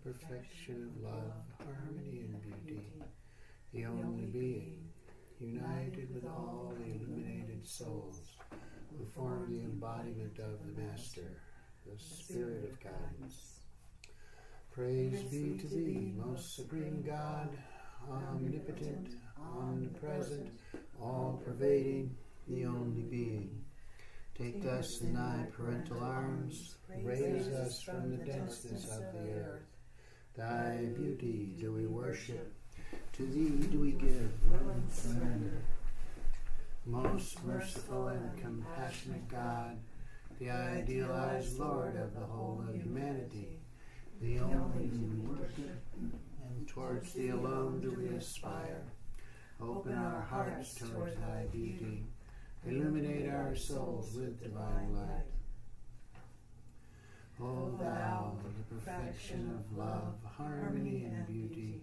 perfection of love, harmony, and beauty, the only being, united with all the illuminated souls who form the embodiment of the Master, the Spirit of guidance. Praise be to thee, most supreme God, omnipotent, omnipresent, all-pervading, the only being. Take us in thy parental arms, raise us from the denseness of the earth. Thy beauty do we worship, to thee do we give willing surrender. Most merciful and compassionate God, the idealized Lord of the whole of humanity, the only we worship, and towards thee alone do we aspire. Open our hearts towards thy beauty, illuminate our souls with divine light. O thou, the perfection of love, harmony, and beauty,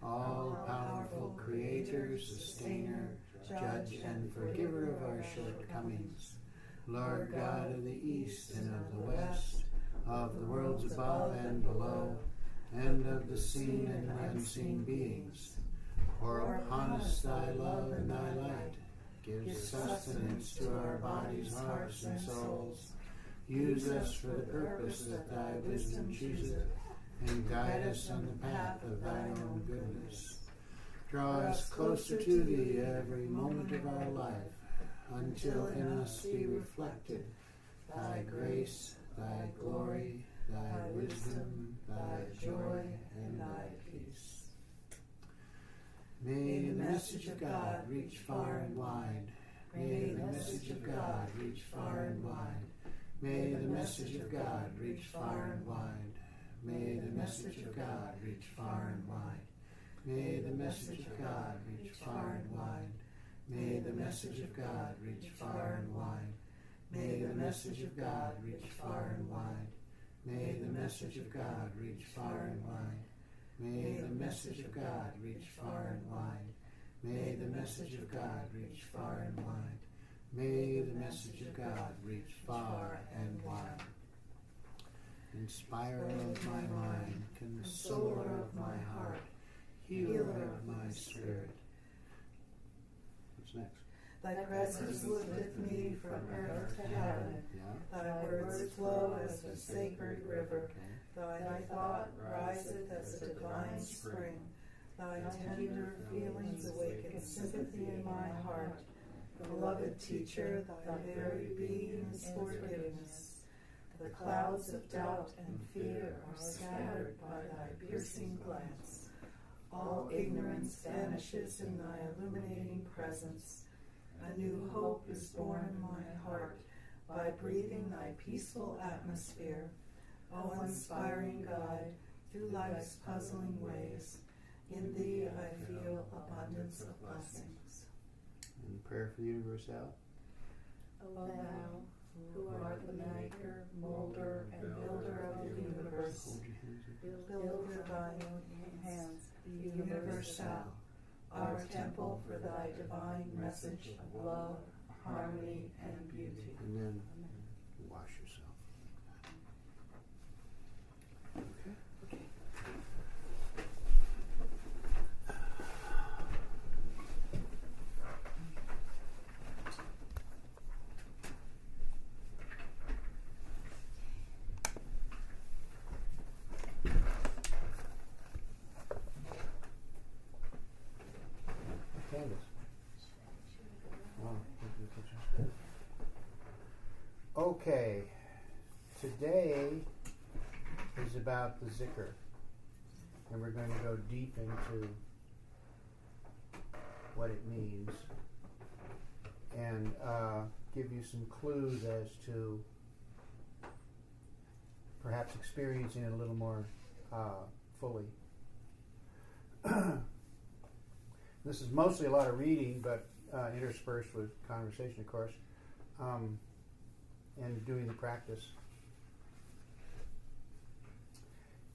all-powerful Creator, Sustainer, Judge, and Forgiver of our shortcomings, Lord God of the East and of the West, of the worlds above and below, and of the seen and unseen beings, pour upon us thy love and thy light. Give sustenance to our bodies, hearts, and souls. Use us for the purpose that thy wisdom chooseth, and guide us on the path of thine own goodness. Draw us closer to thee every moment of our life, until in us be reflected thy grace, thy glory, thy wisdom, thy joy, and thy peace. May the message of God reach far and wide. May the message of God reach far and wide. May the message of God reach far and wide. May the message of God reach far and wide. May the message of God reach far and wide. May the message of God reach far and wide. May the message of God reach far and wide. May the message of God reach far and wide. May the message of God reach far and wide. May the message of God reach far and wide. May the message of God reach far and wide. Inspirer of my mind, consoler of my heart, healer of my spirit. What's next? Thy presence lifteth me from earth to heaven. Yeah. Thy words flow as a sacred river. Thy thought riseth as a divine spring. Thy tender feelings awaken sympathy in my heart. Beloved teacher, thy very being is forgiveness. The clouds of doubt and fear are scattered by thy piercing glance. All ignorance vanishes in thy illuminating presence. A new hope is born in my heart by breathing thy peaceful atmosphere. O inspiring guide through life's puzzling ways, in thee I feel abundance of blessings. And prayer for the universal. O thou, who art the maker, molder, and builder of the universe, Hold your hands up. build with thine own hands the universal, our temple for thy divine message of love, harmony, and beauty. And then wash yourself. Okay. Candace. Okay, today is about the zikr, and we're going to go deep into what it means and give you some clues as to perhaps experiencing it a little more fully. This is mostly a lot of reading, but interspersed with conversation, of course, and doing the practice.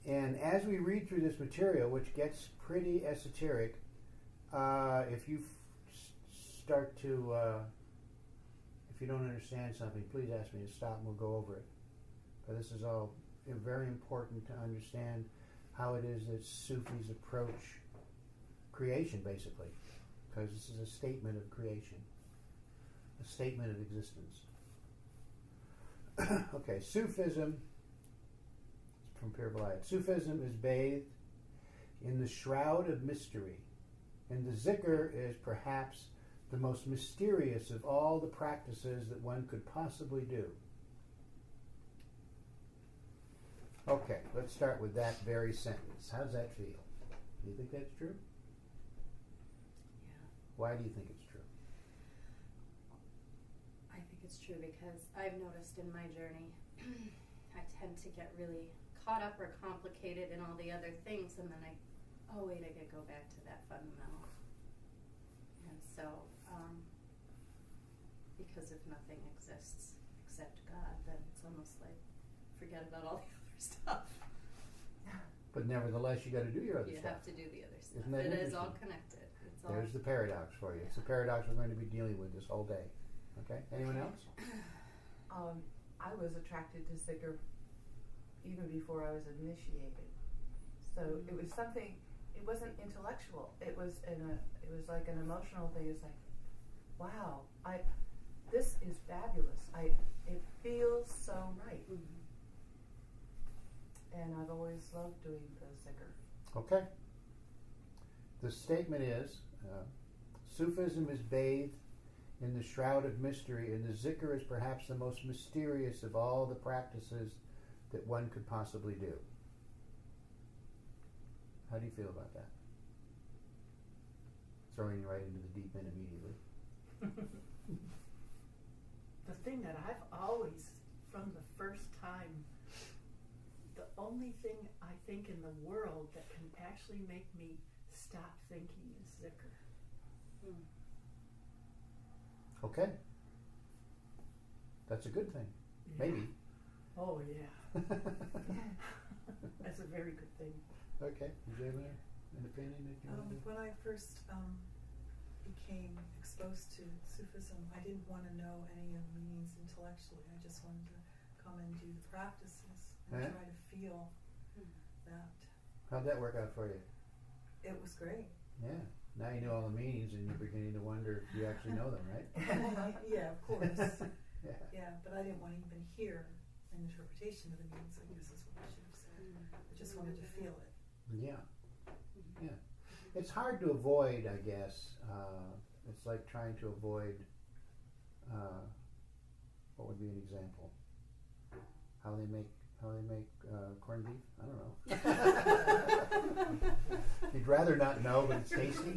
And as we read through this material, which gets pretty esoteric, if you start to, if you don't understand something, please ask me to stop and we'll go over it. But this is all very important to understand how it is that Sufis approach creation, basically, because this is a statement of creation, a statement of existence. Okay, Sufism, from Pir Vilayat. Sufism is bathed in the shroud of mystery, and the zikr is perhaps the most mysterious of all the practices that one could possibly do. Okay, let's start with that very sentence. How does that feel? Do you think that's true? Yeah. Why do you think it's true? I think it's true because I've noticed in my journey, I tend to get really caught up or complicated in all the other things, and then I gotta go back to that fundamental. And so, because if nothing exists except God, then it's almost like forget about all the other stuff. But nevertheless, you got to do your other You stuff. have to do the other stuff. Isn't that It is interesting? all connected. It's all. There's the paradox for you. It's the paradox we're going to be dealing with this whole day. Okay? Anyone else? I was attracted to zikr even before I was initiated. So it was something. It wasn't intellectual. It was like an emotional thing. It's like, wow, this is fabulous. It feels so right. Mm-hmm. And I've always loved doing the zikr. Okay. The statement is, Sufism is bathed in the shroud of mystery, and the zikr is perhaps the most mysterious of all the practices that one could possibly do. How do you feel about that? Throwing you right into the deep end immediately. The thing that I've always, from the first time, the only thing I think in the world that can actually make me stop thinking is zikr. Mm. Okay. That's a good thing. Yeah. Maybe. Oh yeah. That's a very good thing. Okay. Did you have an opinion that you wanted to? When I first became exposed to Sufism, I didn't want to know any of the meanings intellectually. I just wanted to come and do the practices and Yeah. try to feel that. How'd that work out for you? It was great. Yeah. Now you know all the meanings and you're beginning to wonder if you actually know them, right? Yeah, of course. Yeah. Yeah, but I didn't want to even hear an interpretation of the meanings. I guess is what I should have said. I just wanted to feel it. Yeah. Yeah. It's hard to avoid, I guess. It's like trying to avoid, what would be an example? How they make corned beef? I don't know. You'd rather not know, but it's tasty.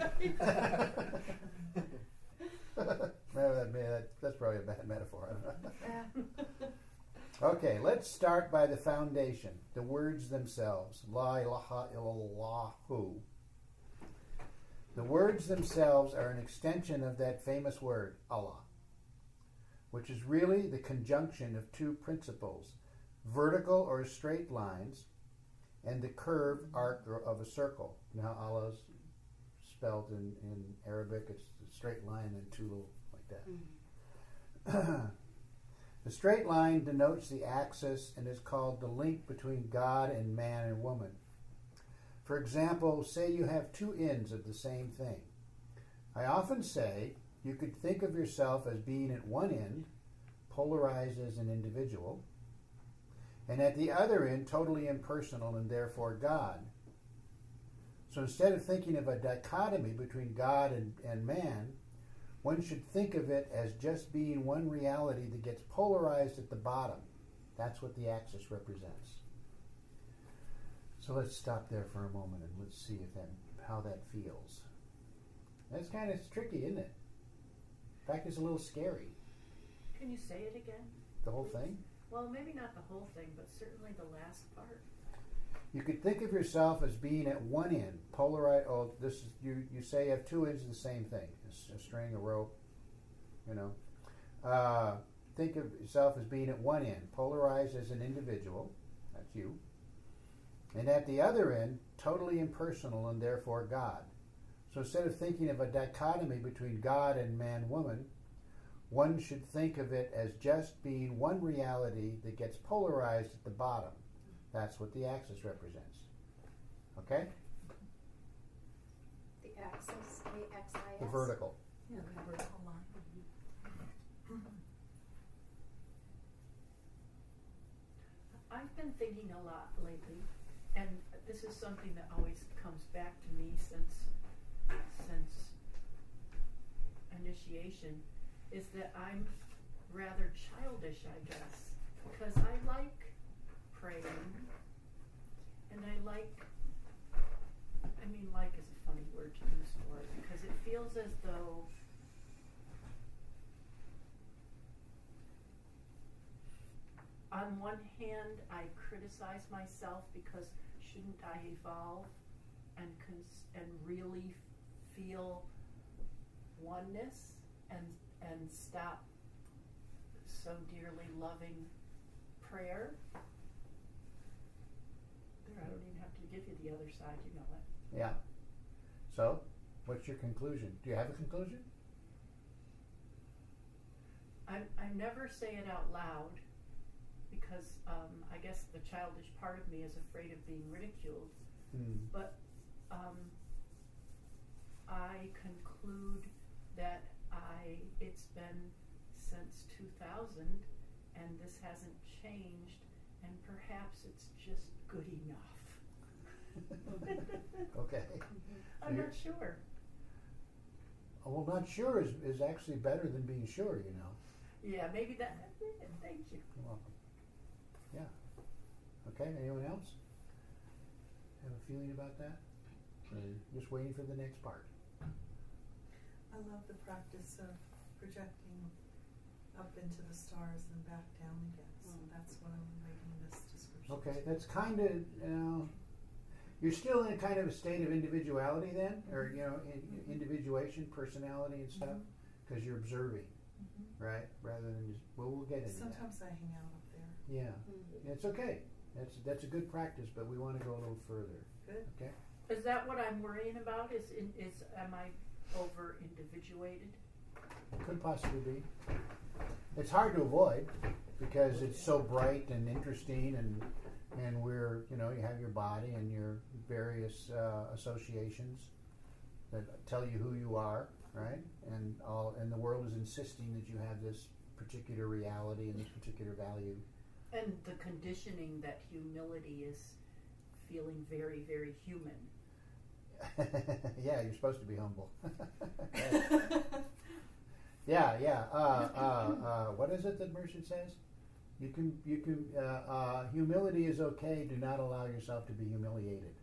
That's probably a bad metaphor. I don't know. Okay, let's start by the foundation, the words themselves. La ilaha illallahu. The words themselves are an extension of that famous word, Allah, which is really the conjunction of two principles, vertical or straight lines, and the curved arc of a circle. You know how Allah's spelled in Arabic? It's a straight line and two little, like that. Mm-hmm. The straight line denotes the axis and is called the link between God and man and woman. For example, say you have two ends of the same thing. I often say you could think of yourself as being at one end, polarized as an individual, and at the other end, totally impersonal and therefore God. So instead of thinking of a dichotomy between God and man, one should think of it as just being one reality that gets polarized at the bottom. That's what the axis represents. So let's stop there for a moment and let's see how that feels. That's kind of tricky, isn't it? In fact, it's a little scary. Can you say it again? The whole thing? Well, maybe not the whole thing, but certainly the last part. You could think of yourself as being at one end, polarized. Oh, this is you say you have two ends of the same thing, a string, a rope. You know, think of yourself as being at one end, polarized as an individual. That's you. And at the other end, totally impersonal and therefore God. So instead of thinking of a dichotomy between God and man-woman, one should think of it as just being one reality that gets polarized at the bottom. That's what the axis represents. Okay? The axis, A-X-I-S. The vertical. Yeah, the vertical line. I've been thinking a lot lately, and this is something that always comes back to me since initiation, is that I'm rather childish, I guess, because I like praying, and like is a funny word to use for it, because it feels as though on one hand, I criticize myself because shouldn't I evolve and really feel oneness and stop so dearly loving prayer? There, I don't even have to give you the other side, you know it. Yeah. So, what's your conclusion? Do you have a conclusion? I never say it out loud because I guess the childish part of me is afraid of being ridiculed. But I conclude that it's been since 2000 and this hasn't changed, and perhaps it's just good enough. Okay. I'm not sure. Well, not sure is actually better than being sure, you know. Yeah, maybe that. Thank you. You're welcome. Yeah. Okay, anyone else have a feeling about that? Or just waiting for the next part. I love the practice of projecting up into the stars and back down again. So that's what I'm making this description. Okay, that's kind of, you're still in kind of a state of individuality then, or, individuation, personality and stuff, because you're observing, right? Rather than just, well, we'll get into Sometimes I hang out up there. that. Yeah, it's okay. That's a good practice, but we want to go a little further. Good. Okay? Is that what I'm worrying about? Am I over individuated? Could possibly be. It's hard to avoid because it's so bright and interesting, and we're, you have your body and your various associations that tell you who you are, right? And the world is insisting that you have this particular reality and this particular value. And the conditioning that humility is feeling very, very human. Yeah, you're supposed to be humble. Yeah. What is it that Mershid says? You can. Humility is okay. Do not allow yourself to be humiliated.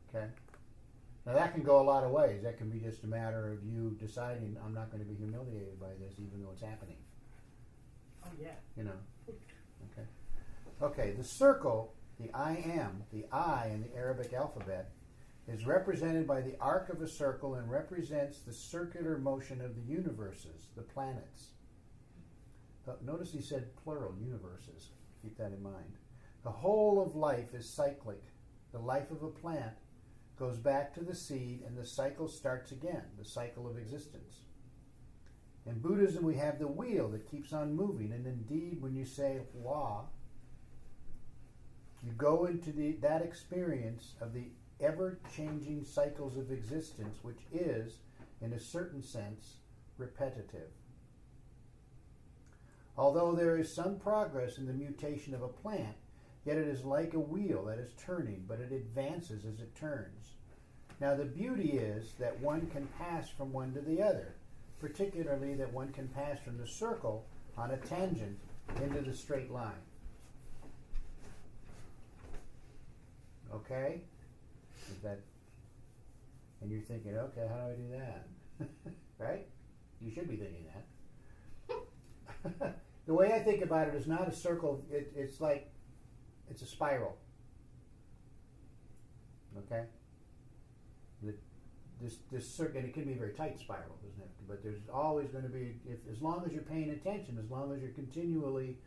Okay. Now that can go a lot of ways. That can be just a matter of you deciding, I'm not going to be humiliated by this, even though it's happening. Oh yeah. Okay. Okay. The circle, the I am, the I in the Arabic alphabet, is represented by the arc of a circle and represents the circular motion of the universes, the planets. Notice he said plural, universes. Keep that in mind. The whole of life is cyclic. The life of a plant goes back to the seed and the cycle starts again, the cycle of existence. In Buddhism, we have the wheel that keeps on moving, and indeed, when you say law, you go into that experience of the ever-changing cycles of existence, which is, in a certain sense, repetitive. Although there is some progress in the mutation of a plant, yet it is like a wheel that is turning, but it advances as it turns. Now the beauty is that one can pass from one to the other, particularly that one can pass from the circle on a tangent into the straight line. Okay? Is that, and you're thinking, okay, how do I do that? Right? You should be thinking that. The way I think about it is not a circle, it's like, it's a spiral. Okay? This circuit, it can be a very tight spiral, doesn't it? But there's always going to be, as long as you're paying attention, as long as you're continually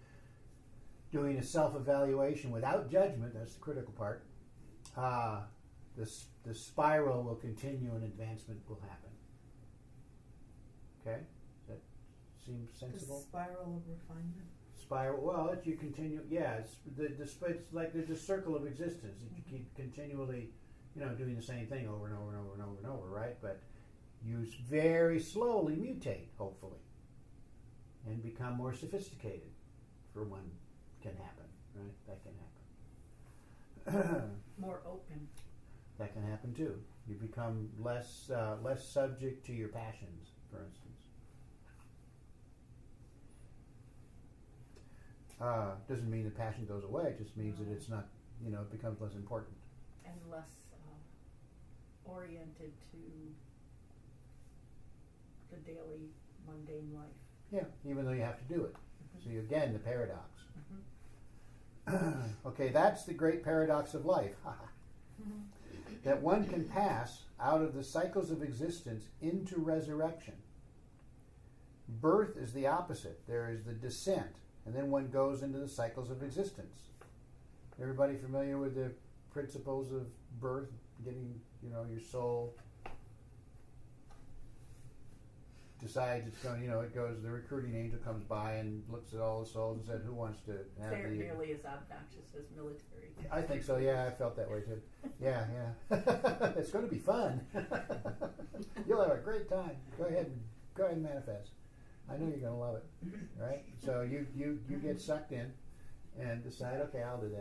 doing a self-evaluation without judgment, that's the critical part, the spiral will continue and advancement will happen. Okay? Does that seem sensible? The spiral of refinement. spiral. Well, it's you continue. Yeah, it's it's like there's a circle of existence that you keep continually, doing the same thing over and over and over and over and over, right? But you very slowly mutate, hopefully, and become more sophisticated. For one, can happen, right? That can happen. More open. That can happen too. You become less subject to your passions, for instance. Doesn't mean the passion goes away. It just means that it's not, it becomes less important. And less oriented to the daily mundane life. Yeah, even though you have to do it. See, again, the paradox. Okay, that's the great paradox of life. That one can pass out of the cycles of existence into resurrection. Birth is the opposite. There is the descent, and then one goes into the cycles of existence. Everybody familiar with the principles of birth? Getting, your soul decides it's going, it goes, the recruiting angel comes by and looks at all the souls and said, who wants to have They're nearly as obnoxious as military. I think so, yeah, I felt that way too. Yeah. It's going to be fun. You'll have a great time. Go ahead and manifest. I know you're going to love it, right? So you get sucked in and decide, okay, I'll do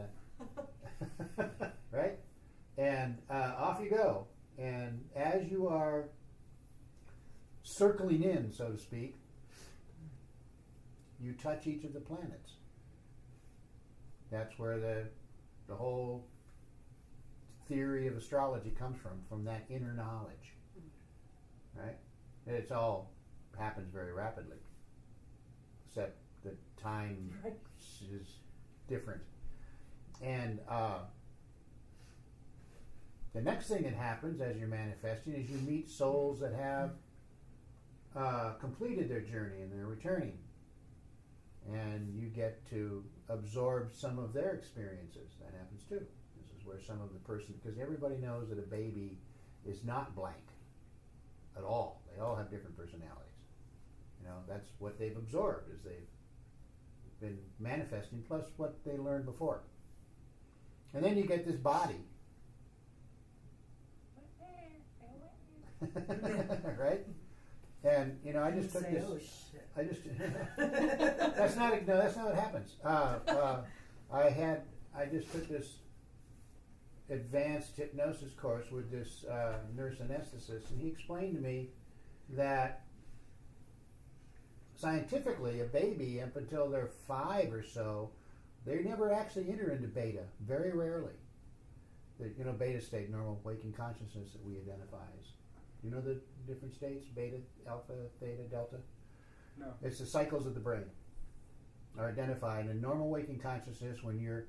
that. Right? And off you go. And as you are circling in, so to speak, you touch each of the planets. That's where the whole theory of astrology comes from that inner knowledge. Right? It's all happens very rapidly, except the time is different. And the next thing that happens as you're manifesting is you meet souls that have completed their journey and they're returning. And you get to absorb some of their experiences. That happens too. This is where some of the person, because everybody knows that a baby is not blank at all. They all have different personalities. That's what they've absorbed, is they've been manifesting, plus what they learned before. And then you get this body. Right? And I just took this. Oh, shit. I just that's not what happens. I just took this advanced hypnosis course with this nurse anesthetist, and he explained to me that scientifically, a baby up until they're 5 or so, they never actually enter into beta. Very rarely. The beta state, normal waking consciousness that we identify as. You know the different states? Beta, alpha, theta, delta? No. It's the cycles of the brain are identified in normal waking consciousness. When you're,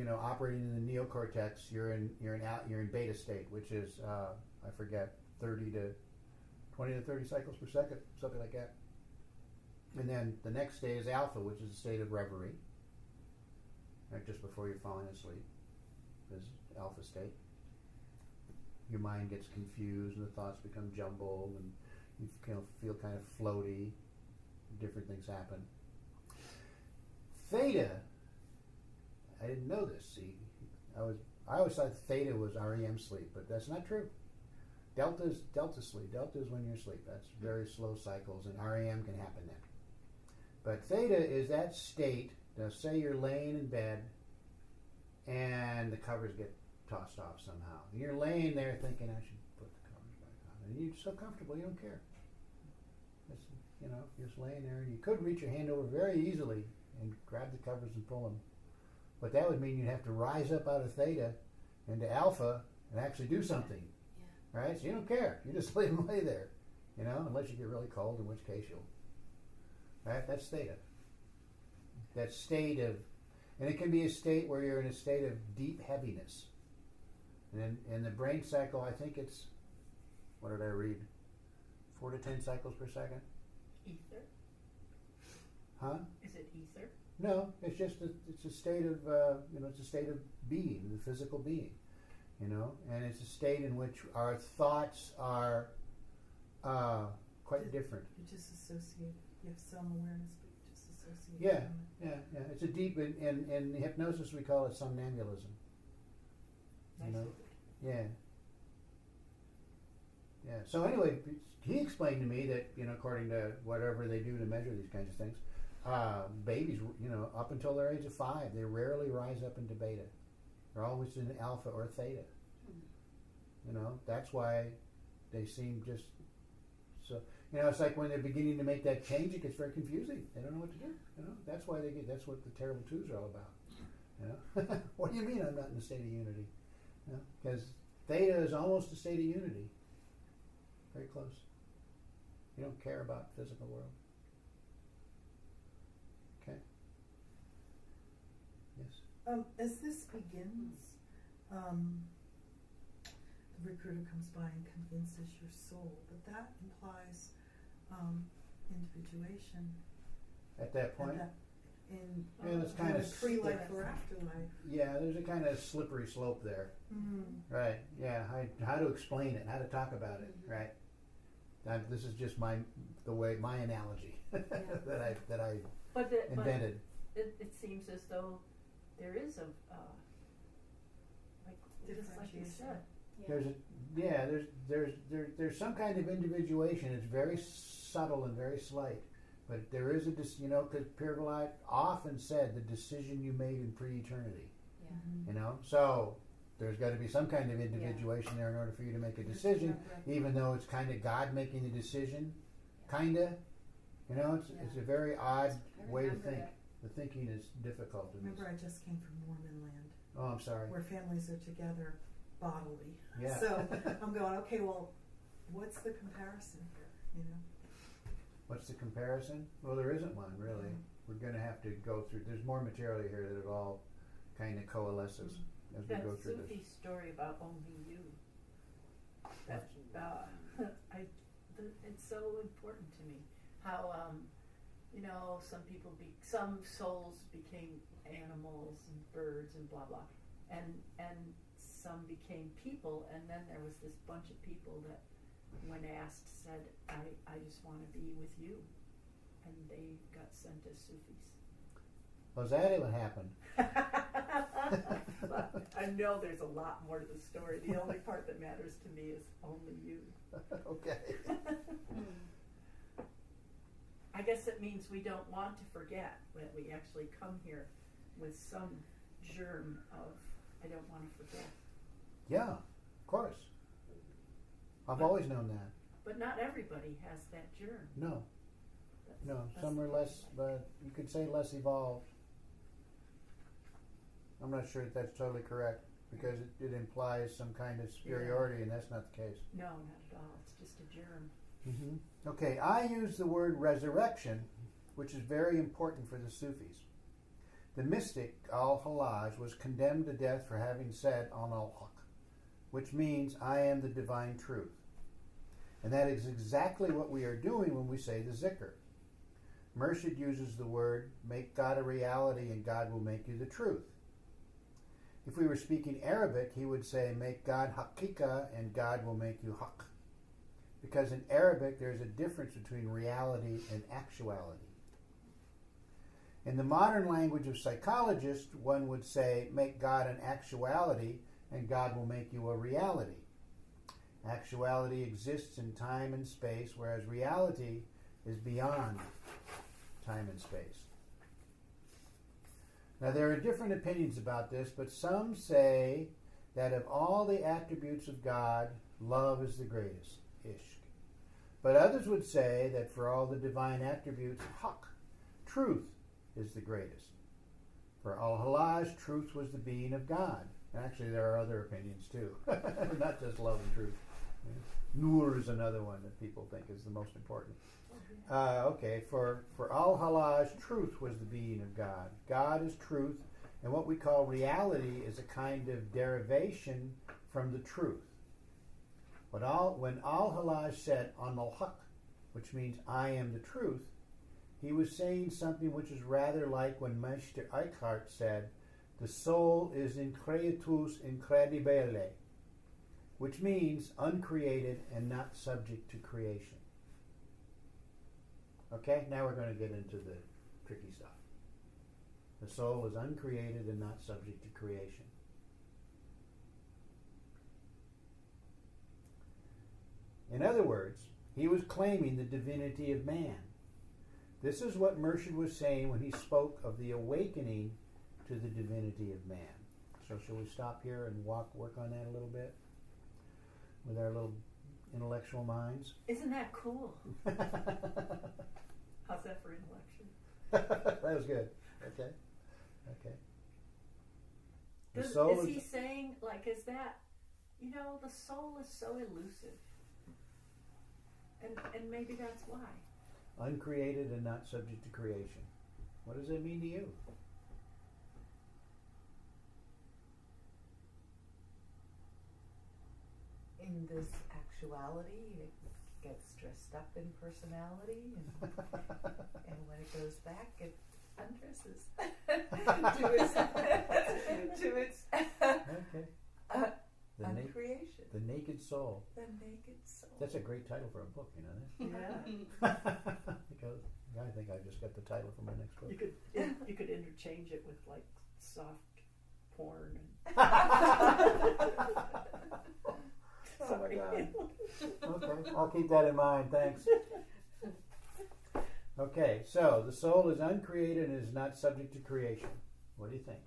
operating in the neocortex, you're in beta state, which is I forget 20 to 30 cycles per second, something like that. And then the next state is alpha, which is a state of reverie, right just before you're falling asleep. This alpha state. Your mind gets confused and the thoughts become jumbled and you feel kind of floaty. Different things happen. Theta, I didn't know this. See, I always thought theta was REM sleep, but that's not true. Delta's delta sleep. Delta is when you're asleep. That's very slow cycles, and REM can happen then. But theta is that state. Now, say you're laying in bed, and the covers get tossed off somehow. And you're laying there thinking, I should put the covers back on. And you're so comfortable, you don't care. You're just laying there, and you could reach your hand over very easily and grab the covers and pull them. But that would mean you'd have to rise up out of theta into alpha and actually do something. Yeah. Right? So you don't care. You just lay there, unless you get really cold, in which case you'll. Right? That's theta. That state of, and it can be a state where you're in a state of deep heaviness. And in the brain cycle, I think it's, what did I read? 4 to 10 cycles per second. Ether? Huh? Is it ether? No, it's just it's a state of it's a state of being, the physical being, and it's a state in which our thoughts are quite different. You just associate. You have some awareness, but you just association. Yeah, yeah. It's a deep, in hypnosis we call it somnambulism. You know? Yeah. Yeah. So anyway, he explained to me that, according to whatever they do to measure these kinds of things, babies, up until their age of 5, they rarely rise up into beta. They're always in alpha or theta. That's why they seem just so. It's like when they're beginning to make that change, it gets very confusing. They don't know what to do. That's why that's what the terrible twos are all about. What do you mean I'm not in a state of unity? Because theta is almost a state of unity. Very close. You don't care about the physical world. Okay. Yes. As this begins, the recruiter comes by and convinces your soul, but that implies individuation. At that point? It's kind of pre-life or afterlife. Yeah, there's a kind of slippery slope there. Right. Yeah. How to explain it? How to talk about it? Right. This is just my analogy that I invented. But it seems as though there is just like you said. There's some kind of individuation. It's very subtle and very slight, but there is because Pierre Vilatte often said the decision you made in pre-eternity. So there's got to be some kind of individuation there in order for you to make a decision, even though it's kind of God making the decision, kind of. It's a very odd way to think. The thinking is difficult. Remember, I just came from Mormon land. Oh, I'm sorry. Where families are together bodily. Yeah. So I'm going, okay, well, what's the comparison here? What's the comparison? Well, there isn't one, really. We're going to have to go through. There's more material here that it all kind of coalesces as we go through Sufi this. story about only you. That it's so important to me. How some souls became animals and birds and blah blah, and some became people, and then there was this bunch of people that, when asked, said, I just want to be with you, and they got sent as Sufis. Was that what happened? But I know there's a lot more to the story. The only part that matters to me is only you. Okay. I guess it means we don't want to forget that we actually come here with some germ of, I don't want to forget. Yeah, of course. I've always known that. But not everybody has that germ. No. That's Some are less, but you could say less evolved. I'm not sure that's totally correct, because it implies some kind of superiority, and that's not the case. No, not at all. It's just a germ. Mm-hmm. Okay, I use the word resurrection, which is very important for the Sufis. The mystic Al-Hallaj was condemned to death for having said An al-Haq, which means I am the divine truth. And that is exactly what we are doing when we say the zikr. Murshid uses the word, make God a reality and God will make you the truth. If we were speaking Arabic, he would say, make God haqiqa and God will make you haq. Because in Arabic, there's a difference between reality and actuality. In the modern language of psychologists, one would say, make God an actuality and God will make you a reality. Actuality exists in time and space, whereas reality is beyond time and space. Now, there are different opinions about this, but some say that of all the attributes of God, love is the greatest, ishq. But others would say that for all the divine attributes, haq, truth, is the greatest. For Al-Hallaj, truth was the being of God. And actually, there are other opinions too, not just love and truth. Nur is another one that people think is the most important. Okay, for Al-Hallaj, truth was the being of God. God is truth, and what we call reality is a kind of derivation from the truth. When Al-Hallaj said An al-Haq, which means I am the truth, he was saying something which is rather like when Meister Eckhart said, the soul is increatus incredibile, which means uncreated and not subject to creation. Okay, now we're going to get into the tricky stuff. The soul is uncreated and not subject to creation. In other words, he was claiming the divinity of man. This is what Mershid was saying when he spoke of the awakening to the divinity of man. So shall we stop here and work on that a little bit with our little intellectual minds? Isn't that cool? How's that for intellection? That was good. Okay. Is he saying, like, is that, the soul is so elusive. And maybe that's why. Uncreated and not subject to creation. What does that mean to you? In this actuality, it gets dressed up in personality, and when it goes back, it undresses to its Okay. uncreation. The naked soul. The naked soul. That's a great title for a book, you know that? Yeah. Because I think I just got the title for my next book. You could interchange it with like soft porn and sorry. Okay, I'll keep that in mind, thanks. Okay, so the soul is uncreated and is not subject to creation. What do you think?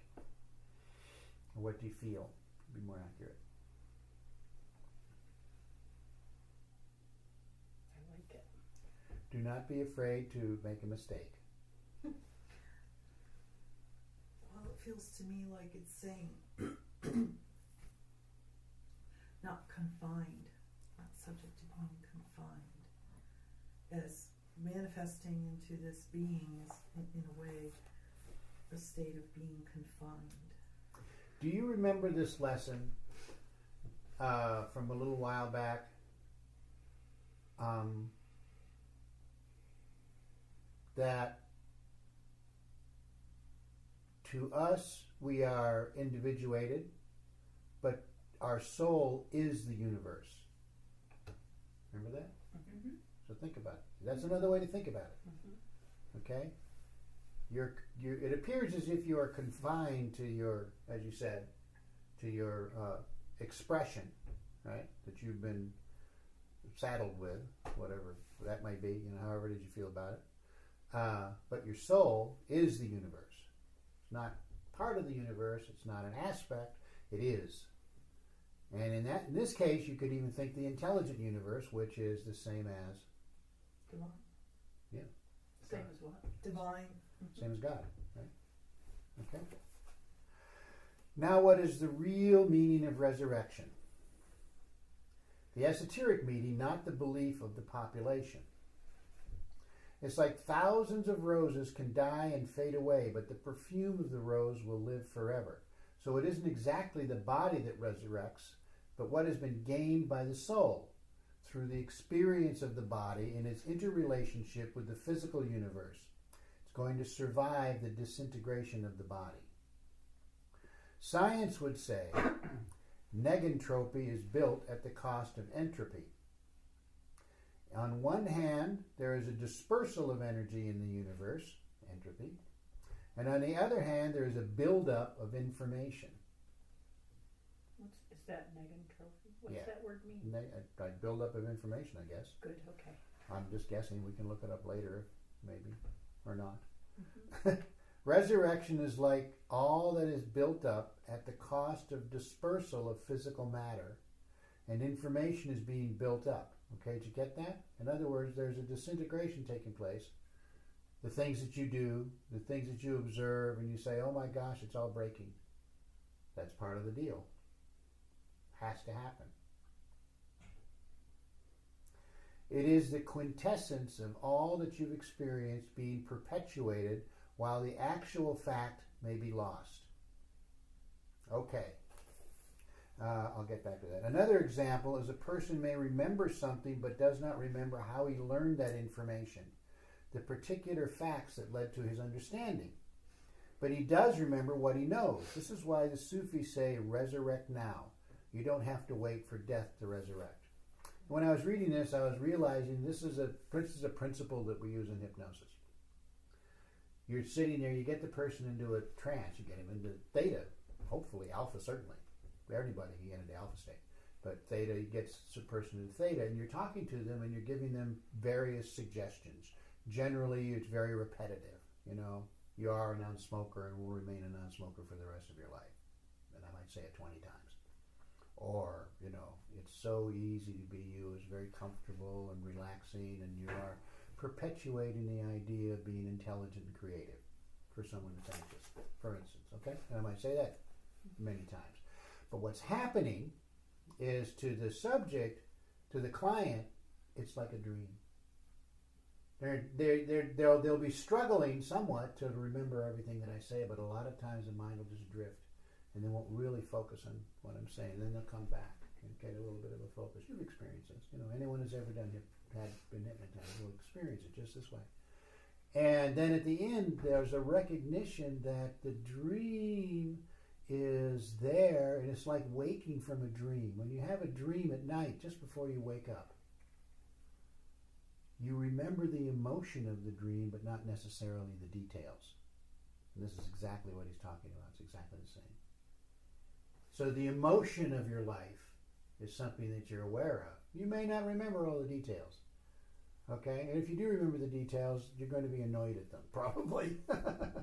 Or what do you feel? To be more accurate. I like it. Do not be afraid to make a mistake. Well, it feels to me like it's saying not confined, not subject to being confined, as manifesting into this being is, in a way, a state of being confined. Do you remember this lesson from a little while back? That to us we are individuated, but our soul is the universe. Remember that? Mm-hmm. So think about it. That's another way to think about it. Mm-hmm. Okay? It appears as if you are confined to your, as you said, to your expression, right? That you've been saddled with, whatever that may be, however did you feel about it. But your soul is the universe. It's not part of the universe. It's not an aspect. It is. And in this case, you could even think the intelligent universe, which is the same as Divine. Yeah. Same as what? Divine. Same as God, right? Okay. Now, what is the real meaning of resurrection? The esoteric meaning, not the belief of the population. It's like thousands of roses can die and fade away, but the perfume of the rose will live forever. So it isn't exactly the body that resurrects, but what has been gained by the soul through the experience of the body and its interrelationship with the physical universe. It's going to survive the disintegration of the body. Science would say negentropy is built at the cost of entropy. On one hand, there is a dispersal of energy in the universe, entropy, and on the other hand, there is a buildup of information. Is that negentropy? What's Yeah. that word mean? Buildup of information, I guess. Good, okay. I'm just guessing. We can look it up later, maybe, or not. Mm-hmm. Resurrection is like all that is built up at the cost of dispersal of physical matter, and information is being built up. Okay, did you get that? In other words, there's a disintegration taking place. The things that you do, the things that you observe, and you say, oh my gosh, it's all breaking. That's part of the deal. Has to happen. It is the quintessence of all that you've experienced being perpetuated while the actual fact may be lost. Okay. I'll get back to that. Another example is a person may remember something but does not remember how he learned that information, the particular facts that led to his understanding. But he does remember what he knows. This is why the Sufis say, resurrect now. You don't have to wait for death to resurrect. When I was reading this, I was realizing this is a principle that we use in hypnosis. You're sitting there, you get the person into a trance, you get him into theta, hopefully alpha certainly. Everybody can get into alpha state. But theta gets the person into theta, and you're talking to them and you're giving them various suggestions. Generally, it's very repetitive. You are a non-smoker and will remain a non-smoker for the rest of your life. And I might say it 20 times. Or, it's so easy to be you, it's very comfortable and relaxing, and you are perpetuating the idea of being intelligent and creative for someone that's anxious, for instance, okay? And I might say that many times. But what's happening is to the subject, to the client, it's like a dream. They'll be struggling somewhat to remember everything that I say, but a lot of times the mind will just drift, and they won't really focus on what I'm saying. Then they'll come back and get a little bit of a focus. You've experienced this. Anyone who's ever been hypnotized will experience it just this way. And then at the end, there's a recognition that the dream is there, and it's like waking from a dream. When you have a dream at night, just before you wake up, you remember the emotion of the dream, but not necessarily the details. And this is exactly what he's talking about. It's exactly the same. So the emotion of your life is something that you're aware of. You may not remember all the details. Okay? And if you do remember the details, you're going to be annoyed at them, probably.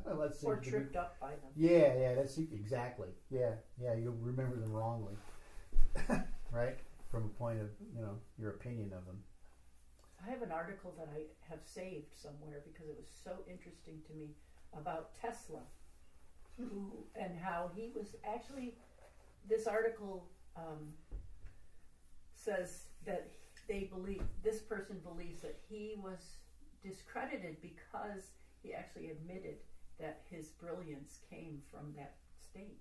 Let's see. Or tripped up by them. Yeah, that's exactly. Yeah, you'll remember them wrongly. Right? From a point of, your opinion of them. I have an article that I have saved somewhere because it was so interesting to me about Tesla, and how he was actually, this article says that this person believes that he was discredited because he actually admitted that his brilliance came from that state.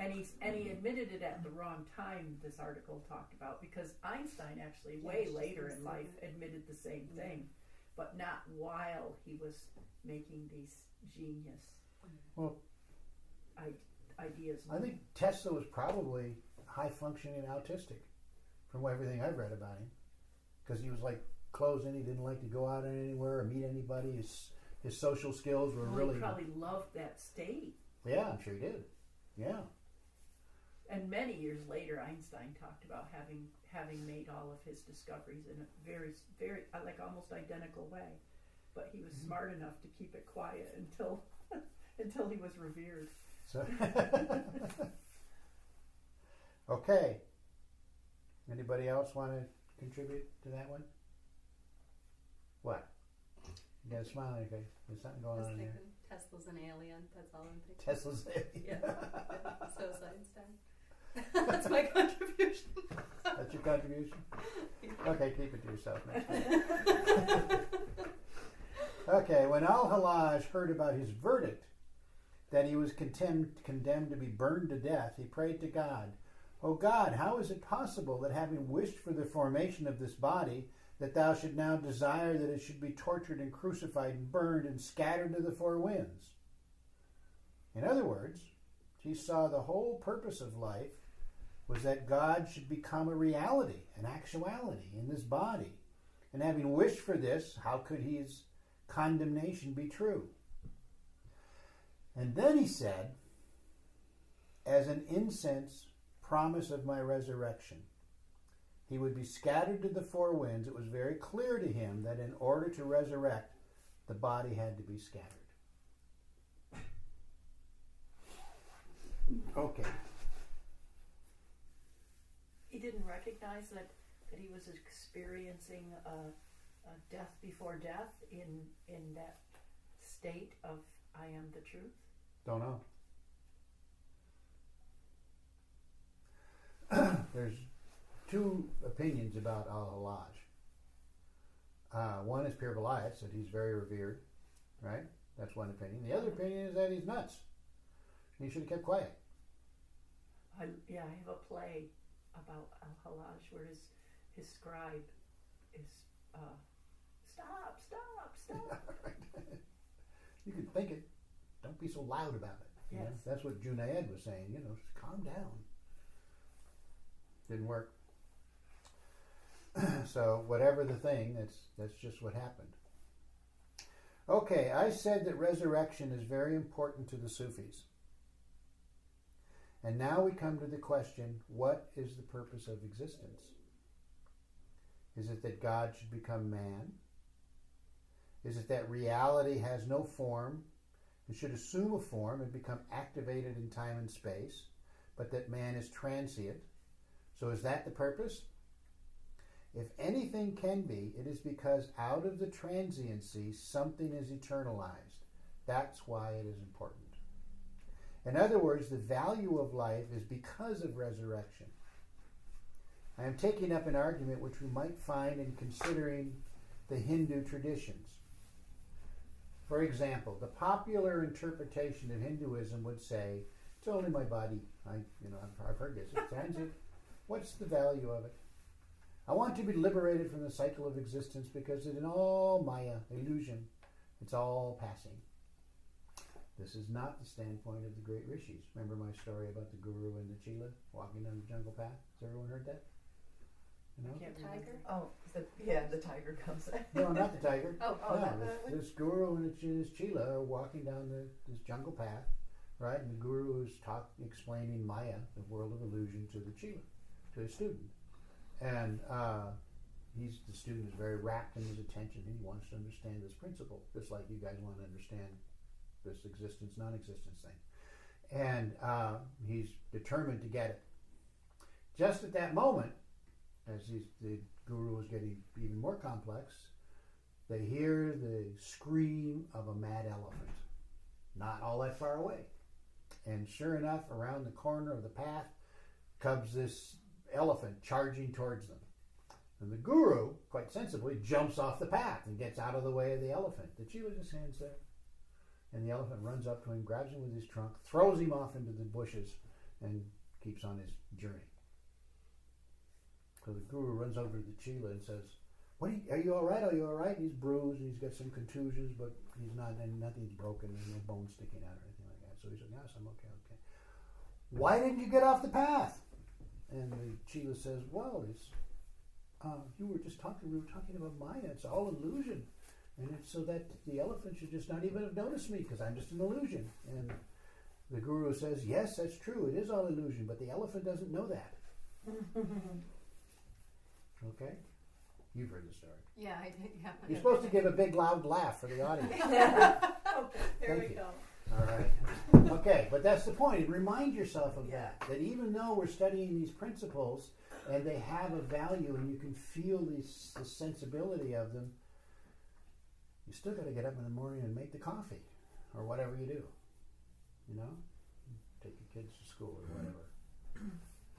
And he admitted it at the wrong time, this article talked about, because Einstein actually way later in life admitted the same thing, but not while he was making these genius ideas. I think Tesla was probably high-functioning autistic, from everything I've read about him, because he was like closed in. He didn't like to go out anywhere or meet anybody. His social skills were really... He probably loved that state. Yeah, I'm sure he did. Yeah. And many years later, Einstein talked about having made all of his discoveries in a very, very, like almost identical way. But he was smart enough to keep it quiet until he was revered. So okay. Anybody else want to contribute to that one? What? You got a smile on your face. There's something going on there. Tesla's an alien. That's all I'm thinking. Tesla's an alien. Yeah. So is Einstein. That's my contribution. That's your contribution? Okay, keep it to yourself next week. Okay, when Al-Hallaj heard about his verdict, that he was condemned to be burned to death, he prayed to God, "O God, how is it possible that having wished for the formation of this body, that thou should now desire that it should be tortured and crucified and burned and scattered to the four winds?" In other words, he saw the whole purpose of life was that God should become a reality, an actuality in this body. And having wished for this, how could his condemnation be true? And then he said, as an incense promise of my resurrection, he would be scattered to the four winds. It was very clear to him that in order to resurrect, the body had to be scattered. Okay. He didn't recognize that he was experiencing a death before death in that state of I am the truth. Don't know. There's two opinions about Al-Hallaj. One is Pir Vilayat, that he's very revered, right? That's one opinion. The other opinion is that he's nuts. He should have kept quiet. I have a play about Al-Hallaj where his scribe is stop. You can think it. Don't be so loud about it. You know? That's what Junaid was saying. Just calm down. Didn't work. So whatever the thing, that's just what happened. Okay, I said that resurrection is very important to the Sufis. And now we come to the question, what is the purpose of existence? Is it that God should become man? Is it that reality has no form and should assume a form and become activated in time and space, but that man is transient? So is that the purpose? If anything can be, it is because out of the transiency, something is eternalized. That's why it is important. In other words, the value of life is because of resurrection. I am taking up an argument which we might find in considering the Hindu traditions. For example, the popular interpretation of Hinduism would say, it's only my body. I've heard this. It's transient. What's the value of it? I want to be liberated from the cycle of existence because it's all Maya, illusion. It's all passing. This is not the standpoint of the great rishis. Remember my story about the guru and the chela walking down the jungle path? Has everyone heard that? You know? The tiger? Oh, the tiger comes. No, not the tiger. Oh, no, this guru and his chela are walking down this jungle path, right? And the guru is explaining Maya, the world of illusion, to the chela, to his student. And the student is very rapt in his attention, and he wants to understand this principle, just like you guys want to understand this existence, non-existence thing. And he's determined to get it. Just at that moment, as the guru is getting even more complex, they hear the scream of a mad elephant, not all that far away. And sure enough, around the corner of the path comes this elephant charging towards them. And the guru, quite sensibly, jumps off the path and gets out of the way of the elephant. The chela just stands there. And the elephant runs up to him, grabs him with his trunk, throws him off into the bushes, and keeps on his journey. So the guru runs over to the chela and says, are you all right? Are you all right? And he's bruised, and he's got some contusions, but he's not, and nothing's broken, there's no bones sticking out or anything like that. So he said, yes, I'm okay. Why didn't you get off the path? And the chela says, well, we were talking about Maya. It's all illusion. And it's so that the elephant should just not even have noticed me because I'm just an illusion. And the guru says, yes, that's true. It is all illusion, but the elephant doesn't know that. Okay? You've heard the story. Yeah, I did. Yeah. You're supposed to give a big loud laugh for the audience. Okay, there Thank we you. go. All right. Okay, but that's the point. Remind yourself of that even though we're studying these principles and they have a value and you can feel the sensibility of them, you still got to get up in the morning and make the coffee or whatever you do. You know? Take your kids to school or whatever.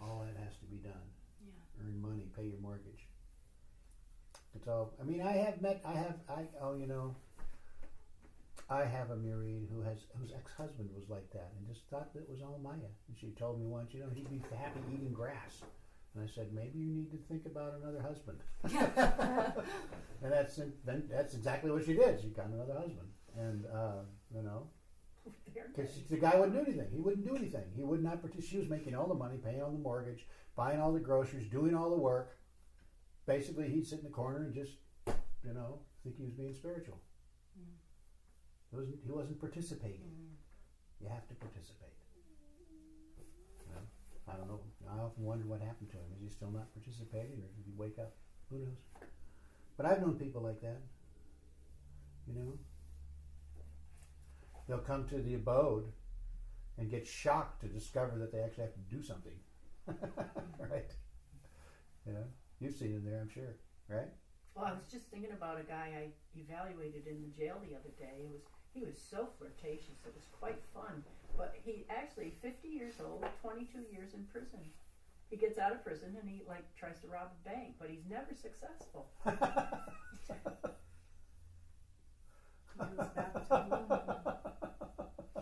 All that has to be done. Yeah. Earn money, pay your mortgage. It's all, I mean, I have a Muride whose ex-husband was like that and just thought that it was all Maya. And she told me once, he'd be happy eating grass. And I said, maybe you need to think about another husband. And that's exactly what she did. She got another husband. And, because the guy wouldn't do anything. He wouldn't do anything. He would not participate. She was making all the money, paying all the mortgage, buying all the groceries, doing all the work. Basically, he'd sit in the corner and just, think he was being spiritual. He wasn't participating. You have to participate. I don't know. I often wonder what happened to him. Is he still not participating, or did he wake up? Who knows? But I've known people like that. They'll come to the abode and get shocked to discover that they actually have to do something. Right? You've seen him there, I'm sure. Right? Well, I was just thinking about a guy I evaluated in the jail the other day. He was so flirtatious. It was quite fun. But he actually, 50 years old, 22 years in prison. He gets out of prison and he tries to rob a bank, but he's never successful.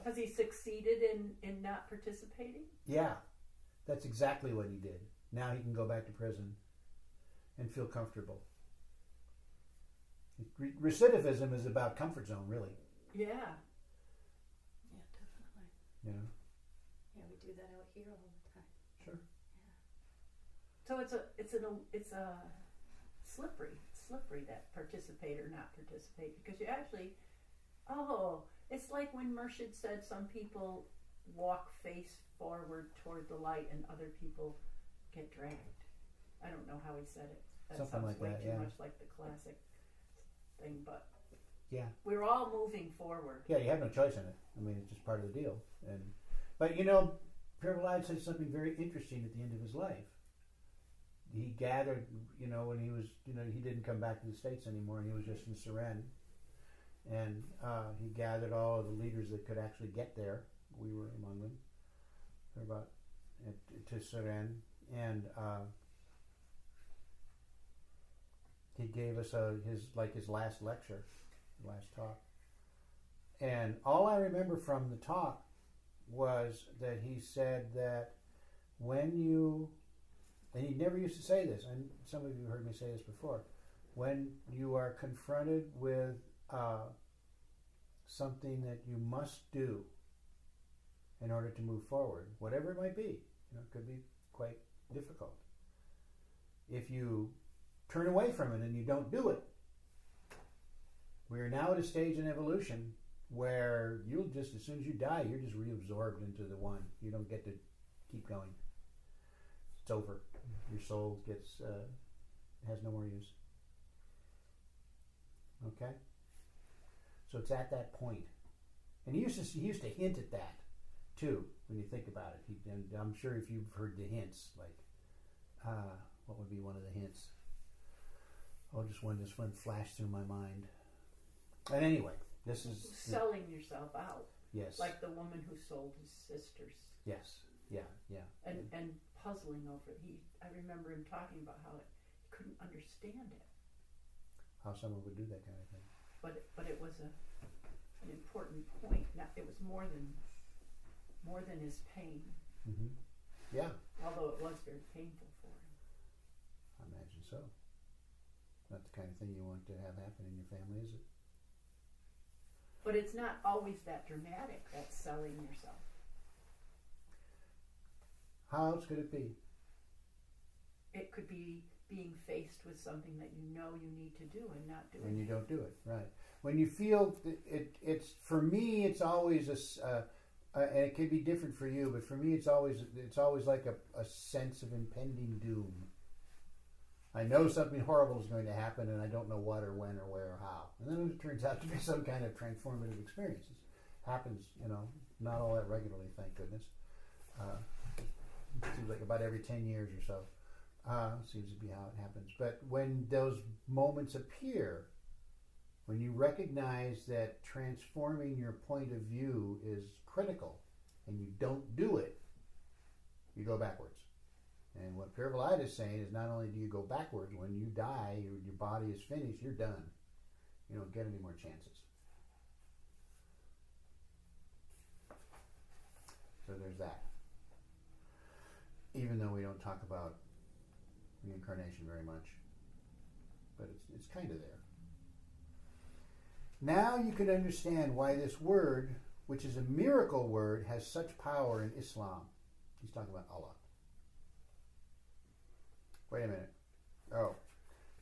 Has he succeeded in not participating? Yeah, that's exactly what he did. Now he can go back to prison and feel comfortable. Recidivism is about comfort zone, really. Yeah. Yeah, definitely. Yeah, we do that out here all the time. Sure. Yeah. So it's a slippery that participate or not participate, because you actually Oh, it's like when Murshid said some people walk face forward toward the light and other people get dragged. I don't know how he said it. That Something sounds like way that, too yeah. much like the classic thing, but Yeah. we're all moving forward. Yeah, you have no choice in it. I mean, it's just part of the deal. But Prabhupada said something very interesting at the end of his life. He gathered, when he was, he didn't come back to the States anymore, and he was just in Suren. And he gathered all of the leaders that could actually get there. We were among them. To Suren, and he gave us his last lecture, last talk. And all I remember from the talk was that he said that and he never used to say this, and some of you heard me say this before, when you are confronted with something that you must do in order to move forward, whatever it might be, it could be quite difficult. If you turn away from it and you don't do it, we are now at a stage in evolution where you'll just, as soon as you die, you're just reabsorbed into the one. You don't get to keep going. It's over. Your soul has no more use. Okay? So it's at that point. And he used to hint at that, too, when you think about it. And I'm sure if you've heard the hints, like, what would be one of the hints? Oh, just one flashed through my mind. And anyway, this is... Selling yourself out. Yes. Like the woman who sold his sisters. Yes. Yeah. And puzzling over it. I remember him talking about how he couldn't understand it. How someone would do that kind of thing. But it was an important point. Now, it was more than his pain. Mm-hmm. Yeah. Although it was very painful for him. I imagine so. Not the kind of thing you want to have happen in your family, is it? But it's not always that dramatic, that selling yourself. How else could it be? It could be being faced with something that you know you need to do and not doing When you it. don't do it, right. When you feel, it's for me, it's always and it could be different for you, but for me it's always like a sense of impending doom. I know something horrible is going to happen, and I don't know what or when or where or how. And then it turns out to be some kind of transformative experience. It happens, not all that regularly, thank goodness. It seems like about every 10 years or so. Seems to be how it happens. But when those moments appear, when you recognize that transforming your point of view is critical, and you don't do it, you go backwards. And what Piravalite is saying is not only do you go backwards, when you die, your body is finished, you're done. You don't get any more chances. So there's that. Even though we don't talk about reincarnation very much. But it's kind of there. Now you can understand why this word, which is a miracle word, has such power in Islam. He's talking about Allah. Wait a minute. Oh,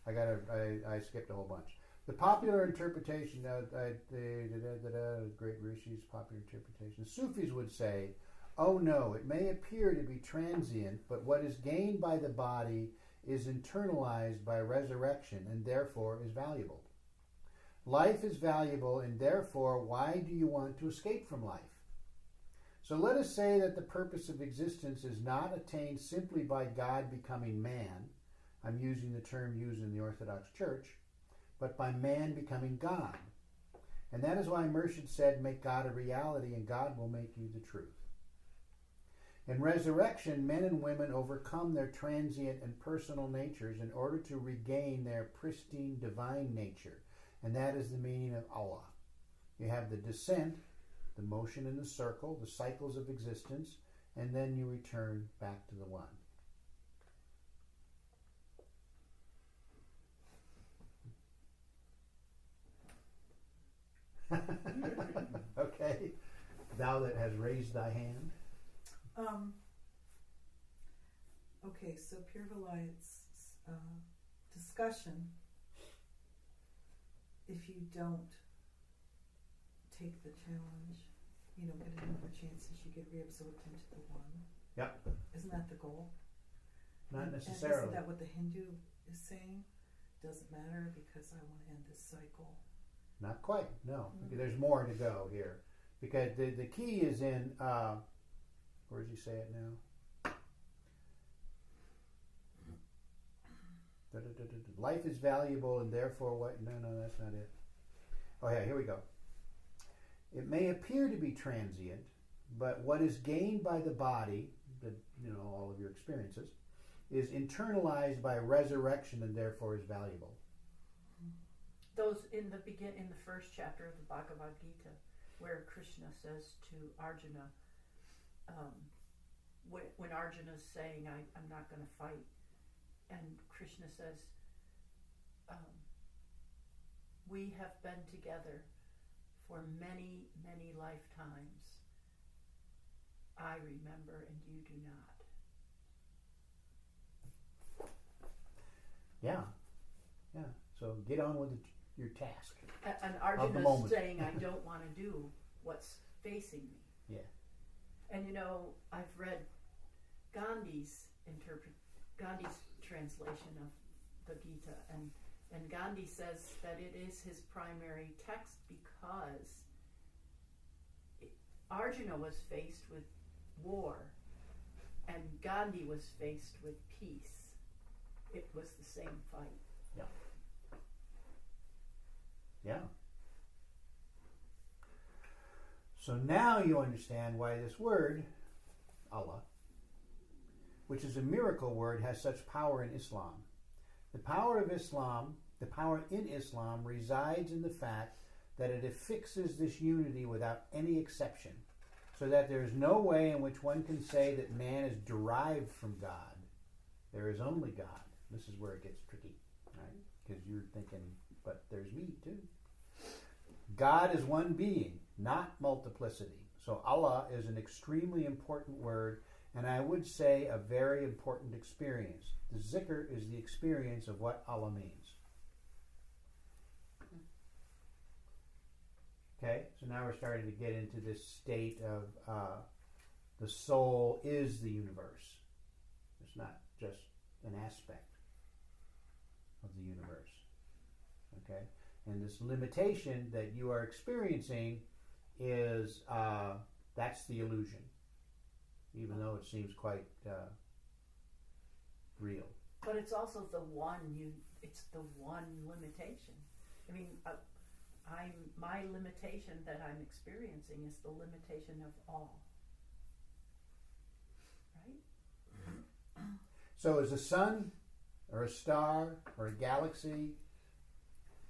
I skipped a whole bunch. The popular interpretation, the great rishis, popular interpretation. The Sufis would say, oh no, it may appear to be transient, but what is gained by the body is internalized by resurrection and therefore is valuable. Life is valuable, and therefore, why do you want to escape from life? So let us say that the purpose of existence is not attained simply by God becoming man. I'm using the term used in the Orthodox Church, but by man becoming God. And that is why Murshid said, make God a reality and God will make you the truth. In resurrection, men and women overcome their transient and personal natures in order to regain their pristine divine nature. And that is the meaning of Allah. You have the descent, the motion in the circle, the cycles of existence, and then you return back to the one. Okay. Thou that has raised thy hand. Okay, so Piravalite's discussion, if you don't take the challenge, you know, get another chance as you get reabsorbed into the one. Yep. Isn't that the goal? Not And necessarily. isn't that what the Hindu is saying? Doesn't matter because I want to end this cycle. Not quite, no. Mm-hmm. There's more to go here. Because the key is in, where does he say it now? Life is valuable and therefore what? No, that's not it. Oh yeah, here we go. It may appear to be transient, but what is gained by the body, all of your experiences, is internalized by resurrection and therefore is valuable. Those in the first chapter of the Bhagavad Gita, where Krishna says to Arjuna, when Arjuna's saying, I'm not going to fight, and Krishna says, we have been together for many, many lifetimes. I remember and you do not. Yeah. So get on with your task. And Of the Arjuna's moment. saying, I don't want to do what's facing me. Yeah. And I've read Gandhi's translation of the Gita, and Gandhi says that it is his primary text because Arjuna was faced with war and Gandhi was faced with peace. It was the same fight. Yeah. So now you understand why this word, Allah, which is a miracle word, has such power in Islam. The power in Islam resides in the fact that it affixes this unity without any exception, so that there is no way in which one can say that man is derived from God. There is only God. This is where it gets tricky, right? Because you're thinking, but there's me too. God is one being, not multiplicity. So Allah is an extremely important word, and I would say a very important experience. The zikr is the experience of what Allah means. Okay, so now we're starting to get into this state of the soul is the universe. It's not just an aspect of the universe. Okay, and this limitation that you are experiencing is that's the illusion, even though it seems quite real. But it's also the one limitation. I mean, my limitation that I'm experiencing is the limitation of all. Right? So is a sun or a star or a galaxy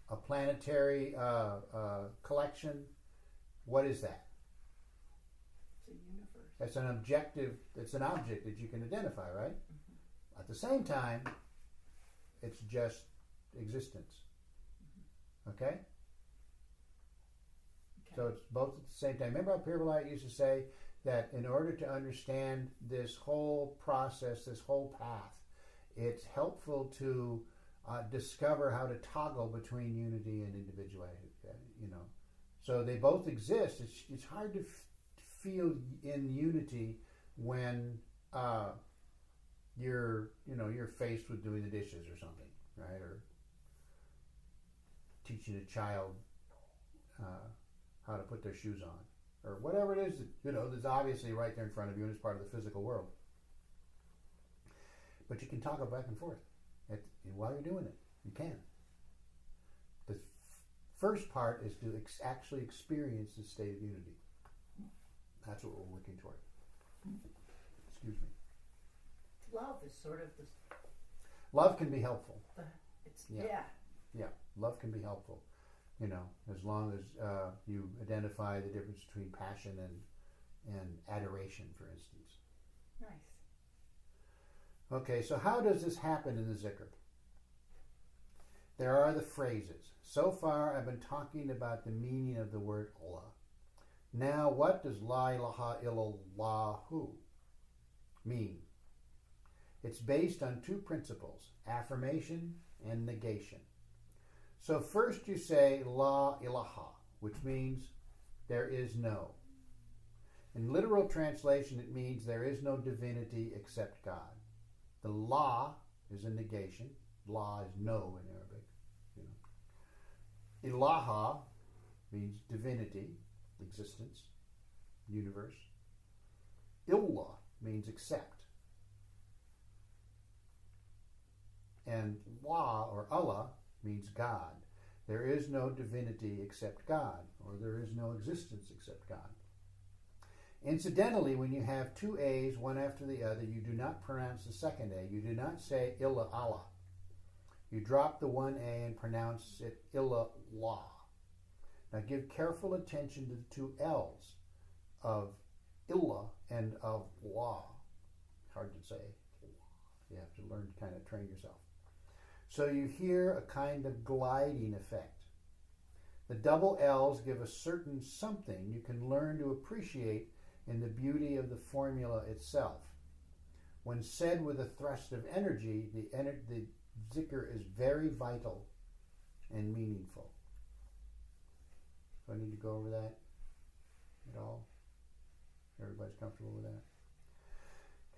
a planetary collection? What is that? It's a universe. That's an objective. It's an object that you can identify, right? Mm-hmm. At the same time, it's just existence. Mm-hmm. Okay? So it's both at the same time. Remember how Pirbalite used to say that in order to understand this whole process, this whole path, it's helpful to discover how to toggle between unity and individuality. So they both exist. It's hard to feel in unity when you're faced with doing the dishes or something, right? Or teaching a child how to put their shoes on, or whatever it is that's obviously right there in front of you and is part of the physical world. But you can toggle back and forth while you're doing it. You can. The first part is to actually experience the state of unity. That's what we're working toward. Excuse me. Love is sort of the. Love can be helpful. Yeah. Love can be helpful. As long as you identify the difference between passion and adoration, for instance. Nice. Okay, so how does this happen in the zikr? There are the phrases. So far, I've been talking about the meaning of the word Allah. Now, what does La ilaha illallahu mean? It's based on two principles, affirmation and negation. So first you say La ilaha, which means there is no. In literal translation, it means there is no divinity except God. The la is a negation. La is no in Arabic. Ilaha means divinity, existence, universe. Illah means except. And La or Allah means God. There is no divinity except God, or there is no existence except God. Incidentally, when you have two A's, one after the other, you do not pronounce the second A. You do not say Illa Allah. You drop the one A and pronounce it Illa La. Now give careful attention to the two L's of Illa and of La. Hard to say. You have to learn to kind of train yourself. So you hear a kind of gliding effect. The double L's give a certain something you can learn to appreciate in the beauty of the formula itself. When said with a thrust of energy, the zikr is very vital and meaningful. Do I need to go over that at all? Everybody's comfortable with that?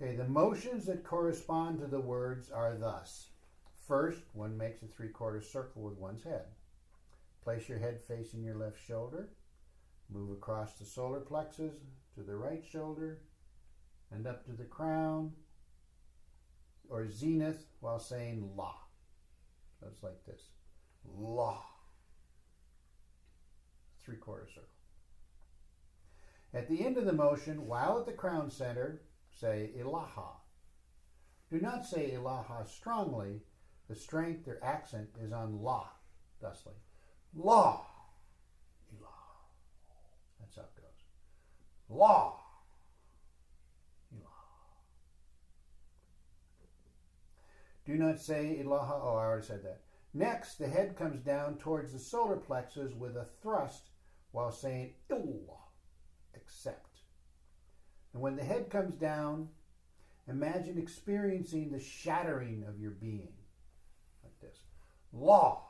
Okay, the motions that correspond to the words are thus. First, one makes a 3/4 circle with one's head. Place your head facing your left shoulder. Move across the solar plexus to the right shoulder and up to the crown or zenith while saying La. So it's like this. La. 3/4 circle. At the end of the motion, while at the crown center, say Ilaha. Do not say Ilaha strongly. The strength or accent is on La, thusly. La. Ilaha. That's how it goes. La. Ilaha. Do not say Ilaha. Oh, I already said that. Next, the head comes down towards the solar plexus with a thrust while saying Illah, except. And when the head comes down, imagine experiencing the shattering of your being. Like this. La.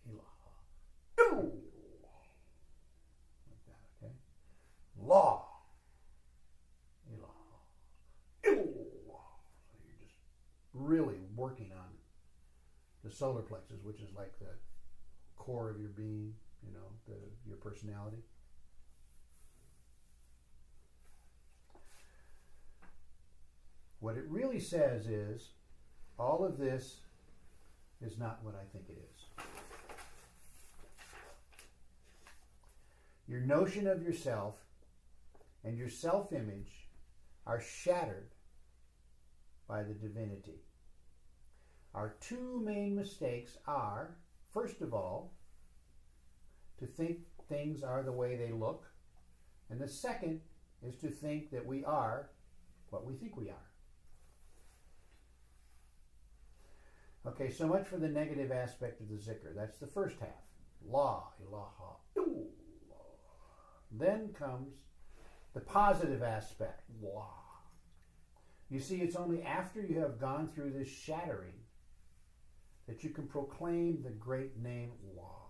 Ilaha. Illah. Like that, okay? La. Ilaha. Illah. So you're just really working on the solar plexus, which is like the core of your being, your personality. What it really says is, all of this is not what I think it is. Your notion of yourself and your self-image are shattered by the divinity. Our two main mistakes are, first of all, to think things are the way they look, and the second is to think that we are what we think we are. Okay, so much for the negative aspect of the zikr. That's the first half. La ilaha illallah. Then comes the positive aspect. La. You see, it's only after you have gone through this shattering that you can proclaim the great name La.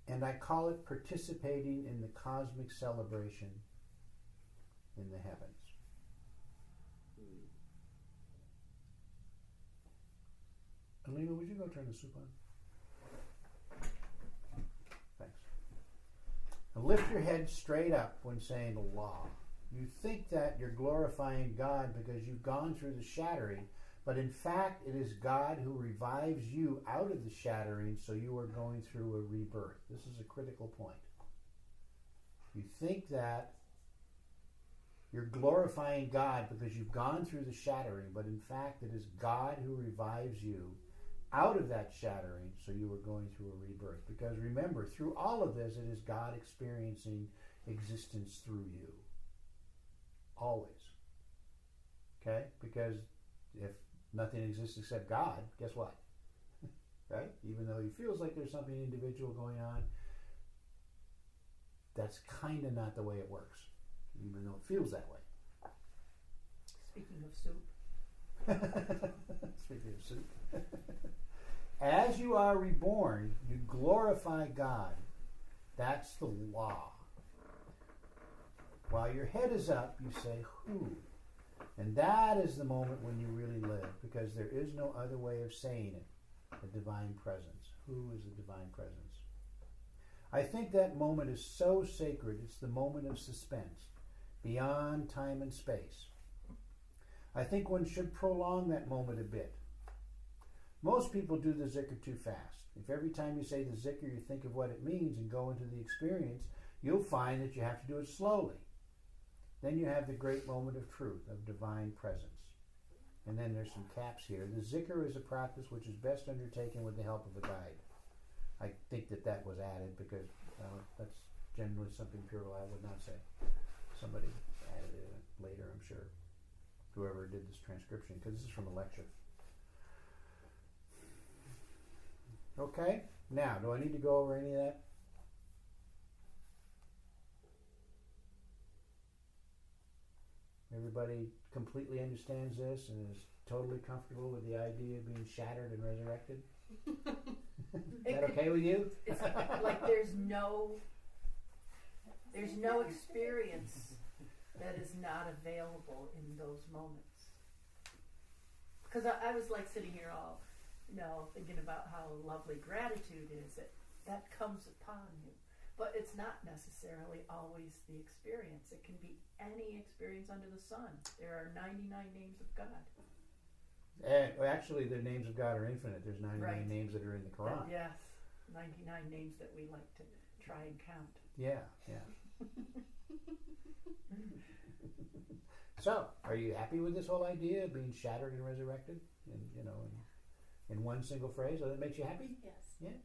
And I call it participating in the cosmic celebration in the heavens. Alina, would you go turn the soup on? Thanks. Now lift your head straight up when saying Allah. You think that you're glorifying God because you've gone through the shattering, but in fact it is God who revives you out of the shattering, so you are going through a rebirth. This is a critical point. You think that you're glorifying God because you've gone through the shattering, but in fact it is God who revives you out of that shattering, so you are going through a rebirth. Because remember, through all of this, it is God experiencing existence through you. Always. Okay? Because if nothing exists except God, guess what? Right? Even though he feels like there's something individual going on, that's kind of not the way it works, even though it feels that way. Speaking of soup. Speaking of soup. As you are reborn, you glorify God That's the law. While your head is up, you say, who? And that is the moment when you really live, because there is no other way of saying it. The divine presence. Who is the divine presence? I think that moment is so sacred. It's the moment of suspense, beyond time and space. I think one should prolong that moment a bit. Most people do the zikr too fast. If every time you say the zikr you think of what it means and go into the experience, you'll find that you have to do it slowly. Then you have the great moment of truth, of divine presence. And then there's some caps here. The zikr is a practice which is best undertaken with the help of a guide. I think that was added because that's generally something Pure I would not say. Somebody added it later, I'm sure. Whoever did this transcription, because this is from a lecture. Okay, now, do I need to go over any of that? Everybody completely understands this and is totally comfortable with the idea of being shattered and resurrected? Is that okay with you? It's like there's no experience that is not available in those moments. Because I was like sitting here all, thinking about how lovely gratitude is. That comes upon you. But it's not necessarily always the experience. It can be any experience under the sun. There are 99 names of God. Well, actually, the names of God are infinite. There's 99 names that are in the Quran. Yes, 99 names that we like to try and count. Yeah. So, are you happy with this whole idea of being shattered and resurrected? In one single phrase? So that makes you happy? Yes. Yeah.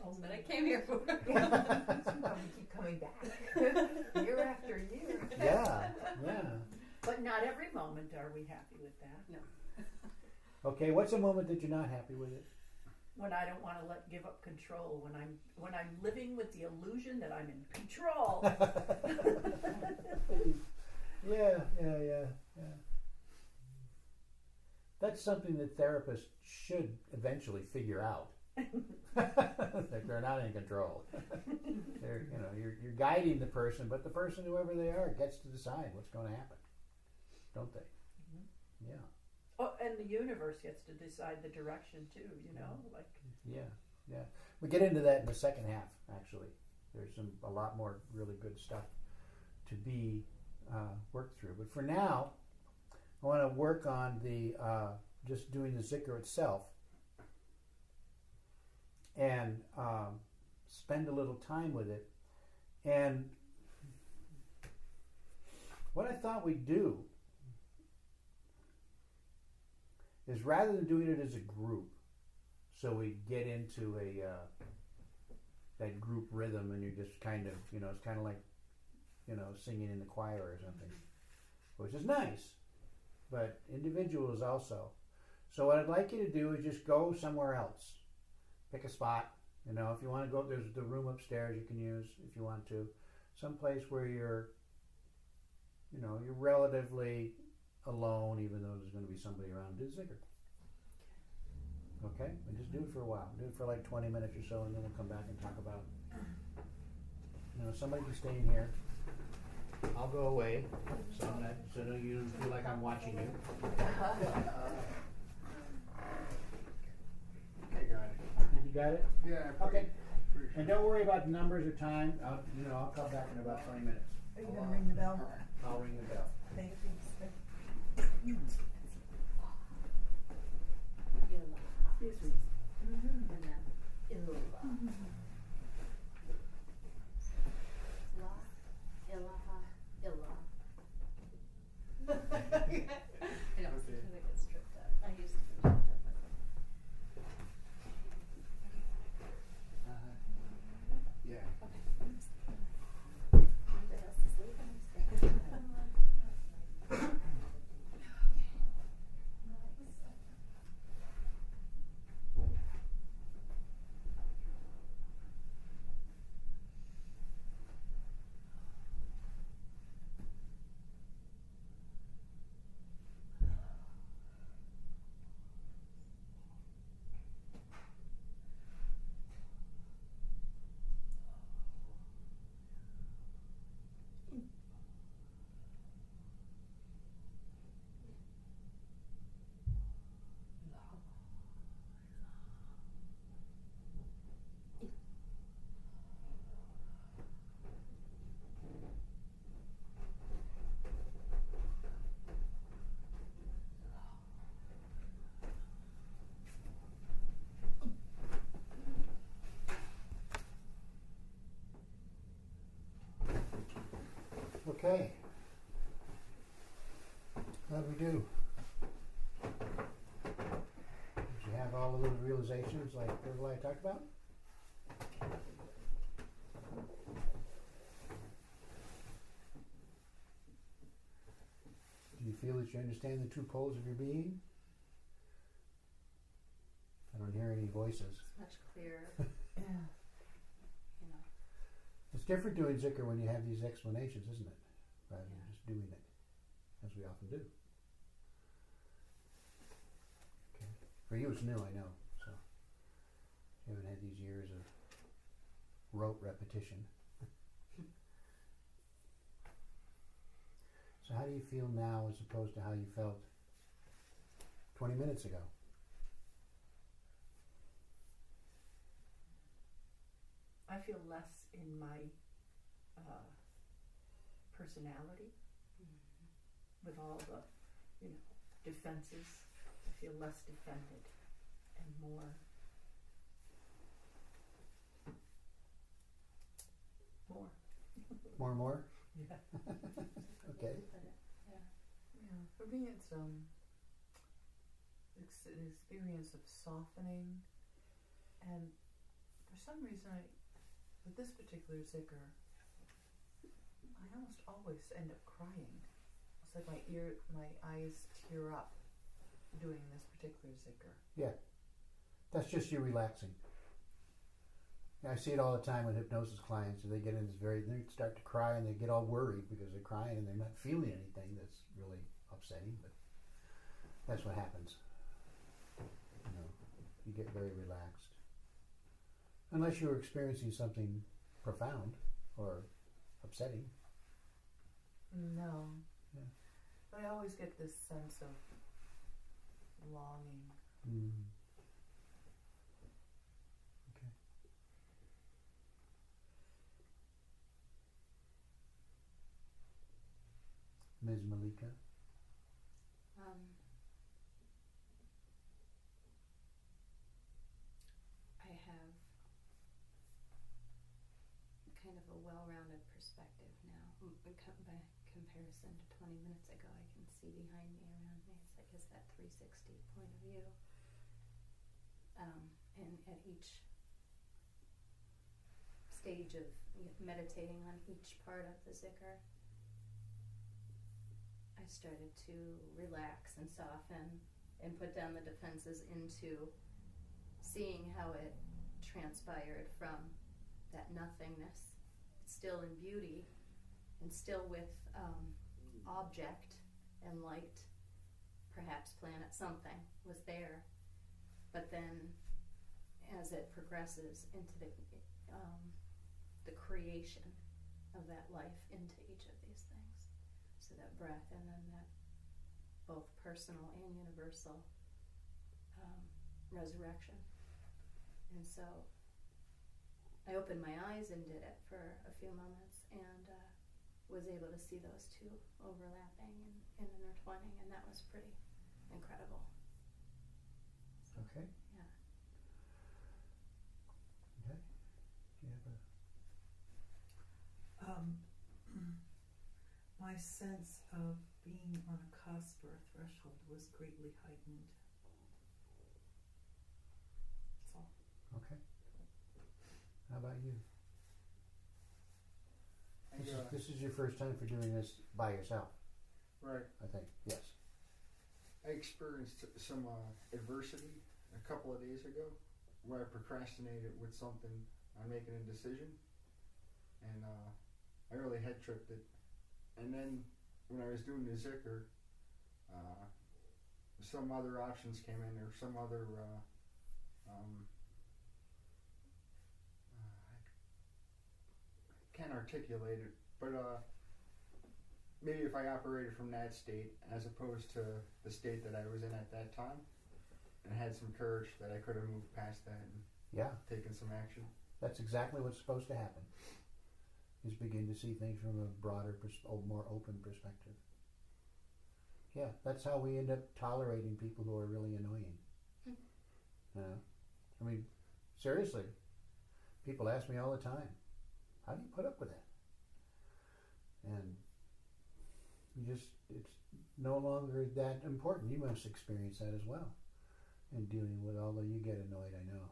That's what I came here for. Keep coming back. Year after year. Yeah. But not every moment are we happy with that. No. Okay, what's a moment that you're not happy with it? When I don't want to give up control, when I'm living with the illusion that I'm in control. Yeah. That's something that therapists should eventually figure out. That they're not in control. You're guiding the person, but the person, whoever they are, gets to decide what's going to happen, don't they? Mm-hmm. Yeah. Oh, and the universe gets to decide the direction too. Yeah. We get into that in the second half. Actually, there's a lot more really good stuff to be worked through. But for now, I want to work on the just doing the zikr itself. And spend a little time with it. And what I thought we'd do is, rather than doing it as a group, so we get into that group rhythm, and you just kind of, it's kind of like, singing in the choir or something, which is nice, but individual is also. So what I'd like you to do is just go somewhere else. Pick a spot, if you want to go, there's the room upstairs you can use if you want to. Someplace where you're relatively alone, even though there's going to be somebody around. Do zikr. Okay? And just do it for a while. Do it for like 20 minutes or so, and then we'll come back and talk about somebody can stay in here. I'll go away, so you don't feel like I'm watching you. You got it? Yeah. Okay. And don't worry about the numbers or time. I'll come back in about 20 minutes. Are you going to ring the bell? I'll ring the bell. Thank you. Excuse me. And then La ilaha illallah. I know, because it gets tripped up. I used to be tripped up with it. Yeah. Everybody else is leaving. I'm staying. Okay. How'd we do? Did you have all of those realizations like I talked about? Do you feel that you understand the true poles of your being? I don't hear any voices. It's much clearer. Yeah. You know. It's different doing Zikr when you have these explanations, isn't it? Rather than just doing it, as we often do. Okay. For you, it's new, I know. So you haven't had these years of rote repetition. So how do you feel now as opposed to how you felt 20 minutes ago? I feel less in my personality with all the, defenses. I feel less defended and more More? Yeah. Okay. Yeah. Yeah, for me it's an experience of softening, and for some reason with this particular zikr, I almost always end up crying. It's like my eyes tear up doing this particular zikr. Yeah. That's just you relaxing. I see it all the time with hypnosis clients. They get in they start to cry and they get all worried because they're crying and they're not feeling anything that's really upsetting, but that's what happens. You get very relaxed. Unless you're experiencing something profound or upsetting. No. Yeah. But I always get this sense of longing. Mm. Okay. Ms. Malika? I have kind of a well-rounded perspective now. By comparison to 20 minutes ago, I can see behind me, around me. It's like it's that 360 point of view. And at each stage of meditating on each part of the zikr, I started to relax and soften and put down the defenses into seeing how it transpired from that nothingness, still in beauty and still with object and light, perhaps planet, something was there. But then as it progresses into the creation of that life into each of these things. So that breath and then that both personal and universal resurrection. And so I opened my eyes and did it for a few moments and was able to see those two overlapping and intertwining, and that was pretty incredible. So, Okay. yeah. Okay. Do you have a... My sense of being on a cusp or a threshold was greatly heightened. That's all. Okay. How about you? This is your first time for doing this by yourself, Right. I think. Yes. I experienced some adversity a couple of days ago where I procrastinated with something on making a decision, and I really head tripped it. And then when I was doing the zikr, some other options came in, or some other I can't articulate it, but maybe if I operated from that state as opposed to the state that I was in at that time, and had some courage, that I could have moved past that and Yeah. taken some action. That's exactly what's supposed to happen. Is begin to see things from a broader, more open perspective. Yeah, that's how we end up tolerating people who are really annoying. I mean, seriously, people ask me all the time, how do you put up with that? And it's no longer that important. You must experience that as well in dealing with, although you get annoyed, I know.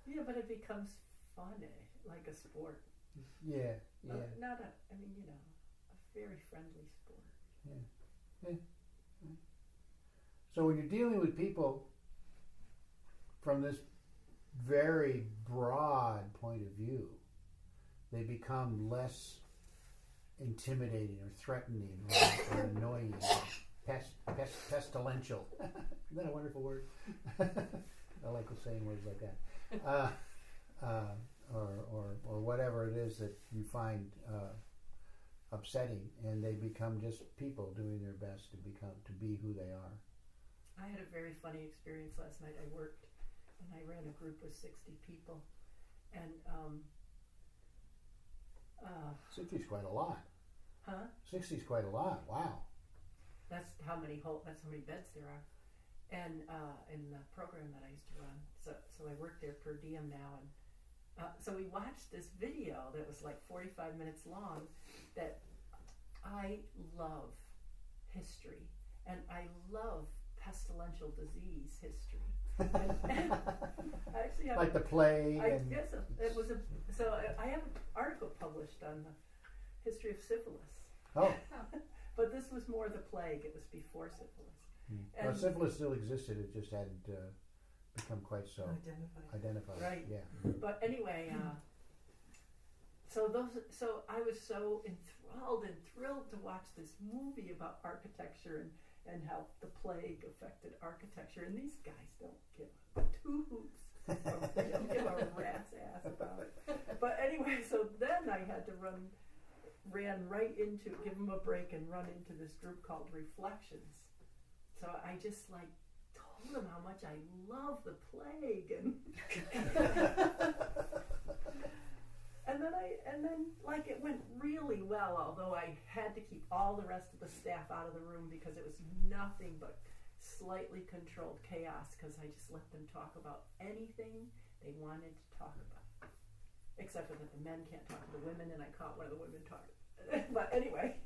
Yeah, but it becomes fun, like a sport. Yeah. Not a very friendly sport. So when you're dealing with people from this very broad point of view, they become less intimidating or threatening or annoying, pestilential. Isn't that a wonderful word? I like saying words like that. Or whatever it is that you find upsetting, and they become just people doing their best to be who they are. I had a very funny experience last night. I worked and I ran a group with 60 people, and 60 is quite a lot. Huh? 60 is quite a lot. Wow. That's how many beds there are, and in the program that I used to run. So I work there per diem now, and so we watched this video that was like 45 minutes long. That I love history, and I love pestilential disease history. And I actually have like the plague. Yes, it was I have an article published on the history of syphilis. Oh. But this was more the plague. It was before syphilis. Well, syphilis still existed. It just hadn't become quite so identified. Right. Yeah. But anyway, so I was so enthralled and thrilled to watch this movie about architecture and how the plague affected architecture. And these guys don't give two hoots. They don't give a rat's ass about it. But anyway, so then I had to ran right into, give them a break and run into this group called Reflections. So I just told them how much I love the plague, and then it went really well, although I had to keep all the rest of the staff out of the room because it was nothing but slightly controlled chaos, because I just let them talk about anything they wanted to talk about. Except for that the men can't talk to the women, and I caught one of the women talking. But anyway,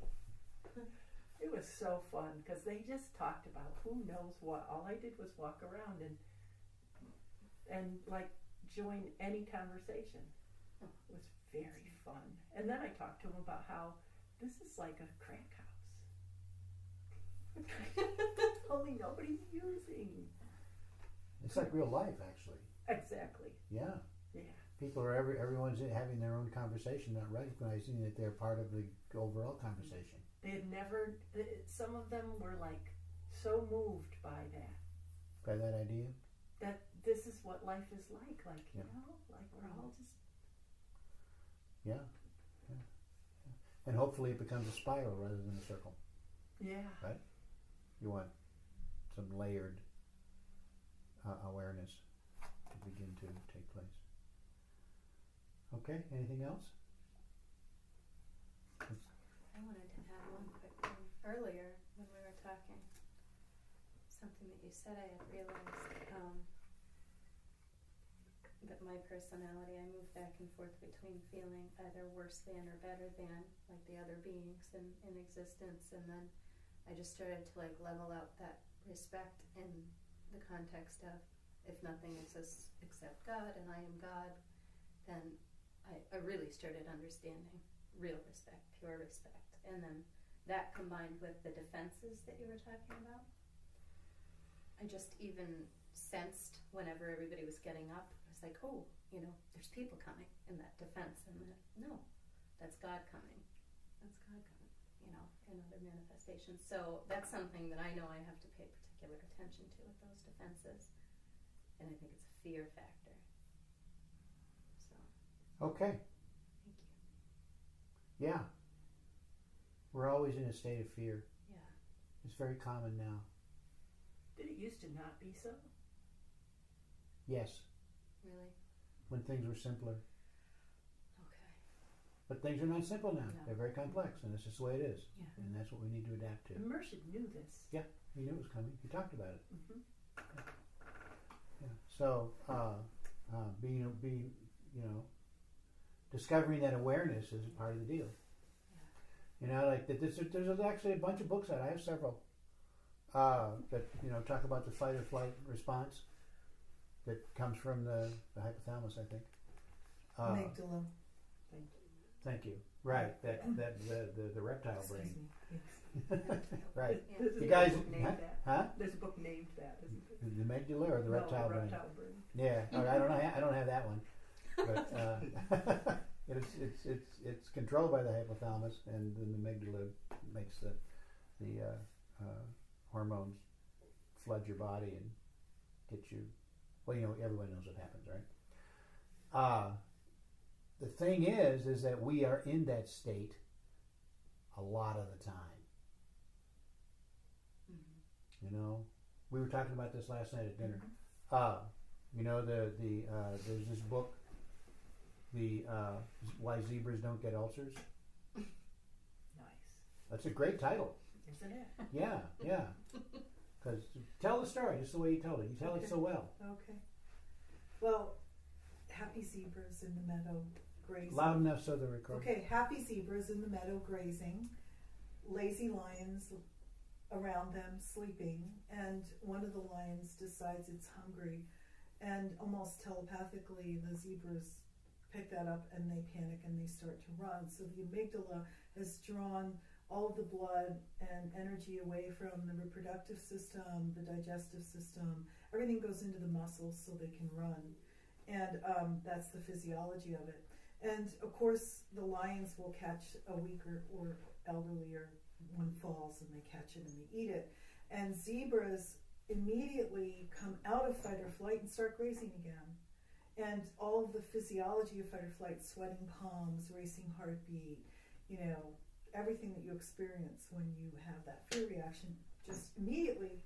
it was so fun because they just talked about who knows what. All I did was walk around and join any conversation. It was very fun. And then I talked to them about how this is like a crack house. Only nobody's using. It's like real life, actually. Exactly. Yeah. Yeah. People are everyone's having their own conversation, not recognizing that they're part of the overall conversation. They had never. Some of them were so moved by that. By that idea. That this is what life is like. Yeah. We're all just. Yeah. And hopefully it becomes a spiral rather than a circle. Yeah. Right? You want some layered awareness to begin to take place. Okay, anything else? I wanted to add one quick thing. Earlier, when we were talking, something that you said, I had realized that my personality, I move back and forth between feeling either worse than or better than, like the other beings in existence, and then I just started to level out that respect in the context of, if nothing exists except God and I am God, then I really started understanding real respect, pure respect. And then that combined with the defenses that you were talking about, I just even sensed whenever everybody was getting up, I was like, oh, there's people coming in that defense. And then, no, that's God coming. That's God coming, in other manifestations. So that's something that I know I have to pay particular attention to with those defenses. And I think it's a fear factor. Okay. Thank you. Yeah. We're always in a state of fear. Yeah. It's very common now. Did it used to not be so? Yes. Really? When things were simpler. Okay. But things are not simple now. No. They're very complex, and this is the way it is. Yeah. And that's what we need to adapt to. And Mershid knew this. Yeah, he knew it was coming. He talked about it. Mm-hmm. Yeah. So, discovering that awareness is part of the deal. You know, like there's actually a bunch of books out. I have several that talk about the fight or flight response that comes from the hypothalamus, I think. Amygdala. Thank you. Right, that the reptile Excuse brain. me. Yes. Right. There's a You guys, book named that. huh? There's a book named that, isn't there? The amygdala or the reptile no, brain? reptile brain. Yeah, I don't have that one, but it's controlled by the hypothalamus, and then the amygdala makes the hormones flood your body and get you. Well, everyone knows what happens, right? The thing is that we are in that state a lot of the time. Mm-hmm. We were talking about this last night at dinner. There's this book, Why Zebras Don't Get Ulcers. Nice. That's a great title. Isn't it? Yeah. Because tell the story just the way you told it. You tell it so well. Okay. Well, happy zebras in the meadow grazing. Loud enough so they're recording. Okay, happy zebras in the meadow grazing, lazy lions around them sleeping, and one of the lions decides it's hungry, and almost telepathically the zebras pick that up and they panic and they start to run. So the amygdala has drawn all of the blood and energy away from the reproductive system, the digestive system. Everything goes into the muscles so they can run. And that's the physiology of it. And of course, the lions will catch a weaker or elderly or one falls and they catch it and they eat it. And zebras immediately come out of fight or flight and start grazing again. And all of the physiology of fight or flight, sweating palms, racing heartbeat, everything that you experience when you have that fear reaction just immediately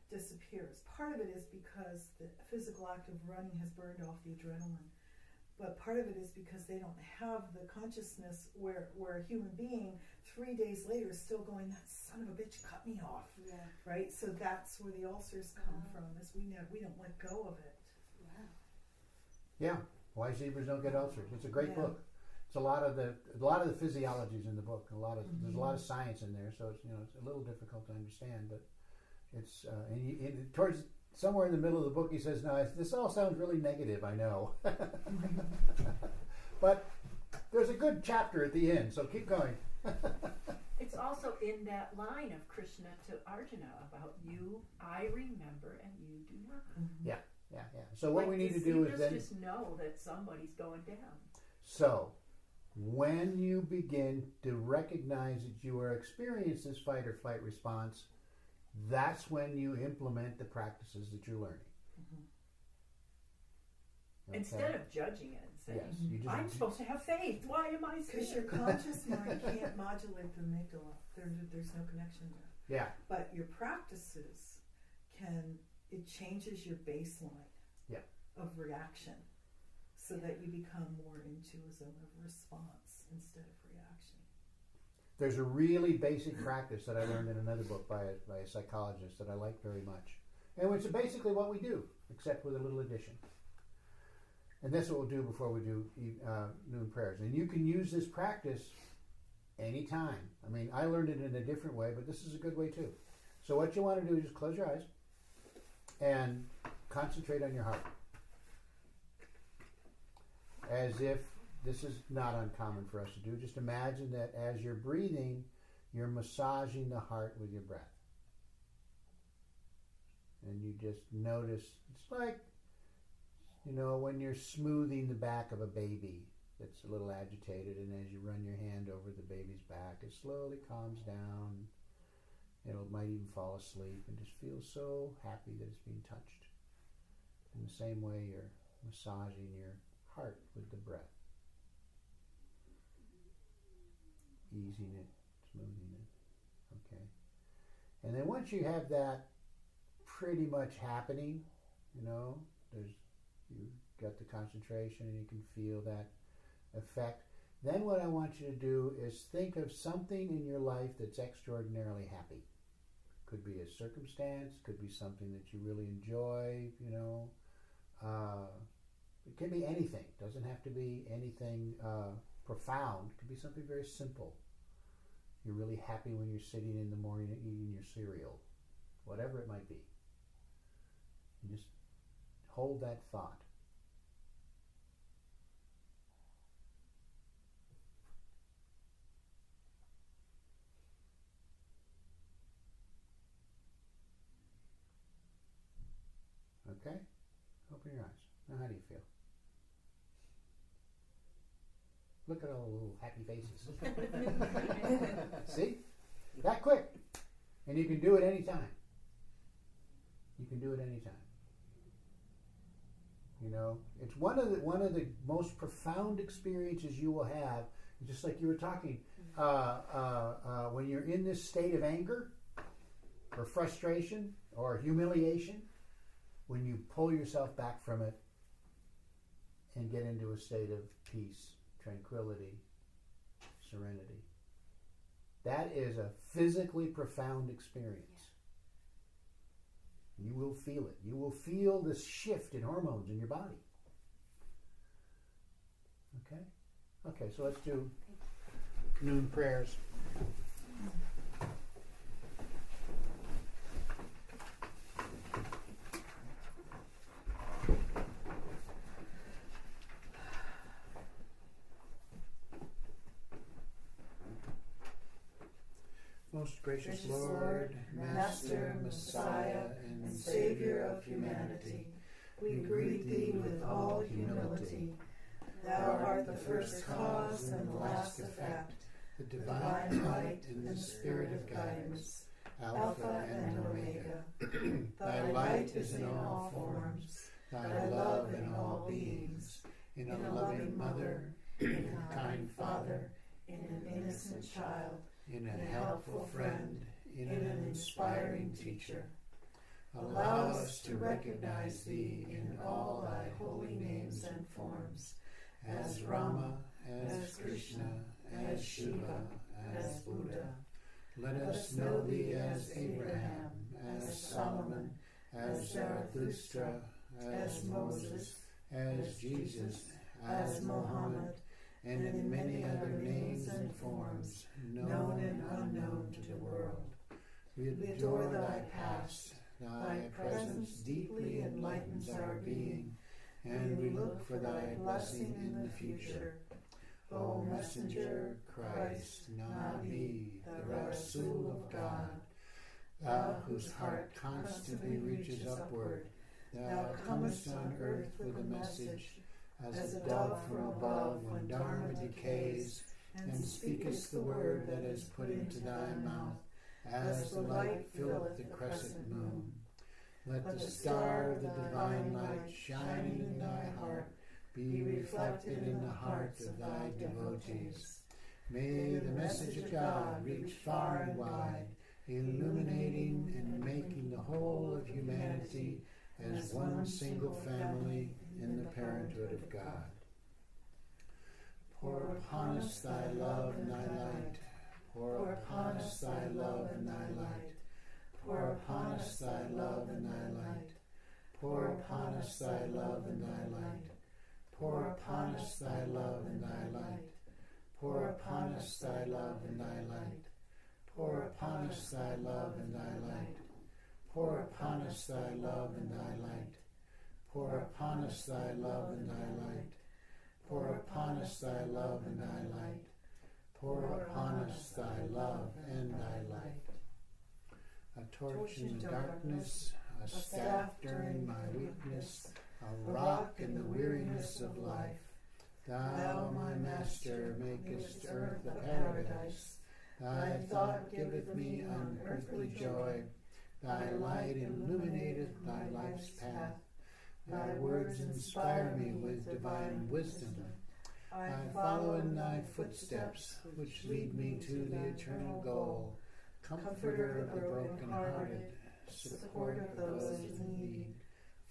disappears. Part of it is because the physical act of running has burned off the adrenaline. But part of it is because they don't have the consciousness where a human being 3 days later is still going, that son of a bitch cut me off. Yeah. Right? So that's where the ulcers come from, is we don't let go of it. Wow. Yeah. Why Zebras Don't Get Ulcers. It's a great Yeah. book. It's a lot of the physiologies in the book. There's a lot of science in there, so it's a little difficult to understand. But it's towards somewhere in the middle of the book he says, "No, this all sounds really negative. I know, but there's a good chapter at the end, so keep going." It's also in that line of Krishna to Arjuna about you, I remember, and you do not. Yeah. So what we need to do is then just know that somebody's going down. So, when you begin to recognize that you are experiencing this fight or flight response, that's when you implement the practices that you're learning. Okay? Instead of judging it and saying, Yes, you just, I'm supposed to have faith, why am I Because scared? your conscious mind can't modulate the amygdala. There's no connection there. yeah, But your practices it changes your baseline of reaction so that you become more into a zone of response instead of reaction. there's a really basic practice that I learned in another book by a psychologist that I like very much, and which is basically what we do, except with a little addition. And that's what we'll do before we do noon prayers. And you can use this practice anytime. I mean, I learned it in a different way, but this is a good way too. So what you want to do is just close your eyes and concentrate on your heart. As if this is not uncommon for us to do. Just imagine that as you're breathing, you're massaging the heart with your breath. And you just notice, it's like, when you're smoothing the back of a baby that's a little agitated, and as you run your hand over the baby's back, it slowly calms down. It might even fall asleep and just feel so happy that it's being touched. In the same way, you're massaging your heart with the breath. Easing it, smoothing it. Okay. And then once you have that pretty much happening, you've got the concentration and you can feel that effect. Then what I want you to do is think of something in your life that's extraordinarily happy. Could be a circumstance, could be something that you really enjoy, it can be anything. It doesn't have to be anything profound. It could be something very simple. You're really happy when you're sitting in the morning and eating your cereal. Whatever it might be. And just hold that thought. Okay? Open your eyes. Now how do you feel? Look at all the little happy faces. See? That quick. And you can do it anytime. You can do it anytime. You know, it's one of the most profound experiences you will have. Just like you were talking, when you're in this state of anger, or frustration, or humiliation, when you pull yourself back from it and get into a state of peace, tranquility, serenity. That is a physically profound experience. You will feel it. You will feel this shift in hormones in your body. Okay? Okay, so let's do noon prayers. Most gracious Lord, Master, Messiah, and Savior of humanity, we greet Thee with all humility. Thou art the first cause and the last effect, the divine light and the spirit of guidance, Alpha and Omega. Thy light is in all forms, Thy love in all beings, in a loving mother, in a kind father, in an innocent child, in a helpful friend, in an inspiring teacher. Allow us to recognize Thee in all Thy holy names and forms, as Rama, as Krishna, as Shiva, as Buddha. Let us know Thee as Abraham, as Solomon, as Zarathustra, as Moses, as Jesus, as Mohammed, and in many other names and forms, known and unknown to the world. We adore Thy past. Thy presence deeply enlightens our being, and we look for Thy blessing in the future. O Messenger, Christ, Nabi, the Rasul of God, Thou whose heart constantly reaches upward, Thou comest on earth with a message, as a dove from above when Dharma decays, and speakest the word that is put into Thy mouth, as the light filleth the crescent moon. Let the star of the divine light shining in Thy heart be reflected in the hearts of Thy devotees. May the message of God reach far and wide, illuminating and making the whole of humanity as one single family in the parenthood of God. Pour upon us Thy love and Thy light. Pour upon us Thy love and Thy light. Pour upon us Thy love and Thy light. Pour upon us Thy love and Thy light. Pour upon us Thy love and Thy light. Pour upon us Thy love and Thy light. Pour upon us Thy love and Thy light. Pour upon us Thy love and Thy light. Pour upon us Thy love and Thy light. Pour upon us Thy love and Thy light. Pour upon us Thy love and Thy light. A torch in the darkness, a staff during my weakness, a rock in the weariness of life. Thou, my Master, makest earth a paradise. Thy thought giveth me unearthly joy. Thy light illuminateth Thy life's path. Thy words inspire me with divine wisdom. I follow in Thy footsteps, which lead me to the eternal goal. Comforter of the broken-hearted, support of those in need,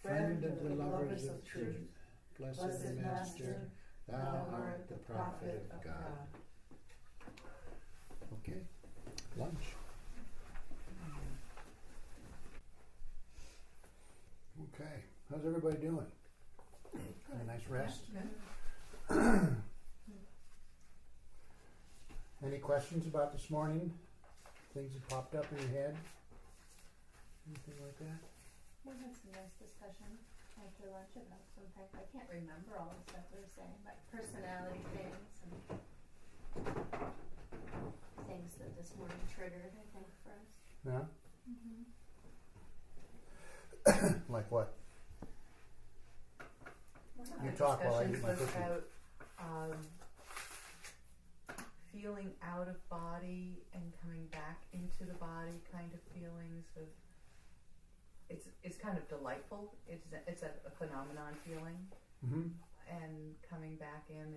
friend of the lovers of truth, blessed Master, Thou art the prophet of God. Okay, lunch. Okay, how's everybody doing? Had a nice rest? Any questions about this morning? Things that popped up in your head? Anything like that? We had some nice discussion after lunch about some things. I can't remember all the stuff we were saying, like personality things and things that this morning triggered, I think, for us. Yeah? Mm-hmm. Like what? One of You the talk while I discussions eat my was cookie. about feeling out of body and coming back into the body, kind of feelings of. It's kind of delightful. It's a phenomenon feeling, Mm-hmm. and coming back in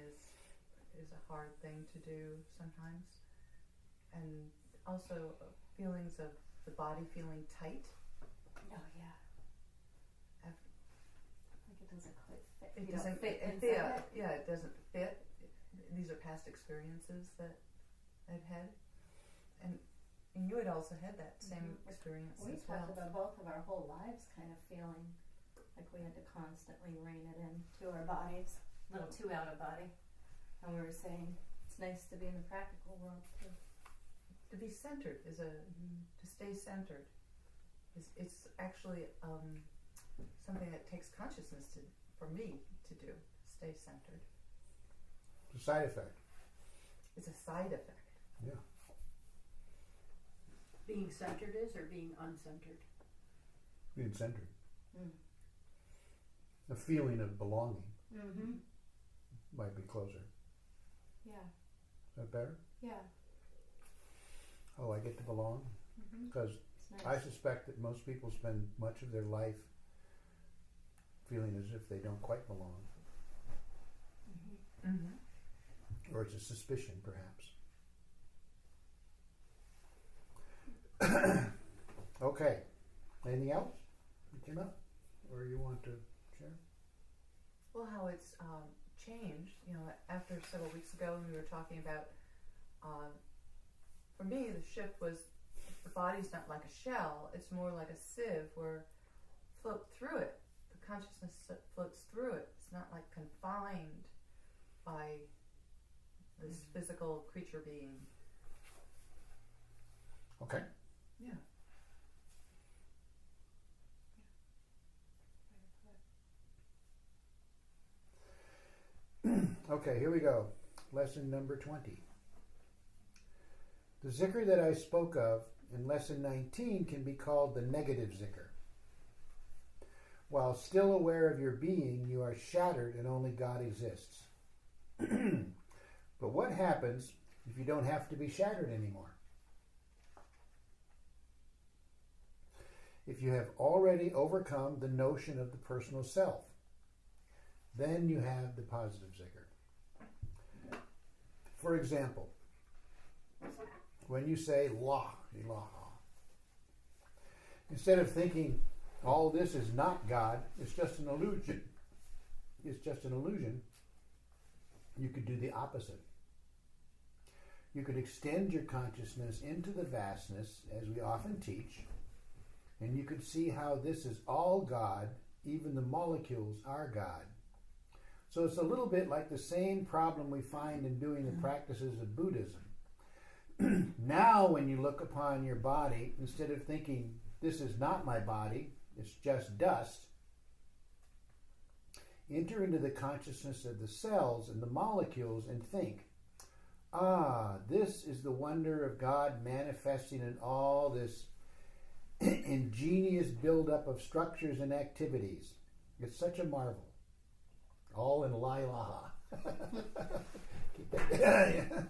is a hard thing to do sometimes, and also feelings of the body feeling tight. Oh yeah. After, Like it doesn't quite fit. it You doesn't don't fit it, inside yeah, it. yeah, it doesn't fit. These are past experiences that I've had, and you had also had that same Mhm. experience We as talked well. about both of our whole lives kind of feeling like we had to constantly rein it in to our bodies, a little too out of body. And we were saying it's nice to be in the practical world too. To be centered is to stay centered. It's actually something that takes consciousness for me to do. Stay centered. It's a side effect. It's a side effect. Yeah. Being centered is or being uncentered? Being centered. Mm. A feeling of belonging Mm-hmm. might be closer. Yeah. Is that better? Yeah. Oh, I get to belong? Mm-hmm. Because It's I nice. suspect that most people spend much of their life feeling as if they don't quite belong. Mm-hmm. Mm-hmm. Or it's a suspicion, perhaps. Okay. Anything else that came up? Or you want to share? Well, how it's changed, after several weeks ago when we were talking about, for me, the shift was the body's not like a shell, it's more like a sieve where float through it. The consciousness floats through it. It's not like confined by this physical creature being. Okay. Yeah. Okay, here we go. Lesson number 20. The zikr that I spoke of in lesson 19 can be called the negative zikr. While still aware of your being, you are shattered and only God exists. But what happens if you don't have to be shattered anymore? If you have already overcome the notion of the personal self, then you have the positive zikr. For example, when you say La ilaha, instead of thinking all this is not God, it's just an illusion. It's just an illusion. You could do the opposite. You could extend your consciousness into the vastness, as we often teach, and you could see how this is all God, even the molecules are God. So it's a little bit like the same problem we find in doing the practices of Buddhism. Now when you look upon your body, instead of thinking, this is not my body, it's just dust, enter into the consciousness of the cells and the molecules and think, this is the wonder of God manifesting in all this ingenious buildup of structures and activities. It's such a marvel. All in La ilaha. Keep that.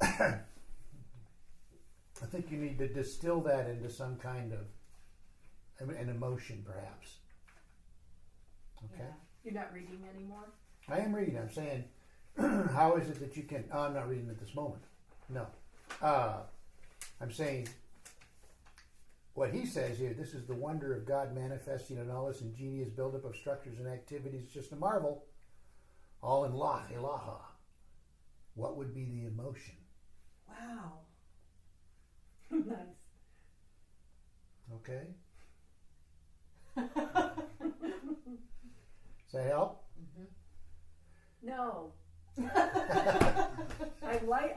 I think you need to distill that into some kind of an emotion, perhaps. Okay? Yeah. You're not reading anymore? I am reading. I'm saying, how is it that you can... I'm not reading at this moment. No. I'm saying, what he says here, this is the wonder of God manifesting in all this ingenious buildup of structures and activities, just a marvel, all in La ilaha. What would be the emotion? Wow. Nice. Okay? Does that help? Mm-hmm. No, I like.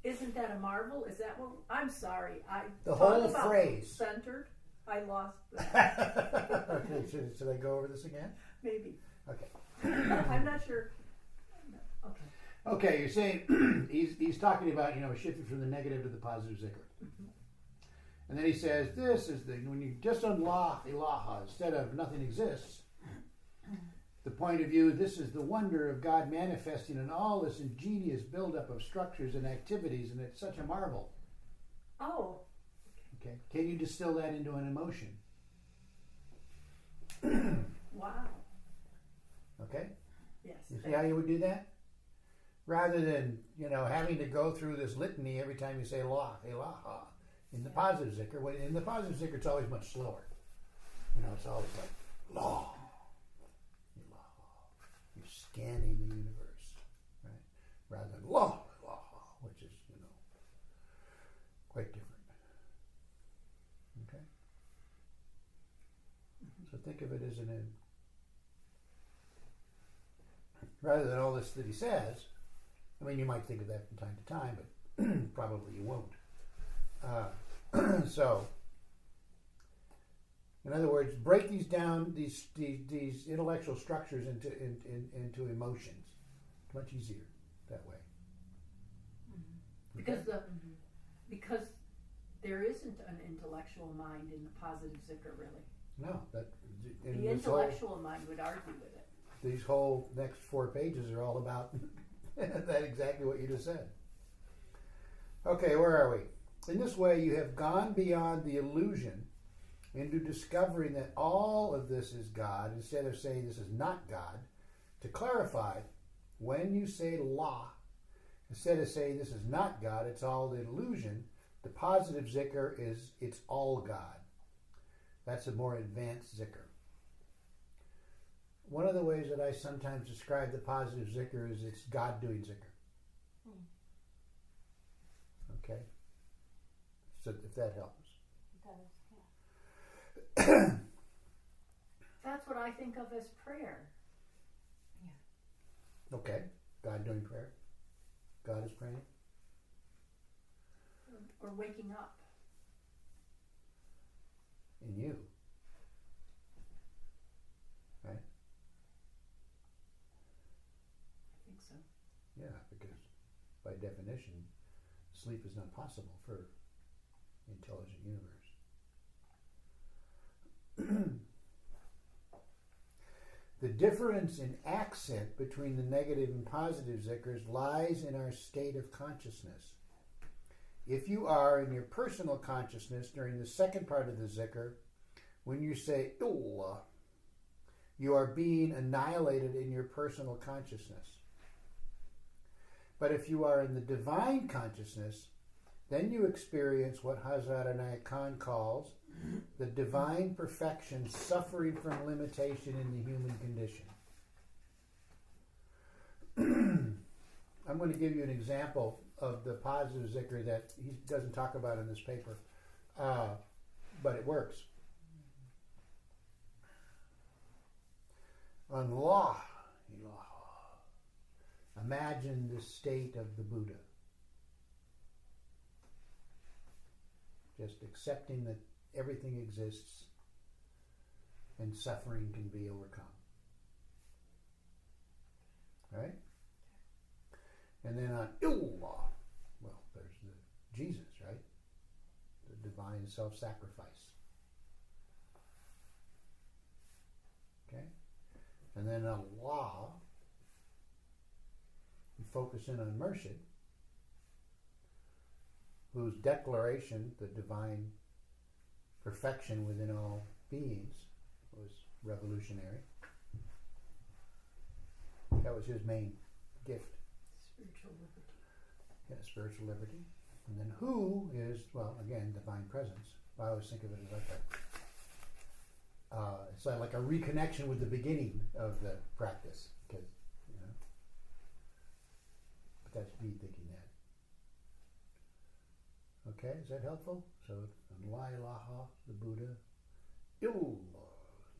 Isn't that a marvel? Is that what? I'm sorry. The talk whole about phrase. Centered. I lost. Okay, should I go over this again? Maybe. Okay. I'm not sure. Okay. Okay, you're saying he's talking about shifting from the negative to the positive zikr, and then he says this is when you just unlock ilaha instead of nothing exists. The point of view, this is the wonder of God manifesting in all this ingenious buildup of structures and activities, and it's such a marvel. Oh. Okay, can you distill that into an emotion? Wow. Okay, Yes. you see how you would do that? Rather than, having to go through this litany every time you say la, ilaha. In the positive zikr, in the positive zikr, it's always much slower. It's always like la, ilaha. You're scanning the universe, right? Rather than la, ilaha, which is, quite different. Okay? So think of it as rather than all this that he says. You might think of that from time to time, but probably you won't. So, in other words, break these down, these intellectual structures into emotions. It's much easier that way. Because because there isn't an intellectual mind in the positive zikr, really. No, The intellectual mind would argue with it. These whole next 4 pages are all about that, exactly what you just said. Okay, where are we? In this way, you have gone beyond the illusion into discovering that all of this is God, instead of saying this is not God. To clarify, when you say la, instead of saying this is not God, it's all the illusion, the positive zikr is it's all God. That's a more advanced zikr. One of the ways that I sometimes describe the positive zikr is it's God doing zikr. Okay? So if that helps. It does, yeah. That's what I think of as prayer. Okay. God doing prayer. God is praying. Or waking up. In you. Right? I think so. Yeah, because by definition, sleep is not possible for intelligent universe. The difference in accent between the negative and positive zikrs lies in our state of consciousness. If you are in your personal consciousness during the second part of the zikr, when you say Allah, you are being annihilated in your personal consciousness. But if you are in the divine consciousness, then you experience what Hazrat Inayat Khan calls the divine perfection suffering from limitation in the human condition. I'm going to give you an example of the positive zikr that he doesn't talk about in this paper, but it works. Allah, imagine the state of the Buddha. Just accepting that everything exists and suffering can be overcome. Right? And then on Allah, well, there's the Jesus, right? The divine self-sacrifice. Okay? And then on Allah, you focus in on Murshid, whose declaration, the divine perfection within all beings, was revolutionary. That was his main gift. Spiritual liberty. Yeah, spiritual liberty. And then who is, well, again, divine presence. I always think of it as like it's like a reconnection with the beginning of the practice. Because, but that's me thinking that. Okay, is that helpful? So, La ilaha, the Buddha, illallah,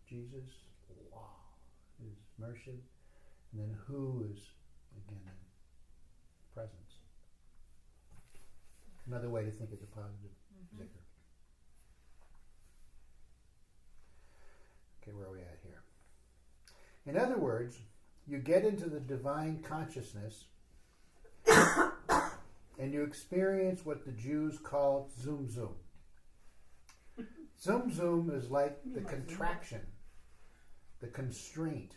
Jesus, wow, is Mershid, and then Hu is, again, presence. Another way to think of the positive zikr. Okay, where are we at here? In other words, you get into the divine consciousness and you experience what the Jews call zum zum. Zum zum is like the contraction, the constraint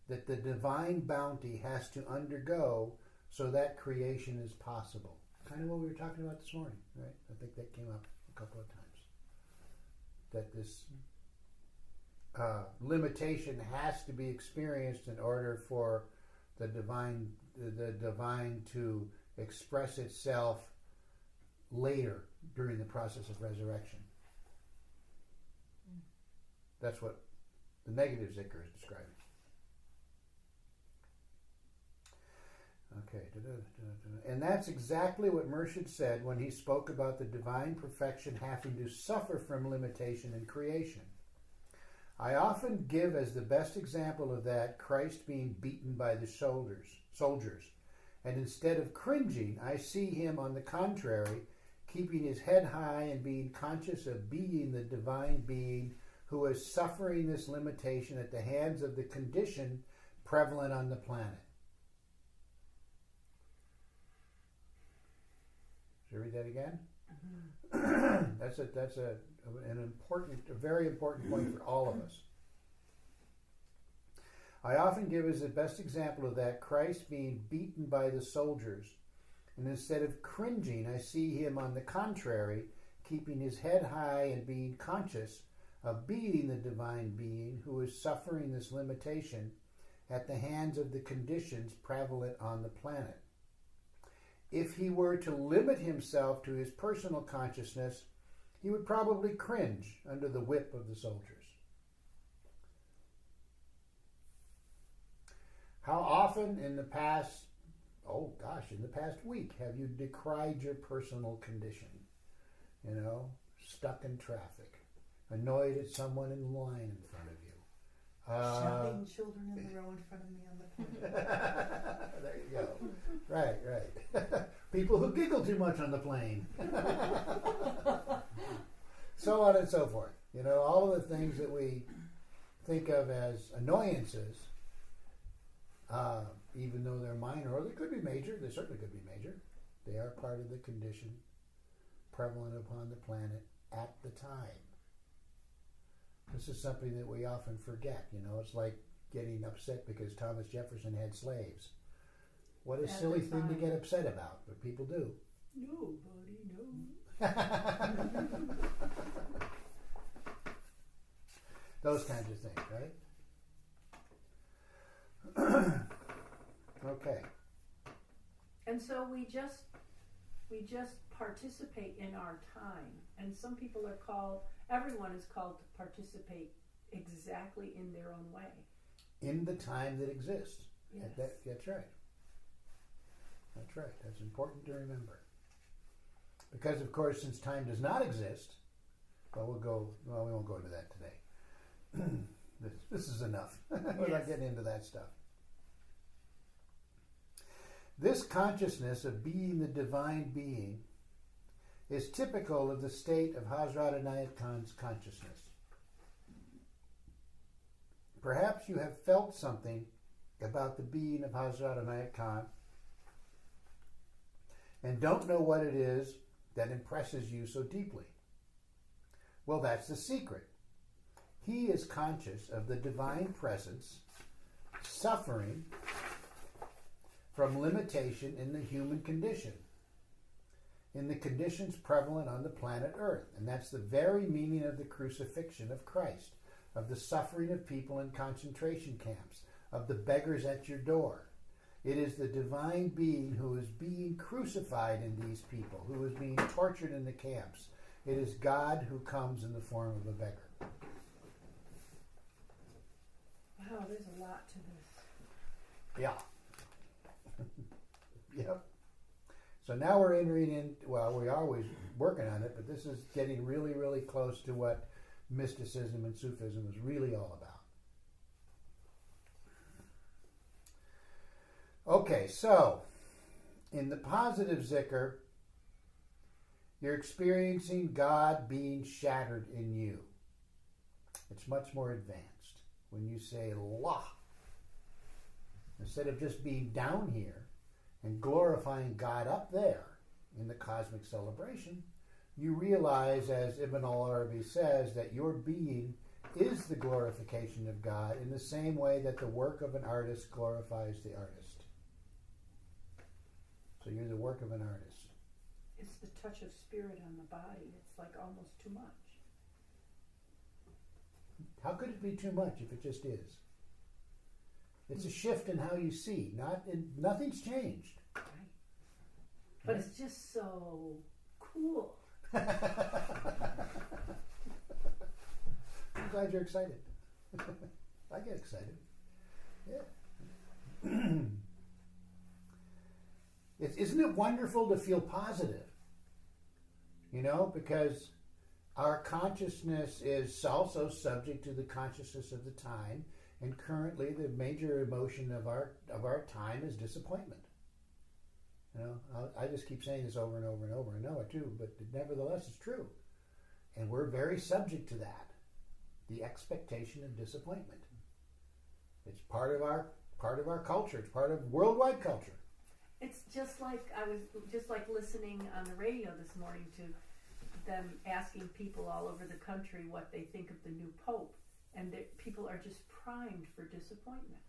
that the divine bounty has to undergo so that creation is possible. Kind of what we were talking about this morning, right? I think that came up a couple of times. That this limitation has to be experienced in order for the divine to express itself later during the process of resurrection. That's what the negative zikr is describing. Okay, and that's exactly what Mershid said when he spoke about the divine perfection having to suffer from limitation in creation. I often give as the best example of that Christ being beaten by the soldiers, and instead of cringing, I see him, on the contrary, keeping his head high and being conscious of being the divine being who is suffering this limitation at the hands of the condition prevalent on the planet. Should I read that again? Mm-hmm. That's a very important point for all of us. I often give as the best example of that Christ being beaten by the soldiers, and instead of cringing, I see him, on the contrary, keeping his head high and being conscious of being the divine being who is suffering this limitation at the hands of the conditions prevalent on the planet. If he were to limit himself to his personal consciousness, he would probably cringe under the whip of the soldiers. How often in the past week have you decried your personal condition? You know, stuck in traffic, annoyed at someone in line in front of you. Shouting children in the row in front of me on the plane. There you go. Right. People who giggle too much on the plane. So on and so forth. You know, all of the things that we think of as annoyances, even though they're minor, or they could be major, they certainly could be major, they are part of the condition prevalent upon the planet at the time. This is something that we often forget. You know, it's like getting upset because Thomas Jefferson had slaves. What a silly thing to get upset about, but people do. Nobody knows. Those kinds of things, right? Okay. And so we just participate in our time. And some people are called, everyone is called to participate exactly in their own way. In the time that exists. Yes. That's right. That's right. That's important to remember. Because, of course, since time does not exist, we won't go into that today. This is enough. We're not getting into that stuff. This consciousness of being the divine being is typical of the state of Hazrat Inayat Khan's consciousness. Perhaps you have felt something about the being of Hazrat Inayat Khan and don't know what it is that impresses you so deeply. Well, that's the secret. He is conscious of the divine presence suffering from limitation in the human condition, in the conditions prevalent on the planet Earth. And that's the very meaning of the crucifixion of Christ, of the suffering of people in concentration camps, of the beggars at your door. It is the divine being who is being crucified in these people, who is being tortured in the camps. It is God who comes in the form of a beggar. Wow, there's a lot to this. Yeah. Yep. So now we're entering in, well, we're always working on it, but this is getting really, really close to what mysticism and Sufism is really all about. Okay, so in the positive zikr, you're experiencing God being shattered in you. It's much more advanced. When you say Allah, instead of just being down here and glorifying God up there in the cosmic celebration, you realize, as Ibn al-Arabi says, that your being is the glorification of God in the same way that the work of an artist glorifies the artist. So you're the work of an artist. It's the touch of spirit on the body. It's like almost too much. How could it be too much if it just is? It's a shift in how you see. Nothing's changed. Right. But it's just so cool. I'm glad you're excited. I get excited. Yeah. Isn't it wonderful to feel positive? You know, because our consciousness is also subject to the consciousness of the time, and currently the major emotion of our time is disappointment. You know, I just keep saying this over and over and over. I know it too, but nevertheless it's true. And we're very subject to that. The expectation of disappointment. It's part of our culture. It's part of worldwide culture. It's just like I was just like listening on the radio this morning to them asking people all over the country what they think of the new pope, and people are just primed for disappointment.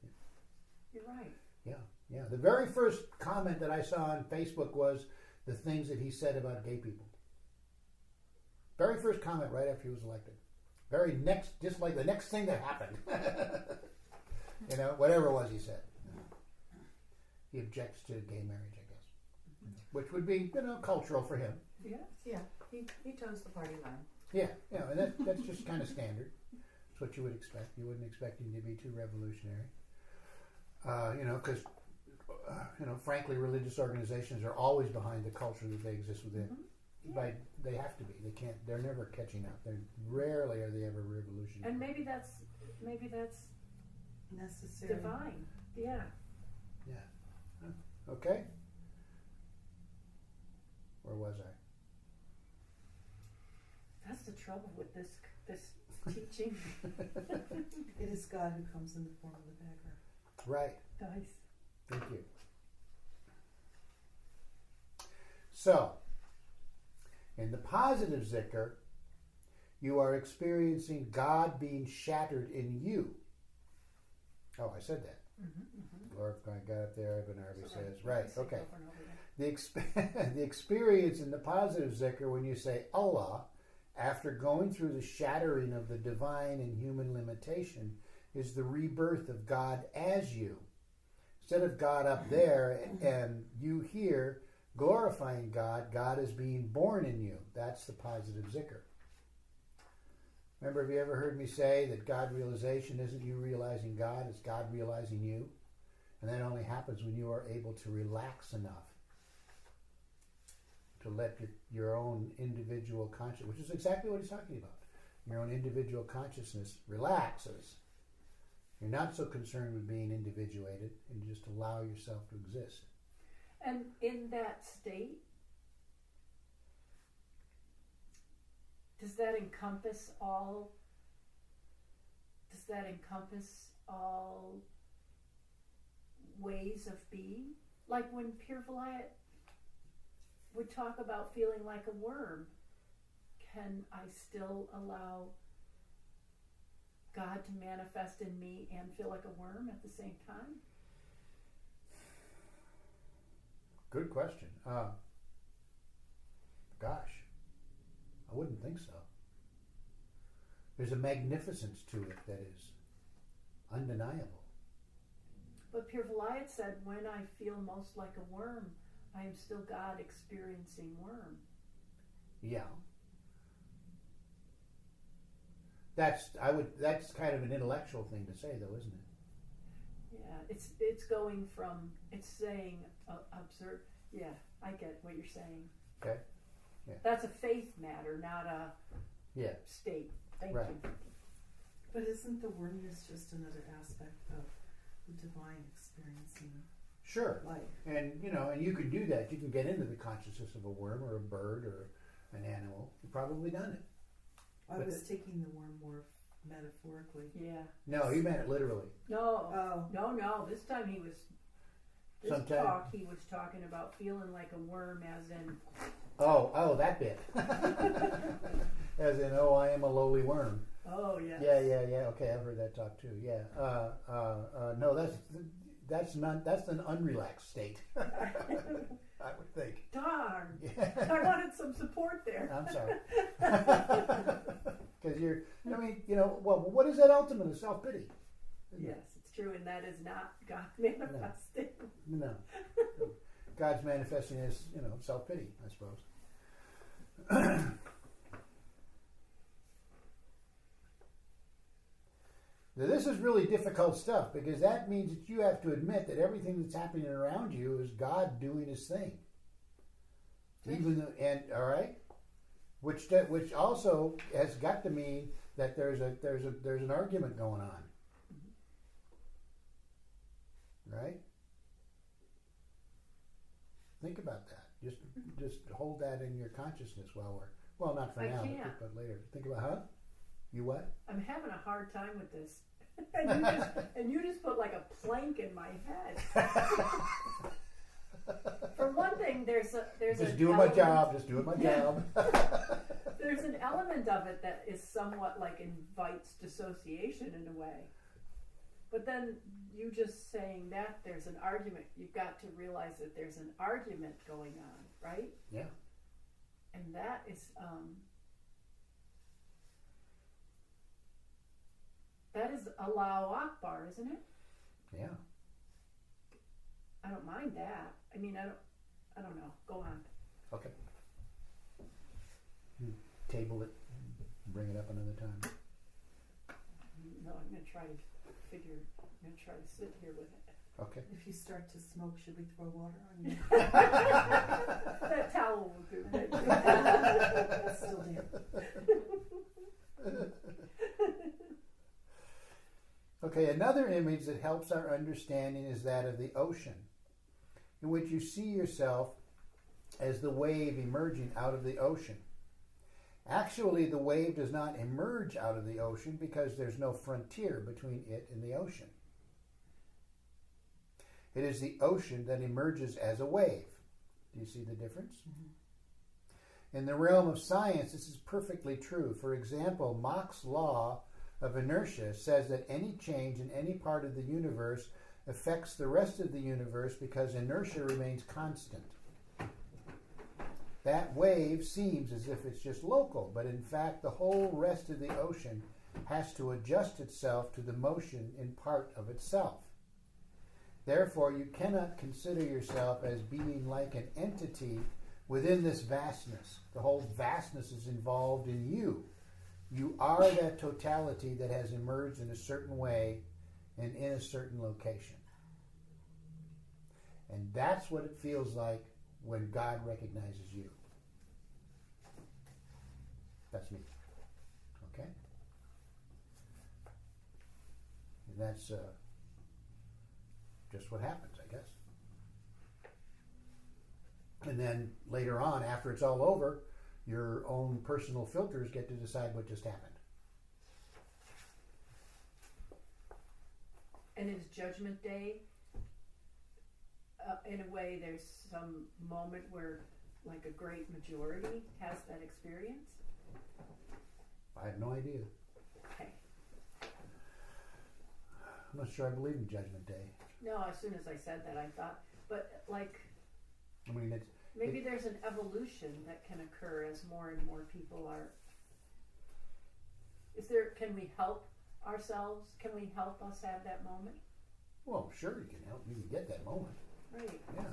Yeah. You're right. Yeah. The very first comment that I saw on Facebook was the things that he said about gay people. Very first comment right after he was elected. Very next, just like the next thing that happened. You know, whatever it was he said. He objects to gay marriage, I guess, which would be, you know, cultural for him. Yes. Yeah, he toes the party line. Yeah, and that's just kind of standard. It's what you would expect. You wouldn't expect him to be too revolutionary. You know, because, you know, frankly, religious organizations are always behind the culture that they exist within. Mm-hmm. Yeah. They have to be. They can't. They're never catching up. Rarely are they ever revolutionary. And maybe that's Necessary. divine. Yeah. Okay. Where was I? That's the trouble with this teaching. It is God who comes in the form of the beggar. Right. Nice. Thank you. So, in the positive zikr, you are experiencing God being shattered in you. Oh, I said that. Glorifying God up there, Ibn Arabi says. Right, okay. The experience in the positive zikr when you say Allah, after going through the shattering of the divine and human limitation, is the rebirth of God as you. Instead of God up there and you here glorifying God, God is being born in you. That's the positive zikr. Remember, have you ever heard me say that God realization isn't you realizing God, it's God realizing you? And that only happens when you are able to relax enough to let your own individual consciousness, which is exactly what he's talking about, your own individual consciousness relaxes. You're not so concerned with being individuated, and you just allow yourself to exist. And in that state, does that encompass all ways of being? Like when Pir Vilayat would talk about feeling like a worm, can I still allow God to manifest in me and feel like a worm at the same time? Good question. Gosh, I wouldn't think so. There's a magnificence to it that is undeniable. But Pir Vilayat said, when I feel most like a worm, I am still God experiencing worm. Yeah. That's kind of an intellectual thing to say, though, isn't it? Yeah, it's going from, it's saying, observe. Yeah, I get what you're saying. Okay. Yeah. That's a faith matter, not a Yeah. state. Thank Right. you. But isn't the wormness just another aspect of the divine experiencing Sure. life? And and you can do that. You can get into the consciousness of a worm or a bird or an animal. You've probably done it. I But was taking the worm more metaphorically. Yeah. No, he meant it literally. No. Oh, No. This time he was. This Sometime- talk he was talking about feeling like a worm, as in. Oh, that bit. As in, I am a lowly worm. Oh yes. Yeah. Okay, I've heard that talk too. Yeah. No, that's an unrelaxed state. I would think. Darn. Yeah. I wanted some support there. I'm sorry. Because well, what is that ultimate? Self-pity. Yes, it's true, and that is not God manifesting. No. God's manifesting as, self-pity, I suppose. Now, this is really difficult stuff because that means that you have to admit that everything that's happening around you is God doing His thing. Even though, all right, which also has got to mean that there's an argument going on, right? Think about that. Just hold that in your consciousness while not for I now, can't. but later. Think about You what? I'm having a hard time with this, and you just put like a plank in my head. For one thing, there's Just an doing my element- job. Just doing my job. There's an element of it that is somewhat like invites dissociation in a way. But then you just saying that there's an argument, you've got to realize that there's an argument going on, right? Yeah. And that is Allahu Akbar, isn't it? Yeah. I don't mind that. I mean, I don't know. Go on. Okay. Table it. Bring it up another time. No, I'm going to try to sit here with it. Okay. if you start to smoke, should we throw water on you? That towel will do. It's still there. Okay, another image that helps our understanding is that of the ocean, in which you see yourself as the wave emerging out of the ocean. Actually, the wave does not emerge out of the ocean because there's no frontier between it and the ocean. It is the ocean that emerges as a wave. Do you see the difference? Mm-hmm. In the realm of science, this is perfectly true. For example, Mach's law of inertia says that any change in any part of the universe affects the rest of the universe because inertia remains constant. That wave seems as if it's just local, but in fact the whole rest of the ocean has to adjust itself to the motion in part of itself. Therefore, you cannot consider yourself as being like an entity within this vastness. The whole vastness is involved in you. You are that totality that has emerged in a certain way and in a certain location. And that's what it feels like when God recognizes you. That's me. Okay? And that's just what happens, I guess. And then later on, after it's all over, your own personal filters get to decide what just happened. And is Judgment Day, in a way, there's some moment where, like, a great majority has that experience? I have no idea. Okay. I'm not sure I believe in Judgment Day. No, as soon as I said that, I thought, but, like, I mean, it's maybe there's an evolution that can occur as more and more people are. Can we help ourselves? Can we help us have that moment? well, sure, you can help. You can get that moment. Right. Yeah,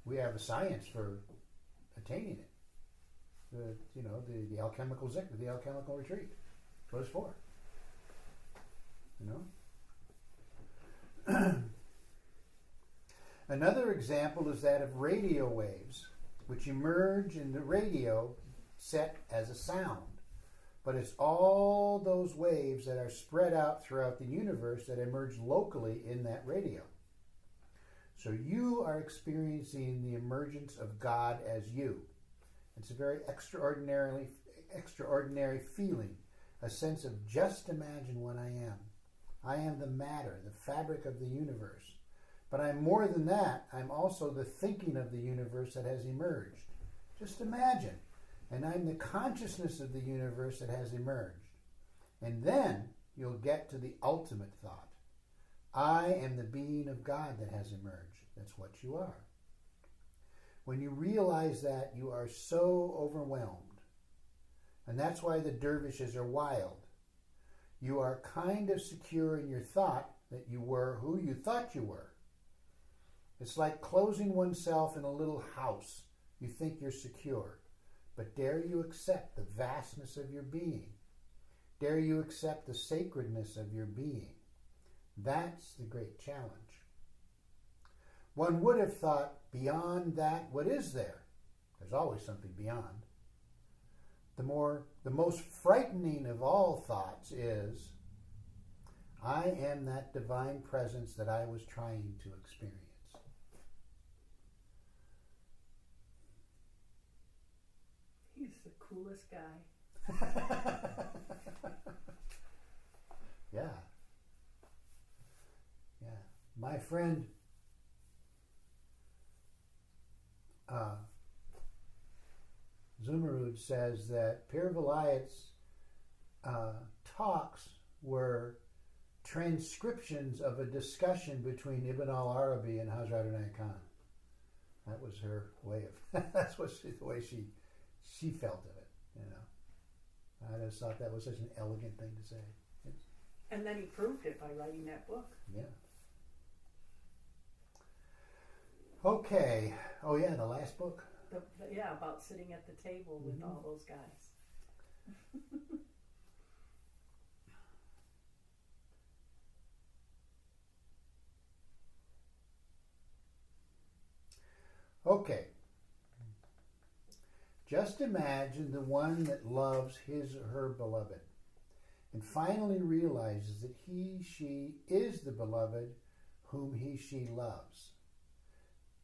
we have a science for attaining it. The alchemical zikr, the alchemical retreat. That's what it's for. You know. Another example is that of radio waves, which emerge in the radio set as a sound. but it's all those waves that are spread out throughout the universe that emerge locally in that radio. So you are experiencing the emergence of God as you. It's a very extraordinary feeling, a sense of just imagine what I am. I am the matter, the fabric of the universe. But I'm more than that. I'm also the thinking of the universe that has emerged. Just imagine. And I'm the consciousness of the universe that has emerged. And then you'll get to the ultimate thought. I am the being of God that has emerged. That's what you are. When you realize that, you are so overwhelmed. And that's why the dervishes are wild. You are kind of secure in your thought that you were who you thought you were. It's like closing oneself in a little house. You think you're secure. But dare you accept the vastness of your being? Dare you accept the sacredness of your being? That's the great challenge. One would have thought, beyond that, what is there? There's always something beyond. The most frightening of all thoughts is, I am that divine presence that I was trying to experience. He's the coolest guy. Yeah. Yeah. My friend Zumarud says that Pir Vilayat's talks were transcriptions of a discussion between Ibn al-Arabi and Hazrat Inayat Khan. That was her way of, the way she felt of it, you know. I just thought that was such an elegant thing to say. And then he proved it by writing that book. Yeah. Okay. Oh yeah, the last book. About sitting at the table with all those guys. Okay. Just imagine the one that loves his or her beloved and finally realizes that he, she is the beloved whom he, she loves.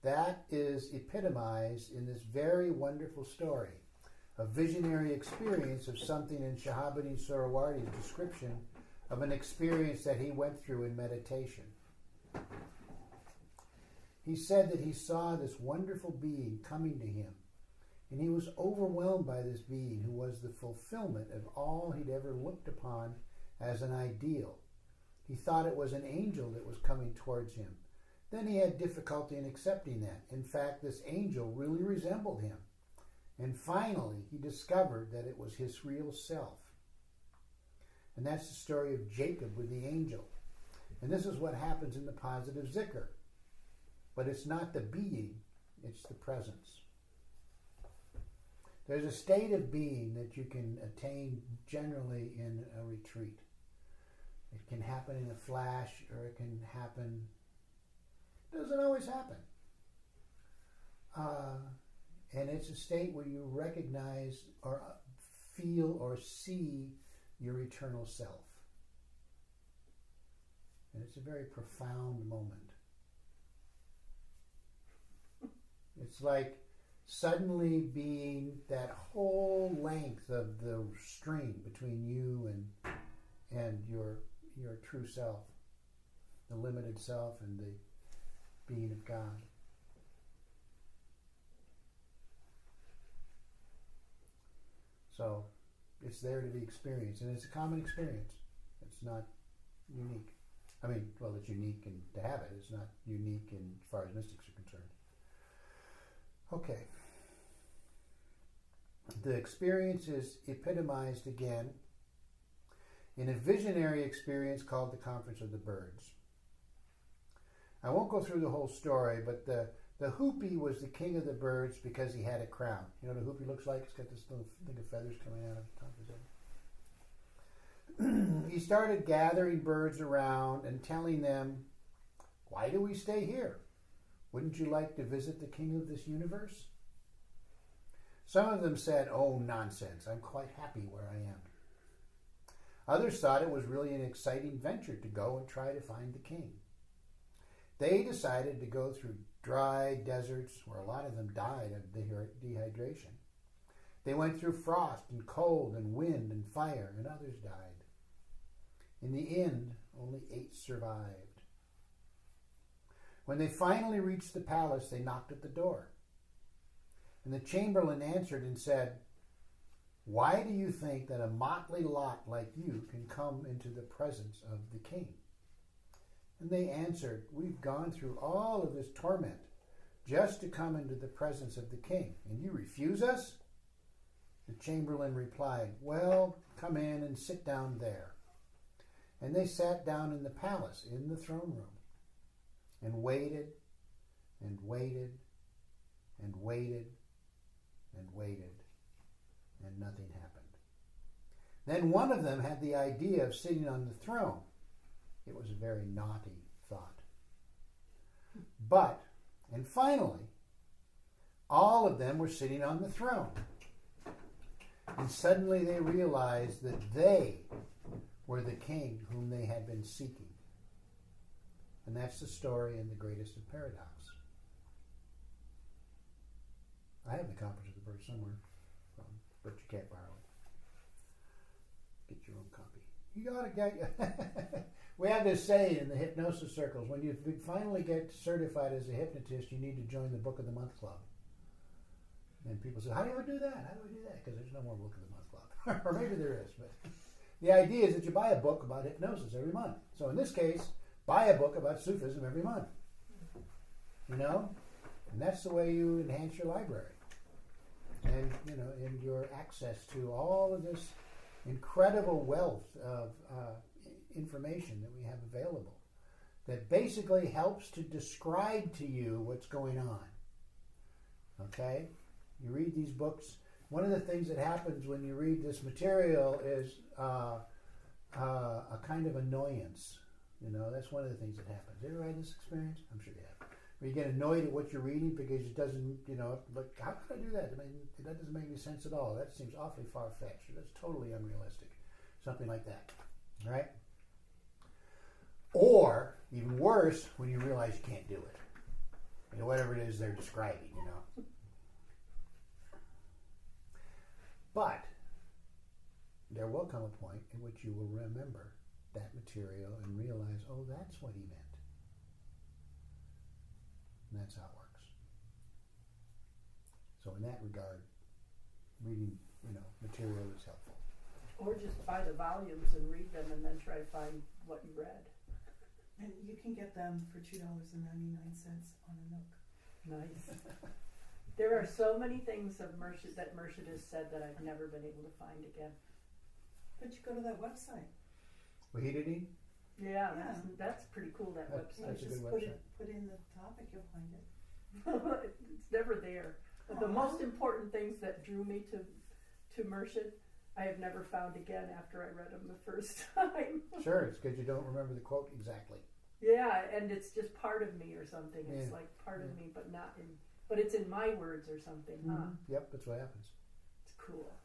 That is epitomized in this very wonderful story, a visionary experience of something in Shahabuddin Suhrawardi's description of an experience that he went through in meditation. He said that he saw this wonderful being coming to him, and he was overwhelmed by this being who was the fulfillment of all he'd ever looked upon as an ideal. He thought it was an angel that was coming towards him. Then he had difficulty in accepting that. In fact, this angel really resembled him. And finally, he discovered that it was his real self. And that's the story of Jacob with the angel. And this is what happens in the positive zikr. But it's not the being, it's the presence. There's a state of being that you can attain generally in a retreat. It can happen in a flash, or it can happen... doesn't always happen. And it's a state where you recognize or feel or see your eternal self. And it's a very profound moment. It's like suddenly being that whole length of the string between you and your true self, the limited self and the being of God. So it's there to be experienced, and it's a common experience. It's not unique. I mean, well, it's unique and to have it. It's not unique in as far as mystics are concerned. Okay. The experience is epitomized again in a visionary experience called the Conference of the Birds. I won't go through the whole story, but the Hoopy was the king of the birds because he had a crown. You know what a Hoopy looks like? It's got this little thing of feathers coming out of the top of his head. He started gathering birds around and telling them, why do we stay here? Wouldn't you like to visit the king of this universe? Some of them said, oh, nonsense. I'm quite happy where I am. Others thought it was really an exciting venture to go and try to find the king. They decided to go through dry deserts where a lot of them died of dehydration. They went through frost and cold and wind and fire, and others died. In the end, only 8 survived. When they finally reached the palace, they knocked at the door. And the chamberlain answered and said, "Why do you think that a motley lot like you can come into the presence of the king?" And they answered, "We've gone through all of this torment just to come into the presence of the king, and you refuse us?" The chamberlain replied, "Well, come in and sit down there." And they sat down in the palace, in the throne room, and waited, and waited, and waited, and waited, and nothing happened. Then one of them had the idea of sitting on the throne. It was a very naughty thought. And finally, all of them were sitting on the throne. And suddenly they realized that they were the king whom they had been seeking. And that's the story in The Greatest of Paradox. I have the Compass of the Bird somewhere, but you can't borrow it. Get your own copy. You gotta get. We have this saying in the hypnosis circles: when you finally get certified as a hypnotist, you need to join the Book of the Month Club. And people say, "How do I do that? How do I do that?" Because there's no more Book of the Month Club, or maybe there is. But the idea is that you buy a book about hypnosis every month. So in this case, buy a book about Sufism every month. You know, and that's the way you enhance your library, and and your access to all of this incredible wealth of information that we have available that basically helps to describe to you what's going on. Okay? You read these books. One of the things that happens when you read this material is a kind of annoyance. That's one of the things that happens. Have you ever had this experience? I'm sure you have. Where you get annoyed at what you're reading because it doesn't, like, how could I do that? I mean, that doesn't make any sense at all. That seems awfully far-fetched. That's totally unrealistic. Something like that. Right? Or, even worse, when you realize you can't do it. Whatever it is they're describing, But there will come a point in which you will remember that material and realize, oh, that's what he meant. And that's how it works. So in that regard, reading, material is helpful. Or just buy the volumes and read them and then try to find what you read. And you can get them for $2.99 on a Nook. Nice. There are so many things of Murshid that Murshid has said that I've never been able to find again. But you go to that website. Wahidini? Yeah, that's pretty cool, that website. That's a Just good put website. in the topic, you'll find it. It's never there. But the most important things that drew me to Murshid, I have never found again after I read them the first time. Sure, it's because you don't remember the quote exactly. Yeah, and it's just part of me or something. It's Yeah. like part of me, but not in. But it's in my words or something, huh? Yep, that's what happens. It's cool.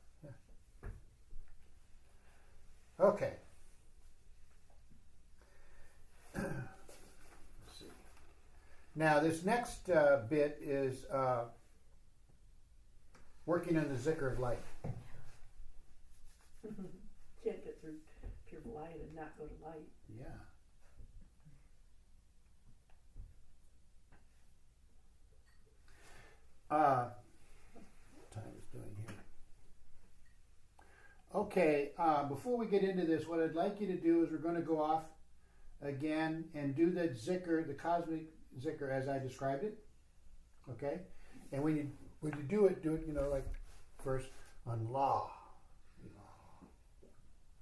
Okay. Let's see. Now, this next bit is working on the Zikr of light. Can't get through pure light and not go to light. Yeah. What time is doing here? Okay, before we get into this, what I'd like you to do is we're going to go off again and do the Zikr, the cosmic Zikr as I described it. Okay? And when you do it, like first on La.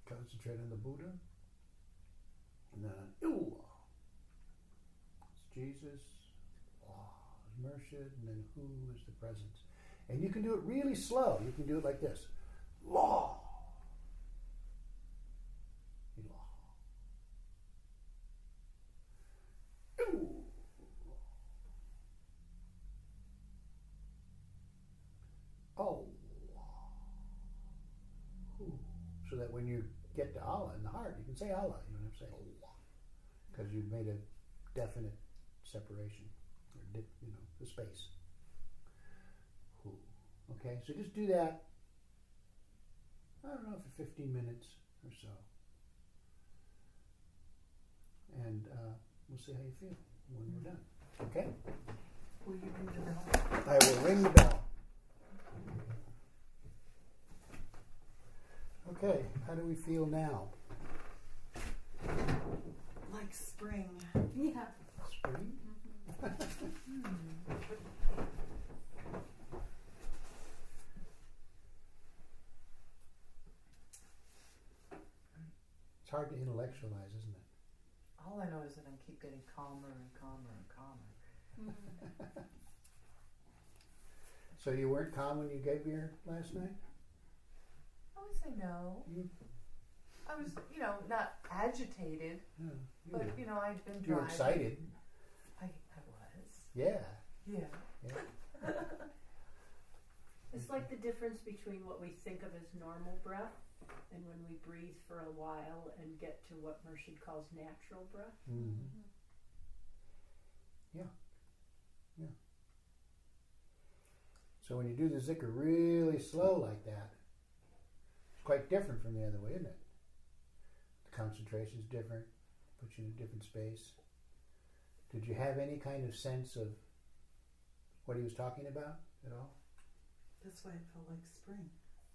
Concentrate on the Buddha. And then on Illah. It's Jesus. Allah is Murshid. And then Hu is the presence. And you can do it really slow. You can do it like this. La. Ilah. Illah. Allah. Hu. So that when you get to Allah in the heart, you can say Allah. You don't have to say Allah, because you've made a definite separation, or the space. Okay, so just do that. I don't know, for 15 minutes or so, and we'll see how you feel when we're done. Okay? Will you ring the bell? I will ring the bell. Okay, how do we feel now? Like spring. Yeah. Spring? It's hard to intellectualize, isn't it? All I know is that I keep getting calmer and calmer and calmer. So you weren't calm when you gave beer last night? I would say no. I was, not agitated, Yeah, but I'd been driving. you were excited. I was. Yeah. Yeah. It's like the difference between what we think of as normal breath and when we breathe for a while and get to what Murshid calls natural breath. Mm-hmm. Yeah. So when you do the zikr really slow like that, it's quite different from the other way, isn't it? The concentration's different, puts you in a different space. Did you have any kind of sense of what he was talking about at all? That's why it felt like spring.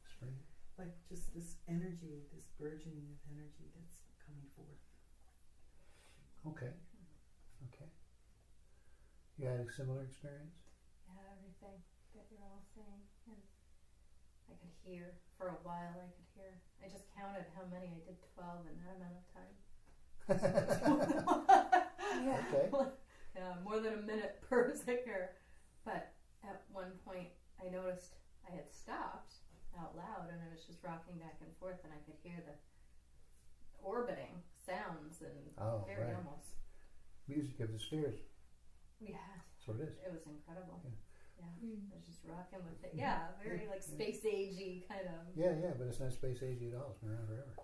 Spring? Like just this energy, this burgeoning of energy that's coming forth. Okay. You had a similar experience? Yeah, everything that you're all saying. And I could hear, for a while I just counted how many I did, 12 in that amount of time. Yeah. Okay. Yeah, more than a minute per zikr. But at one point I noticed I had stopped out loud and I was just rocking back and forth and I could hear the orbiting sounds and very right. almost. Music of the spheres. Yeah. That's what it is. It was incredible. Yeah. I was just rocking with it. Yeah. Yeah, very like space agey kind of. Yeah, but it's not space agey at all. It's been around forever.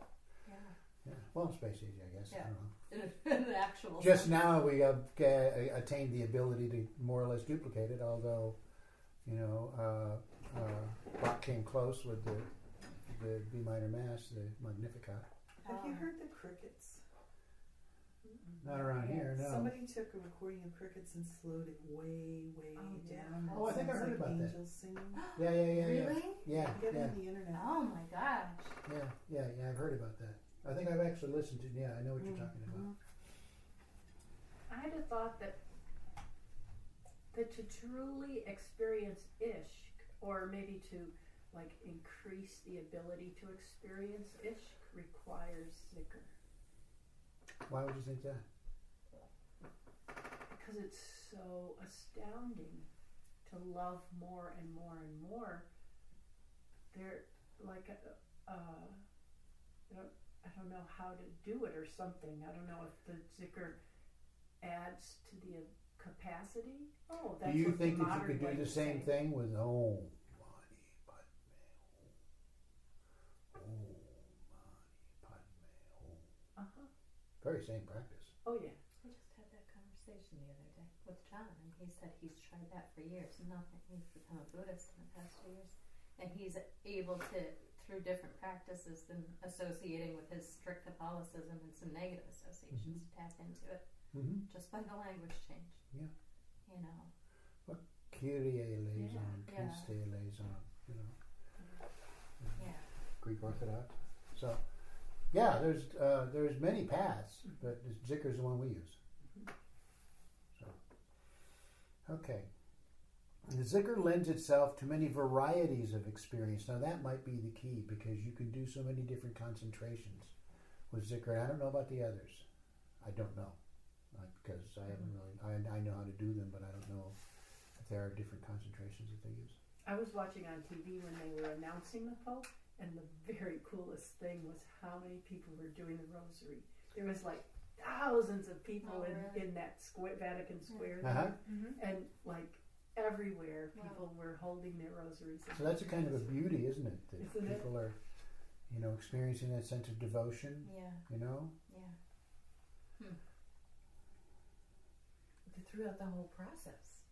Yeah. Well, space agey, I guess. Yeah. I don't know. In the actual Just sense. now we have attained the ability to more or less duplicate it, although, Bach came close with the B minor Mass, the Magnificat. Have you heard the crickets? Not around here, no. Somebody took a recording of crickets and slowed it way down. Oh, I think I Sounds heard like about that. angels singing. Yeah. Really? Yeah, Get it yeah, on the internet. Oh my gosh. yeah, I've heard about that. I think I've actually listened to, I know what you're talking about. I had a thought that to truly experience ishq, or maybe to increase the ability to experience ishq, requires zikr. Why would you think that? Because it's so astounding to love more and more and more. They're like I don't know how to do it or something. I don't know if the zikr adds to the capacity. Oh, that's Do you what think the that you modern could do way the would same say. thing with Om Mani Padme Hum? Om Mani Padme Hum. Very same practice. Oh yeah. I just had that conversation the other day with John, and he said he's tried that for years. Nothing. He's become a Buddhist in the past 2 years, and he's able to, through different practices and associating with his strict Catholicism and some negative associations, tap into it just by the language change. Yeah. Yeah. Kyrie eleison, Yeah. Christe eleison, Yeah. Greek Orthodox. So, yeah, there's many paths, but zikr is the one we use. So, okay. The zikr lends itself to many varieties of experience. Now that might be the key, because you can do so many different concentrations with zikr. I don't know about the others. I don't know, because I haven't really. I know how to do them, but I don't know if there are different concentrations that they use. I was watching on TV when they were announcing the Pope, and the very coolest thing was how many people were doing the rosary. There was thousands of people in that Vatican Square, and everywhere people were holding their rosaries. So that's a kind of a beauty, isn't it? That Isn't it? people are You know, experiencing that sense of devotion, Yeah. you know? Yeah. Throughout the whole process.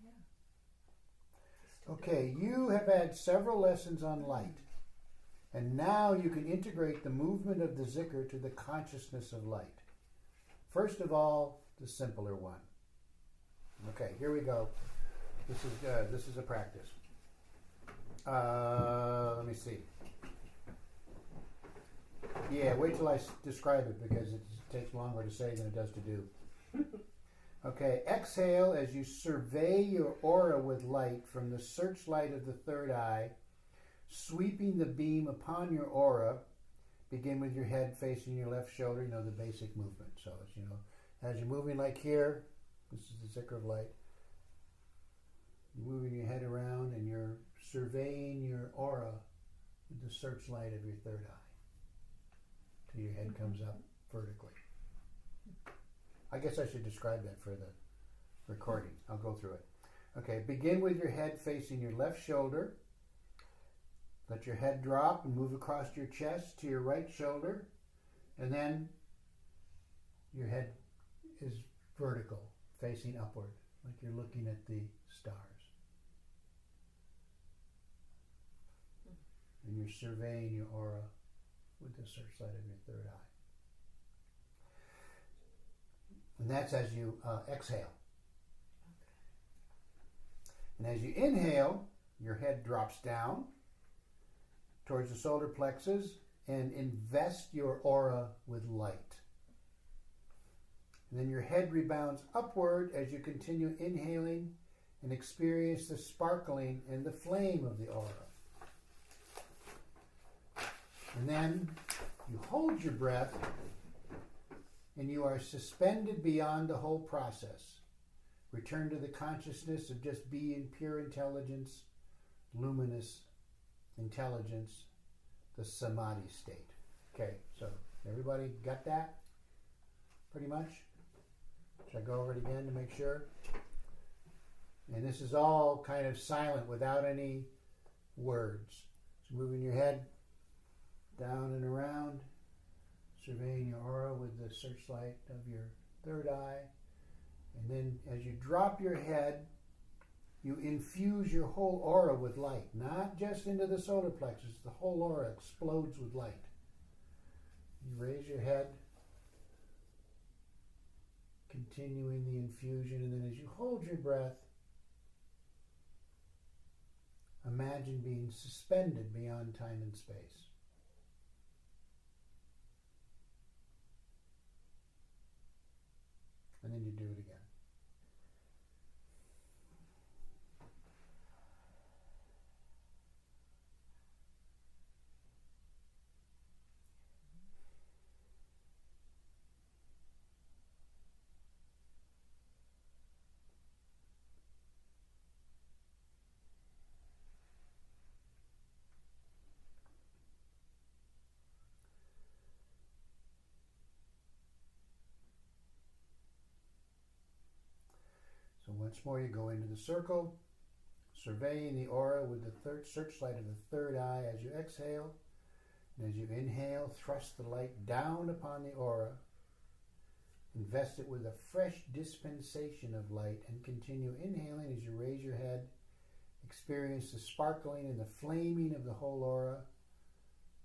Yeah. Still Okay, you have had several lessons on light, and now you can integrate the movement of the zikr to the consciousness of light. First of all, the simpler one. Okay, here we go. This is a practice. Let me see. Yeah, wait till I describe it because it takes longer to say than it does to do. Okay, exhale as you survey your aura with light from the searchlight of the third eye, sweeping the beam upon your aura. Begin with your head facing your left shoulder, you know, the basic movement. So, it's, you know, as you're moving like here, this is the zikr of light, you're moving your head around and you're surveying your aura with the searchlight of your third eye till your head comes up vertically. I guess I should describe that for the recording. I'll go through it. Okay, begin with your head facing your left shoulder. Let your head drop and move across your chest to your right shoulder. And then your head is vertical, facing upward, like you're looking at the stars. And you're surveying your aura with the searchlight of your third eye. And that's as you exhale. And as you inhale, your head drops down towards the solar plexus and invest your aura with light. And then your head rebounds upward as you continue inhaling and experience the sparkling and the flame of the aura. And then you hold your breath and you are suspended beyond the whole process. Return to the consciousness of just being pure intelligence, luminous intelligence, the samadhi state. Okay, so everybody got that? Pretty much? Should I go over it again to make sure? And this is all kind of silent without any words. So moving your head down and around, surveying your aura with the searchlight of your third eye. And then as you drop your head, you infuse your whole aura with light, not just into the solar plexus. The whole aura explodes with light. You raise your head, continuing the infusion, and then as you hold your breath, imagine being suspended beyond time and space. And then you do it again. So once more you go into the circle, surveying the aura with the searchlight of the third eye as you exhale. And as you inhale, thrust the light down upon the aura, invest it with a fresh dispensation of light, and continue inhaling as you raise your head. Experience the sparkling and the flaming of the whole aura.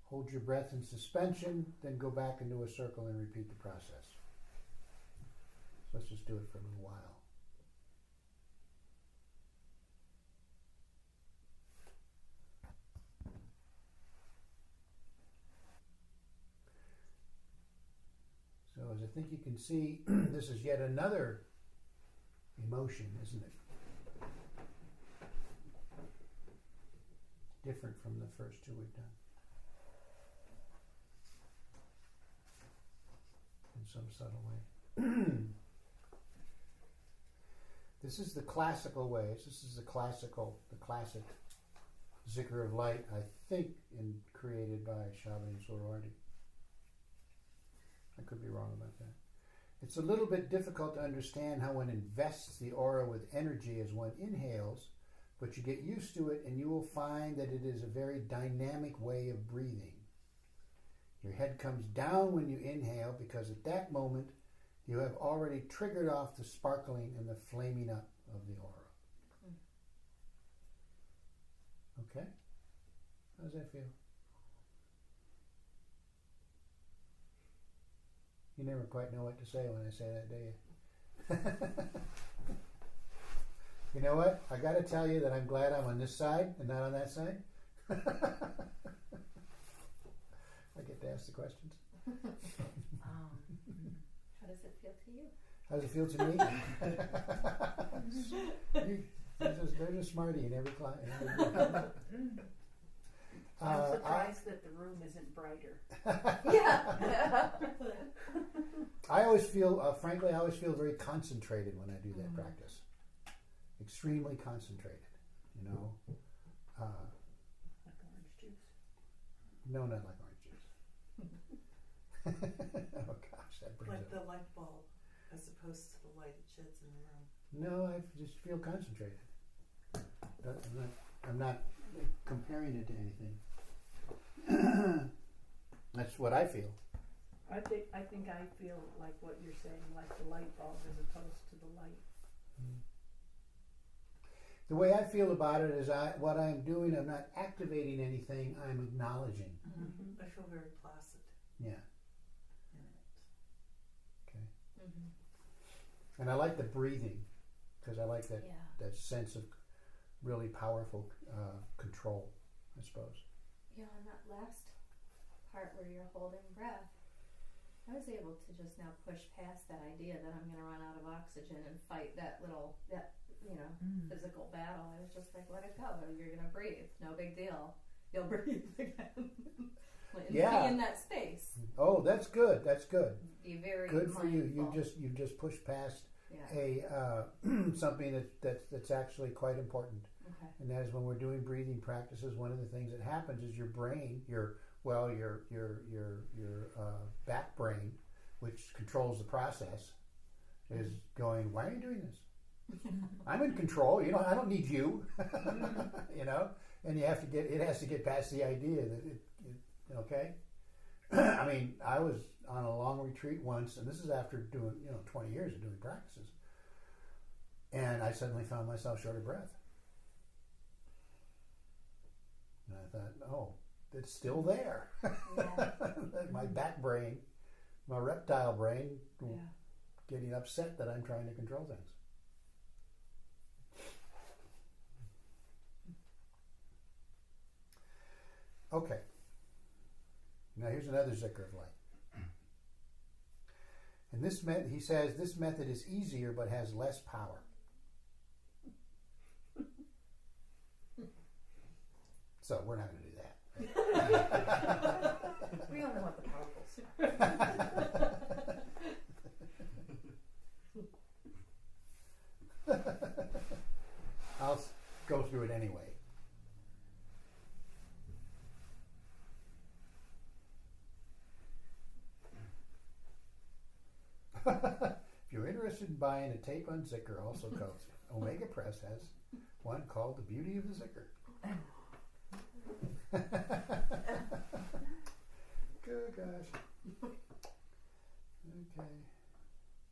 Hold your breath in suspension, then go back into a circle and repeat the process. So let's just do it for a little while. So as I think you can see, this is yet another emotion, isn't it? Different from the first two we've done. In some subtle way. This is the classical ways. This is the classic zikr of light, I think, created by Shabani Sohrawardi. I could be wrong about that. It's a little bit difficult to understand how one invests the aura with energy as one inhales, but you get used to it and you will find that it is a very dynamic way of breathing. Your head comes down when you inhale because at that moment you have already triggered off the sparkling and the flaming up of the aura. Okay? How does that feel? You never quite know what to say when I say that, do you? You know what? I got to tell you that I'm glad I'm on this side and not on that side. I get to ask the questions. How does it feel to you? How does it feel to me? There's a smarty in every client. I'm surprised that the room isn't brighter. Yeah. I always feel, frankly, I always feel very concentrated when I do that practice. Extremely concentrated, you know. Like orange juice. No, not like orange juice. Oh gosh, that brings Like up. the light bulb, as opposed to the light it sheds in the room. No, I just feel concentrated. I'm not comparing it to anything. That's what I feel. I think I feel like what you're saying, like the light bulb as opposed to the light. The way I feel about it is what I'm doing, I'm not activating anything, I'm acknowledging. I feel very placid Yeah. in it. Okay. And I like the breathing because I like that, Yeah. that sense of really powerful control, I suppose. Yeah, on that last part where you're holding breath, I was able to just now push past that idea that I'm going to run out of oxygen and fight that physical battle. I was just like, let it go. You're going to breathe. No big deal. You'll breathe again. Yeah. Be in that space. Oh, that's good. That's good. Be very Good for you. mindful. You just pushed past Yeah. a something that's actually quite important. Okay. And that is when we're doing breathing practices, one of the things that happens is your brain, your back brain, which controls the process, is going, why are you doing this? I'm in control. I don't need you. And it has to get past the idea that okay. I mean, I was on a long retreat once, and this is after doing 20 years of doing practices, and I suddenly found myself short of breath. And I thought, oh, it's still there. Yeah. My back brain, my reptile brain, getting upset that I'm trying to control things. Okay. Now here's another zikr of light. And he says this method is easier but has less power. So we're not going to do that. We only want the powerful stuff. I'll go through it anyway. If you're interested in buying a tape on Zikr, also called Omega Press has one called The Beauty of the Zikr. Good gosh. Okay.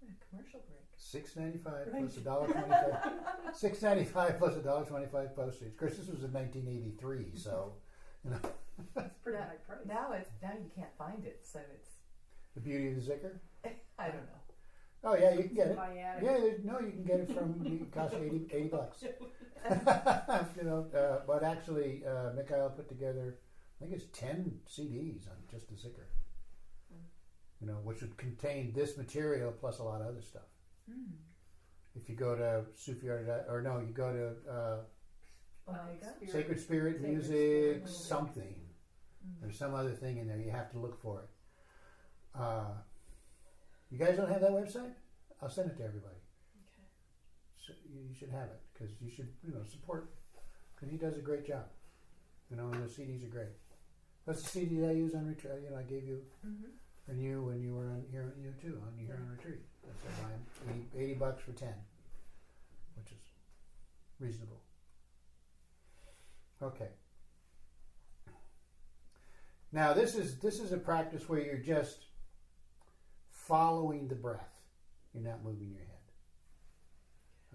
A commercial break. $6.95 plus $1.25. $6.95 plus $1.25 postage. Of course, this was in 1983, so It's pretty high price. Now you can't find it, so it's The Beauty of the Zikr. I don't know. Oh yeah, you can get it. My attic. Yeah, you can get it from. It costs $80. But actually, Mikhail put together, I think it's 10 CDs on just the Zikr. Which would contain this material plus a lot of other stuff. If you go to Sufi Art, you go to Sacred Spirit Music, something. There's some other thing in there. You have to look for it. You guys don't have that website? I'll send it to everybody. Okay. So you should have it because you should, support. Because he does a great job. And the CDs are great. That's the CD I use on retreat. I gave you, and you when you were on here, you too, on retreat. That's $80 for 10, which is reasonable. Okay. Now this is a practice where you're just following the breath. You're not moving your head.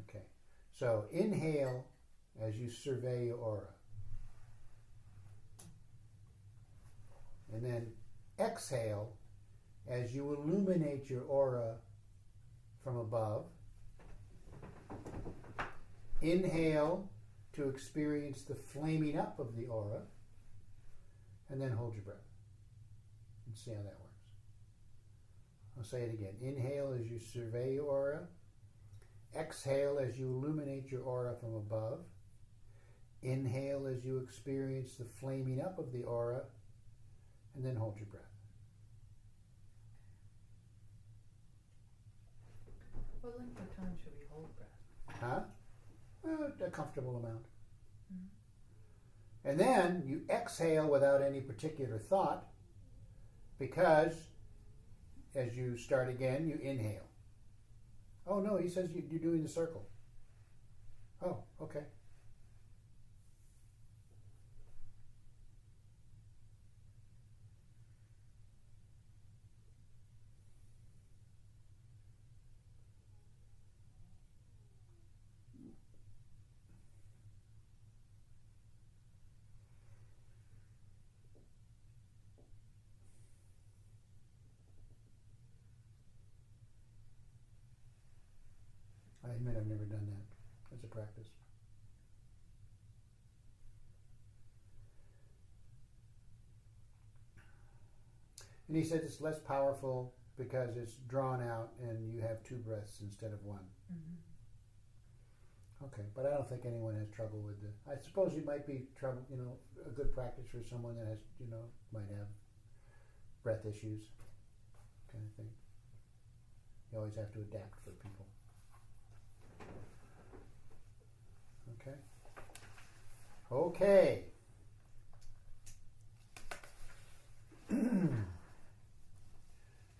Okay. So inhale as you survey your aura. And then exhale as you illuminate your aura from above. Inhale to experience the flaming up of the aura. And then hold your breath. And see how that works. I'll say it again. Inhale as you survey your aura. Exhale as you illuminate your aura from above. Inhale as you experience the flaming up of the aura. And then hold your breath. What length of time should we hold breath? Huh? Well, a comfortable amount. And then you exhale without any particular thought, because as you start again, you inhale. Oh no, he says you're doing the circle. Oh, okay. I admit I've never done that as a practice. And he said it's less powerful because it's drawn out and you have two breaths instead of one. Mm-hmm. Okay, but I don't think anyone has trouble with it. I suppose it might be trouble, a good practice for someone that has, might have breath issues, kind of thing. You always have to adapt for people. Okay. Okay.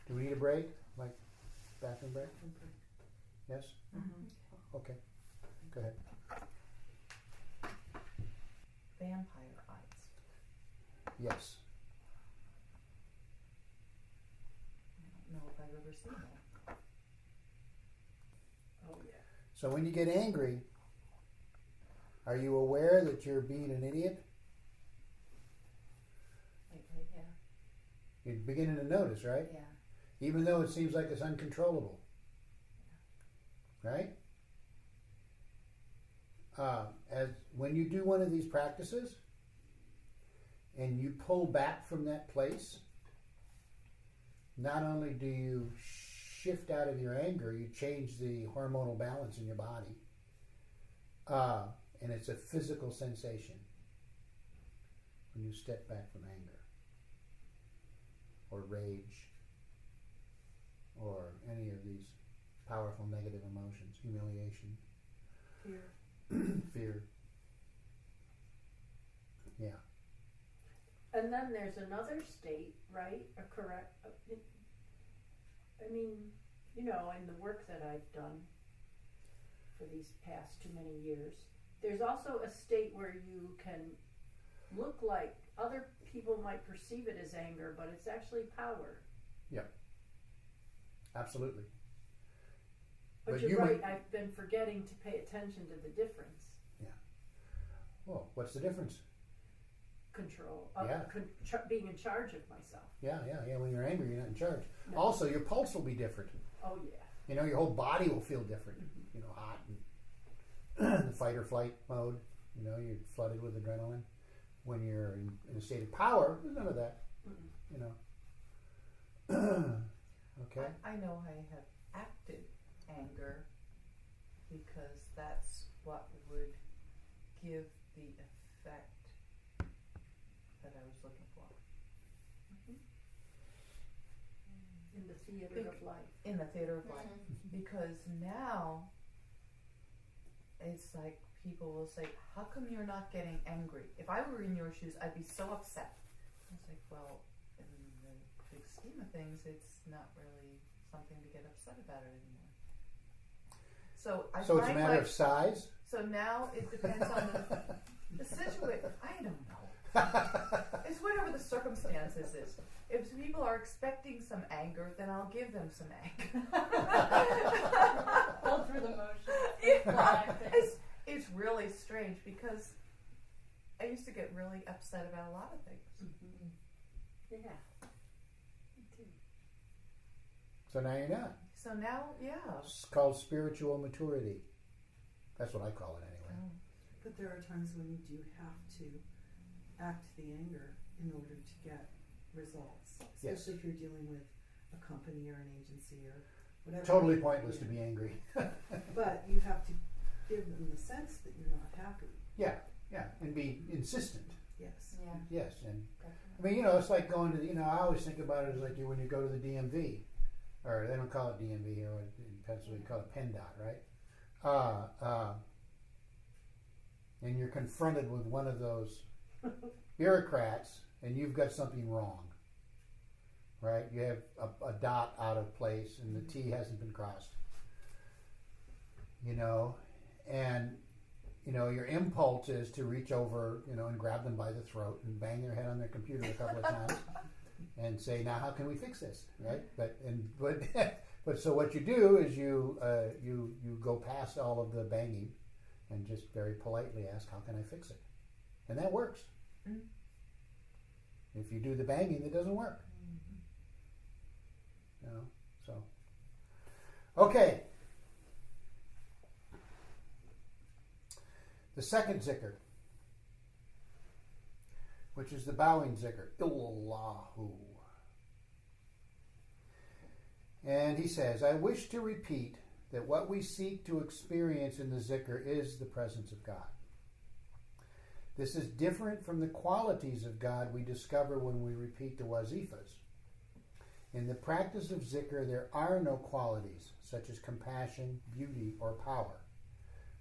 Do we need a break? Like bathroom break? Yes? Mm-hmm. Okay. Go ahead. Vampire eyes. Yes. I don't know if I've ever seen that. Oh, yeah. So when you get angry, are you aware that you're being an idiot? Lately, yeah. You're beginning to notice, right? Yeah. Even though it seems like it's uncontrollable. Right? As when you do one of these practices and you pull back from that place, not only do you shift out of your anger, you change the hormonal balance in your body. And it's a physical sensation when you step back from anger or rage or any of these powerful negative emotions, humiliation, Fear. fear. Yeah. And then there's another state, right? I mean, in the work that I've done for these past too many years, there's also a state where you can look like other people might perceive it as anger, but it's actually power. Yeah. Absolutely. But you're right, I've been forgetting to pay attention to the difference. Yeah. Well, what's the difference? Control. Yeah. Being in charge of myself. Yeah. When you're angry, you're not in charge. No. Also, your pulse will be different. Oh, yeah. Your whole body will feel different. Hot and the fight or flight mode. You're flooded with adrenaline. When you're in a state of power, there's none of that. Okay. I know I have acted anger because that's what would give the effect that I was looking for. In the theater of life. In the theater of life. Because now it's like people will say, how come you're not getting angry? If I were in your shoes, I'd be so upset. It's like, well, in the big scheme of things, it's not really something to get upset about it anymore. So So it's a matter of size? So now it depends on The situation, I don't know. It's whatever the circumstances is. If people are expecting some anger, then I'll give them some anger. Go through the motions. Yeah. It's really strange because I used to get really upset about a lot of things. Yeah. Me too. So now you're not. So now, yeah. It's called spiritual maturity. That's what I call it anyway. But there are times when you do have to act the anger in order to get results, Yes. especially if you're dealing with a company or an agency or whatever. Totally pointless to be angry. But you have to give them the sense that you're not happy. Yeah, and be insistent. Yes. Yeah, Yes, and I definitely. mean, it's like going to the, I always think about it as like when you go to the DMV, or they don't call it DMV here in Pennsylvania, they call it PennDOT, right? And you're confronted with one of those bureaucrats, and you've got something wrong, right? You have a dot out of place, and the T hasn't been crossed, and your impulse is to reach over, and grab them by the throat and bang their head on their computer a couple of times and say, "Now, how can we fix this?" Right? But so what you do is you go past all of the banging and just very politely ask, "How can I fix it?" And that works. Mm. If you do the banging, it doesn't work. So okay. The second zikr, which is the bowing zikr, Illallahu. And he says, I wish to repeat that what we seek to experience in the zikr is the presence of God. This is different from the qualities of God we discover when we repeat the wazifas. In the practice of zikr, there are no qualities such as compassion, beauty, or power.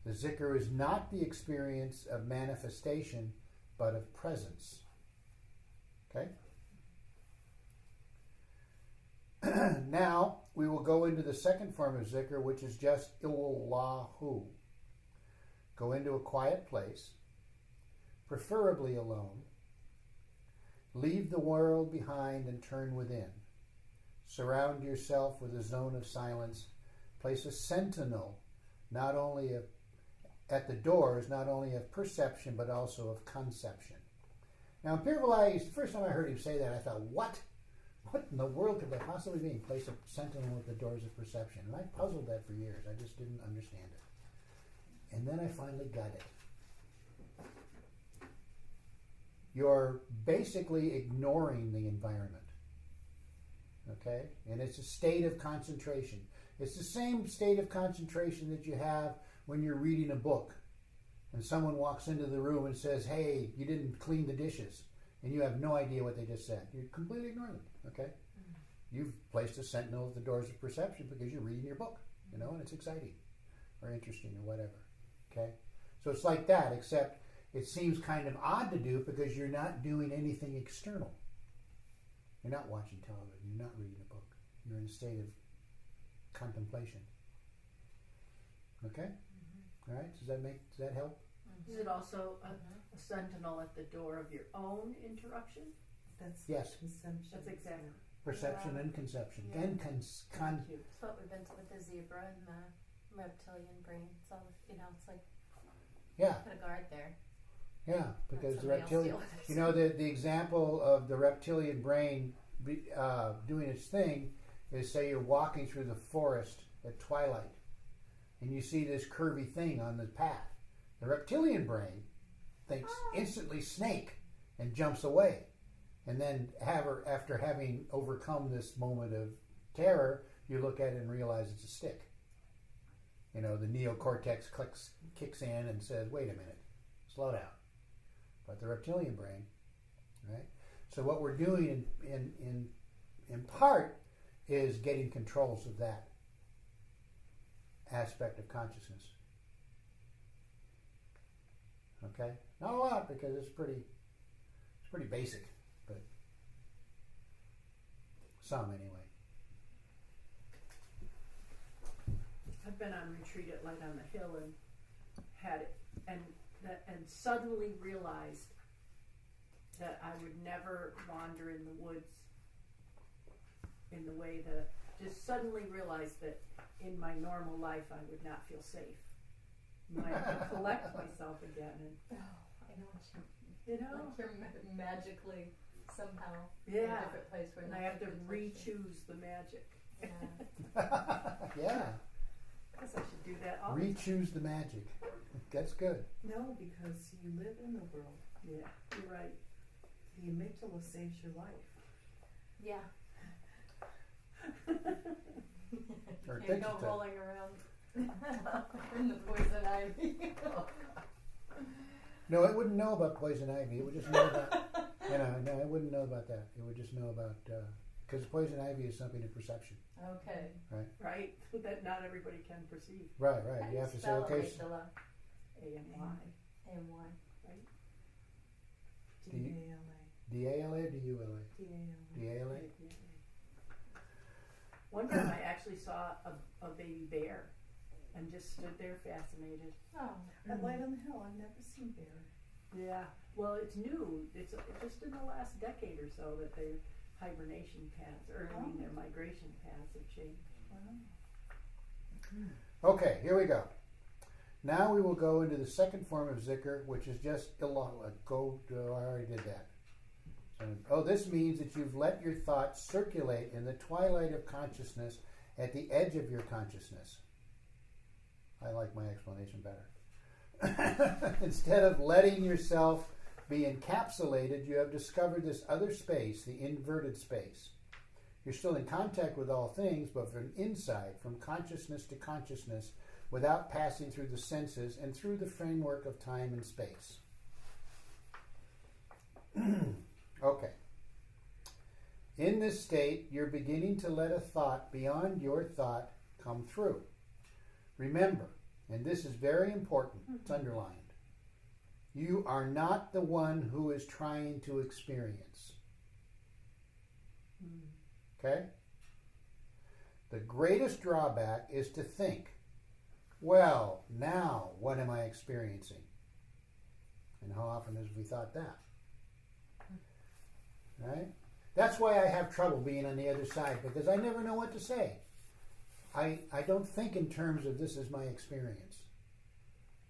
The zikr is not the experience of manifestation, but of presence. Okay? Now, we will go into the second form of zikr, which is just Illallahu. Go into a quiet place, preferably alone. Leave the world behind and turn within. Surround yourself with a zone of silence. Place a sentinel, not only at the doors, not only of perception, but also of conception. Now, in Pirvalai, the first time I heard him say that, I thought, what? What in the world could that possibly mean? Place a sentinel at the doors of perception. And I puzzled that for years. I just didn't understand it. And then I finally got it. You're basically ignoring the environment. Okay? And it's a state of concentration. It's the same state of concentration that you have when you're reading a book and someone walks into the room and says, hey, you didn't clean the dishes, and you have no idea what they just said. You completely ignore them, okay? You've placed a sentinel at the doors of perception because you're reading your book, and it's exciting or interesting or whatever, okay? So it's like that, except it seems kind of odd to do because you're not doing anything external. You're not watching television. You're not reading a book. You're in a state of contemplation. Okay? All right? Does that help? Is it also a sentinel at the door of your own interruption? That's Yes. consumption. That's exactly. Perception and conception. Yeah. And Thank you. It's what we've been to with the zebra and the reptilian brain. It's all, it's like yeah, put a guard there. yeah, because Let the somebody else reptilian, deal with it. the example of the reptilian brain doing its thing is, say you're walking through the forest at twilight and you see this curvy thing on the path. The reptilian brain thinks instantly snake and jumps away. And then after having overcome this moment of terror, you look at it and realize it's a stick. The neocortex kicks in and says, wait a minute, slow down. But the reptilian brain, right? So what we're doing in part is getting controls of that aspect of consciousness. Okay? Not a lot, because it's pretty basic, but some anyway. I've been on retreat at Light on the Hill and had it, and and suddenly realized that I would never wander in the woods in the way that, just suddenly realized that in my normal life I would not feel safe. I have to collect myself again, and I know what you know, like you're magically somehow in a yeah, different place where and I nothing have to can touch you. re-choose the magic. Yeah. Yeah. Guess I should do that all Re-choose the magic. That's good. No, because you live in the world. Yeah, you're right. The amygdala saves your life. Yeah. Or Can't thinks go it's a- rolling around in the poison ivy. No, it wouldn't know about poison ivy. It would just know about, no, it wouldn't know about that. It would just know about, because poison ivy is something of perception. Okay. Right? That not everybody can perceive. Right, How right. do You have to say, spell okay, amygdala? A-M-Y. A-M-Y. D-A-L-A. D-A-L-A or D-U-L-A? D-A-L-A. D-A-L-A? One time I actually saw a baby bear and just stood there fascinated. Oh. At Light on the Hill, I've never seen bear. Yeah, well, it's new. It's just in the last decade or so that their hibernation paths, or I mean their migration paths have changed. Okay, here we go. Now we will go into the second form of zikr, which is just I already did that. So, this means that you've let your thoughts circulate in the twilight of consciousness at the edge of your consciousness. I like my explanation better. Instead of letting yourself be encapsulated, you have discovered this other space, the inverted space. You're still in contact with all things, but from inside, from consciousness to consciousness, without passing through the senses and through the framework of time and space. Okay. In this state, you're beginning to let a thought beyond your thought come through. Remember, and this is very important, it's underlined, you are not the one who is trying to experience. Okay? The greatest drawback is to think, well, now what am I experiencing? And how often have we thought that? Right? That's why I have trouble being on the other side, because I never know what to say. I don't think in terms of this is my experience,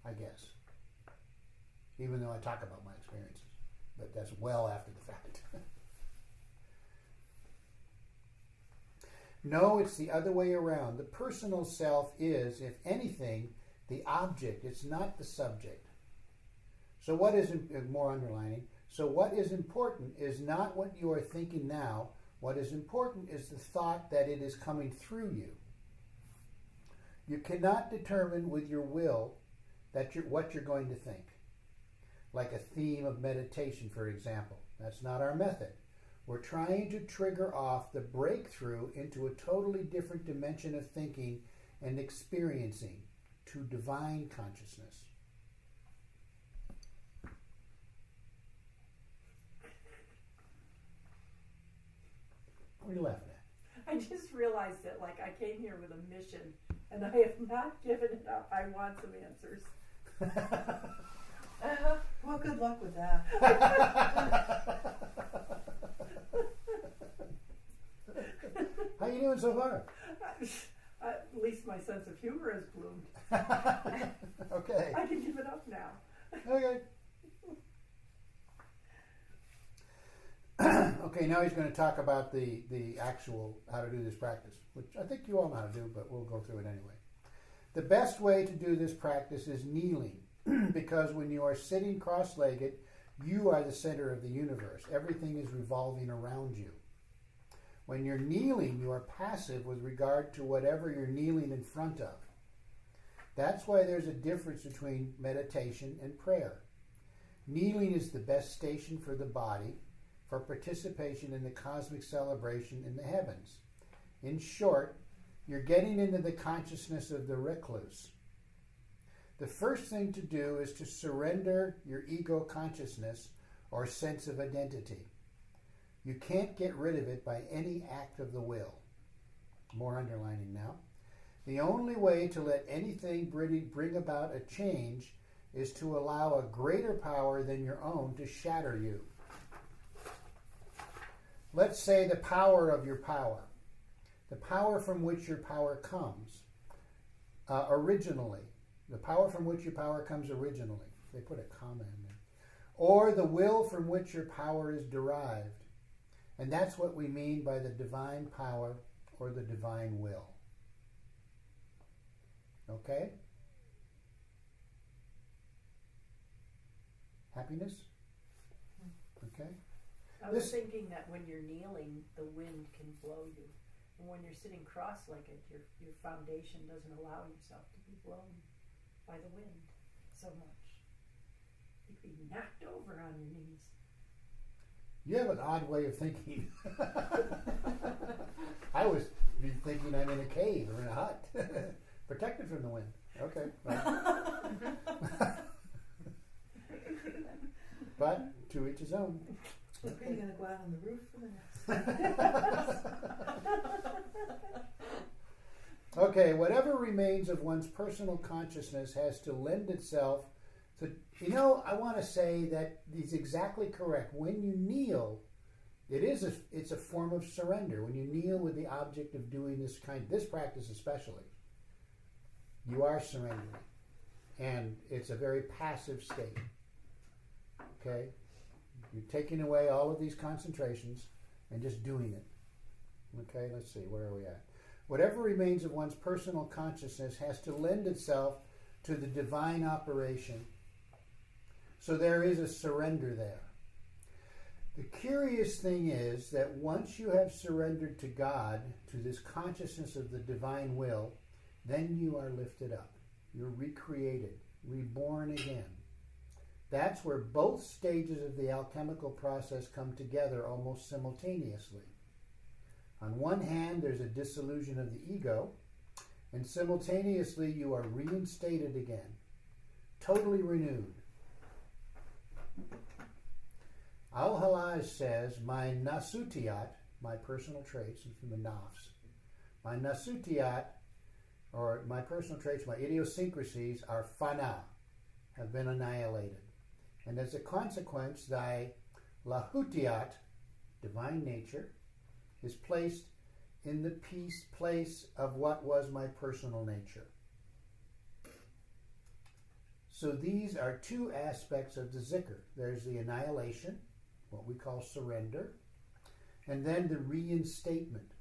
I guess. Even though I talk about my experiences. But that's well after the fact. No, it's the other way around. The personal self is, if anything, the object. It's not the subject. So what is, more underlining, so what is important is not what you are thinking now. What is important is the thought that it is coming through you. You cannot determine with your will what you're going to think. Like a theme of meditation, for example. That's not our method. We're trying to trigger off the breakthrough into a totally different dimension of thinking and experiencing, to divine consciousness. What are you laughing at? I just realized that, like, I came here with a mission, and I have not given it up. I want some answers. Well, good luck with that. How you doing so far? At least my sense of humor has bloomed. Okay. I can give it up now. Okay. Okay, now he's going to talk about the actual how to do this practice, which I think you all know how to do, but we'll go through it anyway. The best way to do this practice is kneeling, because when you are sitting cross-legged, you are the center of the universe. Everything is revolving around you. When you're kneeling, you are passive with regard to whatever you're kneeling in front of. That's why there's a difference between meditation and prayer. Kneeling is the best station for the body, for participation in the cosmic celebration in the heavens. In short, you're getting into the consciousness of the recluse. The first thing to do is to surrender your ego consciousness or sense of identity. You can't get rid of it by any act of the will. More underlining now. The only way to let anything bring about a change is to allow a greater power than your own to shatter you. Let's say the power of your power, the power from which your power comes originally, the power from which your power comes originally. They put a comma in there. Or the will from which your power is derived. And that's what we mean by the divine power or the divine will. Okay? Happiness? Okay? I was thinking that when you're kneeling, the wind can blow you. And when you're sitting cross-legged, your foundation doesn't allow yourself to be blown by the wind so much. You'd be knocked over on your knees. You have an odd way of thinking. I was thinking I'm in a cave or in a hut, protected from the wind. Okay. Right. But to each his own. Are you going to go out on the roof for the next? Okay, whatever remains of one's personal consciousness has to lend itself to, I want to say that it's exactly correct. When you kneel, it's a form of surrender. When you kneel with the object of doing this practice especially, you are surrendering. And it's a very passive state. Okay? You're taking away all of these concentrations and just doing it. Okay, let's see, where are we at? Whatever remains of one's personal consciousness has to lend itself to the divine operation. So there is a surrender there. The curious thing is that once you have surrendered to God, to this consciousness of the divine will, then you are lifted up. You're recreated, reborn again. That's where both stages of the alchemical process come together almost simultaneously. On one hand, there's a dissolution of the ego, and simultaneously you are reinstated again, totally renewed. Al-Halaj says, my nasutiyat, my personal traits, and from the nafs, my nasutiyat, or my personal traits, my idiosyncrasies, are fana, have been annihilated. And as a consequence, thy lahutiyat, divine nature, is placed in the place of what was my personal nature. So these are two aspects of the zikr. There's the annihilation, what we call surrender, and then the reinstatement.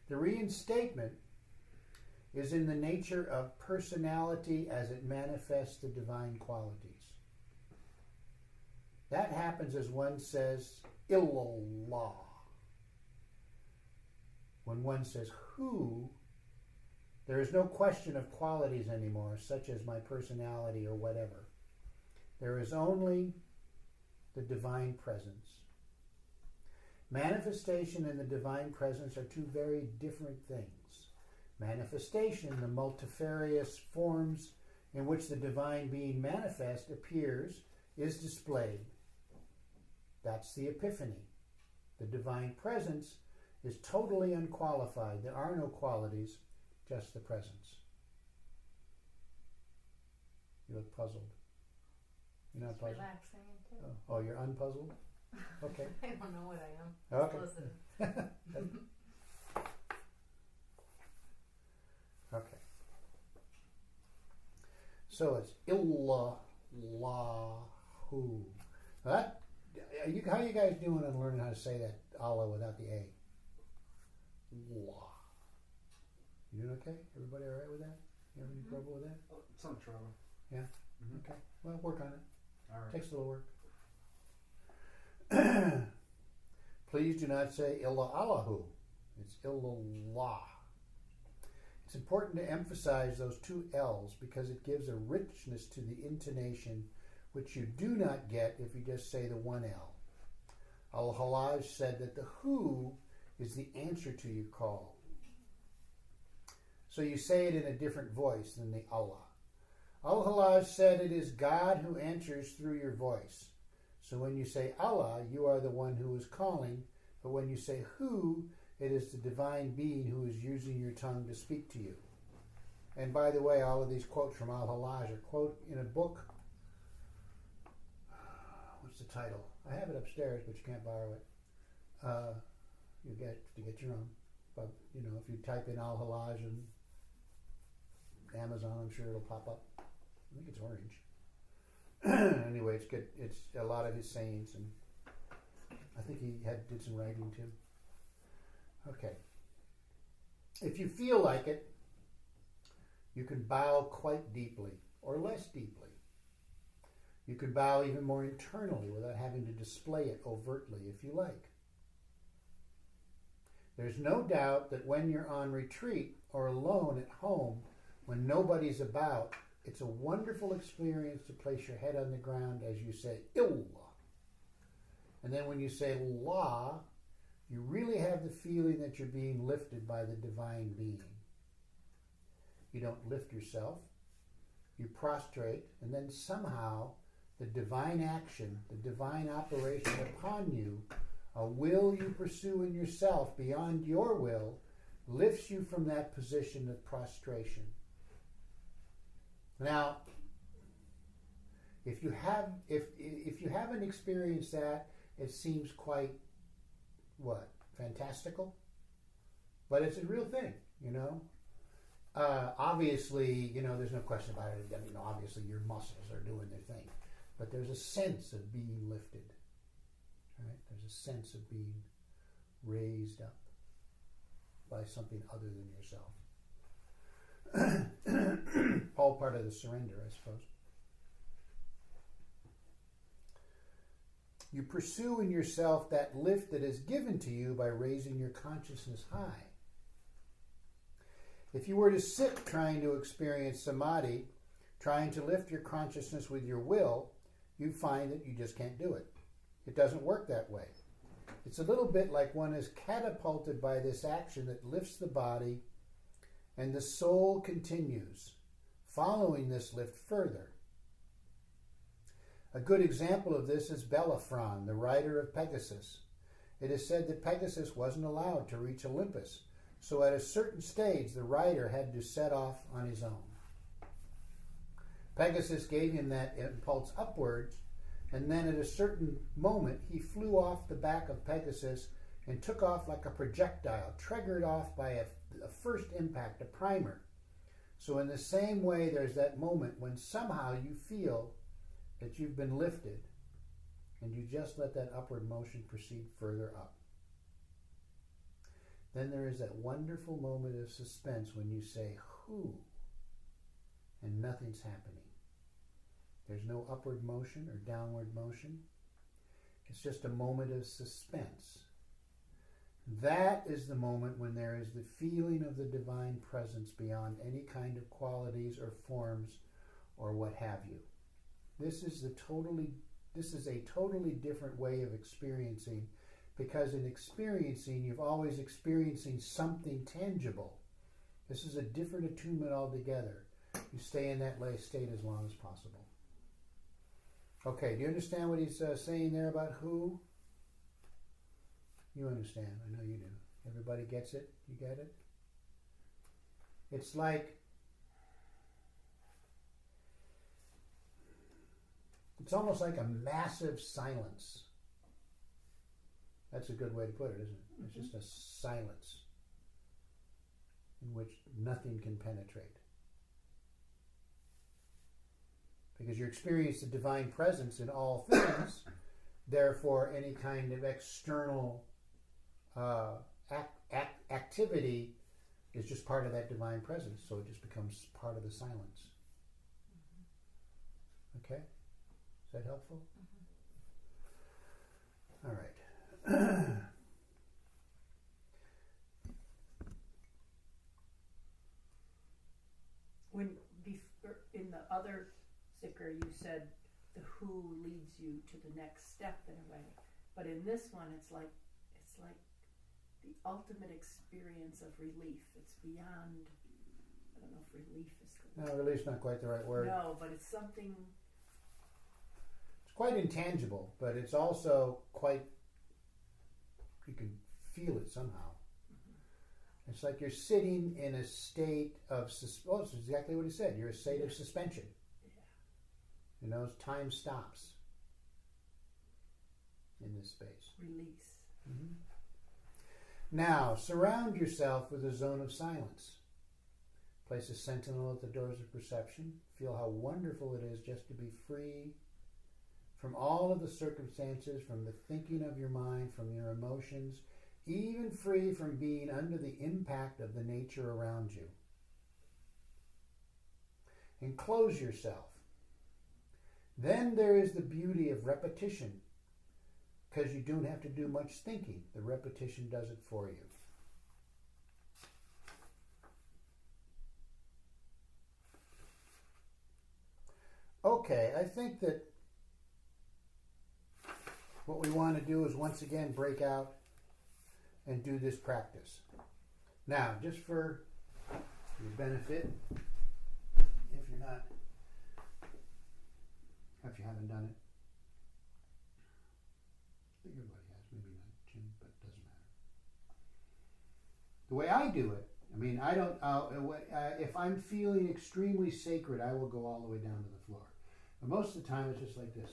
The reinstatement is in the nature of personality as it manifests the divine qualities. That happens as one says, illallah. When one says who, there is no question of qualities anymore, such as my personality or whatever. There is only the divine presence. Manifestation and the divine presence are two very different things. Manifestation, the multifarious forms in which the divine being manifest appears, is displayed. That's the epiphany. The divine presence is totally unqualified. There are no qualities, just the presence. You look puzzled. You're not puzzled? Relaxing too. Oh, you're unpuzzled? Okay. I don't know what I am. Okay. Listen. Okay. So it's illallahu. That, how are you guys doing on learning how to say that Allah without the A? Allah. You doing okay? Everybody all right with that? You have any trouble with that? Oh, it's not trouble. Yeah? Mm-hmm. Okay. Well, work on it. All right. Takes a little work. Please do not say illa Allahu. It's illallah. It's important to emphasize those two L's because it gives a richness to the intonation which you do not get if you just say the one L. Al-Halaj said that the who is the answer to your call. So you say it in a different voice than the Allah. Al-Halaj said it is God who answers through your voice. So when you say Allah, you are the one who is calling, but when you say who, it is the divine being who is using your tongue to speak to you. And by the way, all of these quotes from Al-Hallaj are quote in a book. What's the title? I have it upstairs, but you can't borrow it. You get to get your own. But you know, if you type in Al-Hallaj in Amazon, I'm sure it'll pop up. I think it's orange. Anyway, it's good. It's a lot of his sayings, and I think he did some writing too. Okay. If you feel like it, you can bow quite deeply or less deeply. You can bow even more internally without having to display it overtly if you like. There's no doubt that when you're on retreat or alone at home, when nobody's about, it's a wonderful experience to place your head on the ground as you say, Illallah. And then when you say La, you really have the feeling that you're being lifted by the divine being. You don't lift yourself. You prostrate, and then somehow the divine action, the divine operation upon you, a will you pursue in yourself beyond your will, lifts you from that position of prostration. Now, if you haven't experienced that, it seems quite fantastical, but it's a real thing, you know. Obviously, you know, there's no question about it. I mean, obviously, your muscles are doing their thing, but there's a sense of being lifted. Right? There's a sense of being raised up by something other than yourself. All part of the surrender, I suppose. You pursue in yourself that lift that is given to you by raising your consciousness high. If you were to sit trying to experience samadhi, trying to lift your consciousness with your will, you'd find that you just can't do it. It doesn't work that way. It's a little bit like one is catapulted by this action that lifts the body, and the soul continues, following this lift further. A good example of this is Bellerophon, the rider of Pegasus. It is said that Pegasus wasn't allowed to reach Olympus, so at a certain stage the rider had to set off on his own. Pegasus gave him that impulse upwards, and then at a certain moment he flew off the back of Pegasus and took off like a projectile, triggered off by a first impact, a primer. So in the same way, there's that moment when somehow you feel that you've been lifted, and you just let that upward motion proceed further up. Then there is that wonderful moment of suspense when you say, "Who?" and nothing's happening. There's no upward motion or downward motion. It's just a moment of suspense. That is the moment when there is the feeling of the divine presence beyond any kind of qualities or forms or what have you. This is a totally different way of experiencing, because in experiencing, you've always experiencing something tangible. This is a different attunement altogether. You stay in that state as long as possible. Okay, do you understand what he's saying there about who? You understand. I know you do. Everybody gets it? You get it? It's like, it's almost like a massive silence. That's a good way to put it, isn't it? It's just a silence in which nothing can penetrate. Because you experience the divine presence in all things, therefore any kind of external activity is just part of that divine presence, so it just becomes part of the silence. Okay? Is that helpful? All right. When in the other Zikr you said the who leads you to the next step in a way, but in this one it's like the ultimate experience of relief. It's beyond. I don't know if relief is the word. No, relief's not quite the right word. No, but it's something. It's quite intangible, but it's also quite. You can feel it somehow. It's like you're sitting in a state of well, it's exactly what he said. You're a state of suspension. You know, time stops in this space. Release. Mm-hmm. Now, surround yourself with a zone of silence. Place a sentinel at the doors of perception. Feel how wonderful it is just to be free from all of the circumstances, from the thinking of your mind, from your emotions, even free from being under the impact of the nature around you. Enclose yourself. Then there is the beauty of repetition, because you don't have to do much thinking. The repetition does it for you. Okay, I think that what we want to do is once again break out and do this practice. Now, just for your benefit, if you haven't done it, I think everybody has, maybe not Jim, but it doesn't matter. The way I do it, I mean, I don't, if I'm feeling extremely sacred, I will go all the way down to the floor. But most of the time, it's just like this.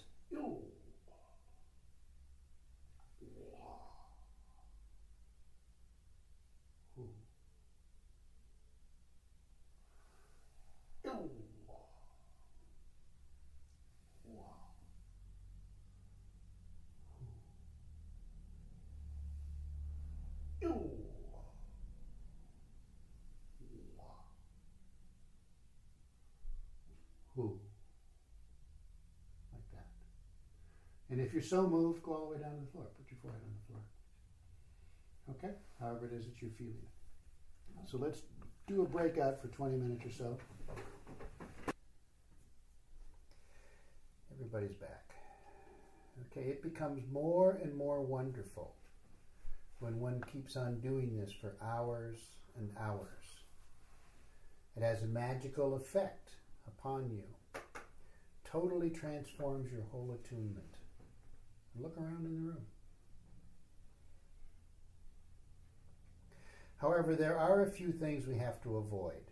Like that. And if you're so moved, go all the way down to the floor. Put your forehead on the floor. Okay? However it is that you're feeling it. So let's do a breakout for 20 minutes or so. Everybody's back. Okay, it becomes more and more wonderful when one keeps on doing this for hours and hours. It has a magical effect upon you. Totally transforms your whole attunement. Look around in the room. However, there are a few things we have to avoid.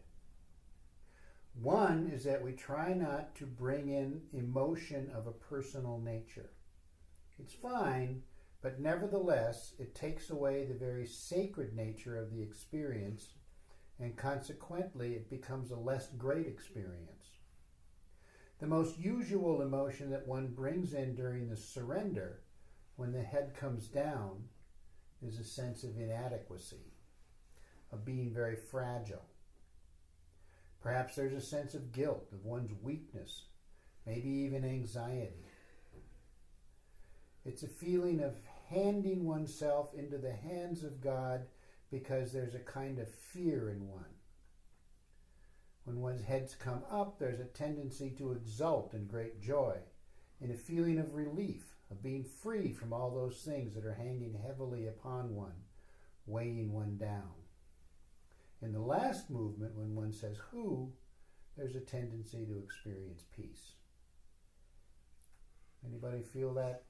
One is that we try not to bring in emotion of a personal nature. It's fine, but nevertheless, it takes away the very sacred nature of the experience, and consequently, it becomes a less great experience. The most usual emotion that one brings in during the surrender, when the head comes down, is a sense of inadequacy, of being very fragile. Perhaps there's a sense of guilt, of one's weakness, maybe even anxiety. It's a feeling of handing oneself into the hands of God because there's a kind of fear in one. When one's heads come up, there's a tendency to exult in great joy, in a feeling of relief, of being free from all those things that are hanging heavily upon one, weighing one down. In the last movement, when one says who, there's a tendency to experience peace. Anybody feel that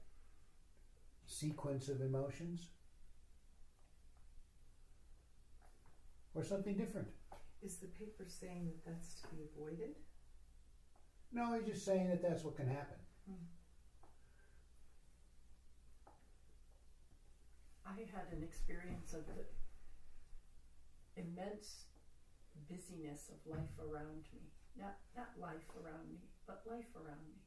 sequence of emotions? Or something different? Is the paper saying that that's to be avoided? No, he's just saying that that's what can happen. I had an experience of the immense busyness of life around me. Not life around me, but life around me.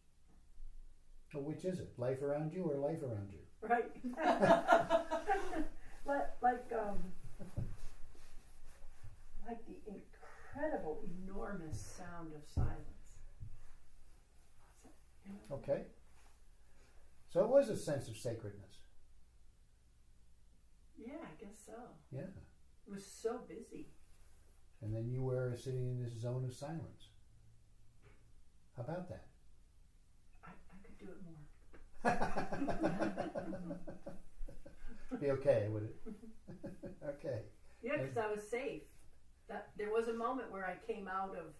Well, which is it? Life around you or life around you? Right. like the incredible, enormous sound of silence. You know? Okay. So it was a sense of sacredness. Yeah, I guess so. Yeah. It was so busy. And then you were sitting in this zone of silence. How about that? I could do it more. Be okay, would it? Okay. Yeah, because I was safe. There was a moment where I came out of,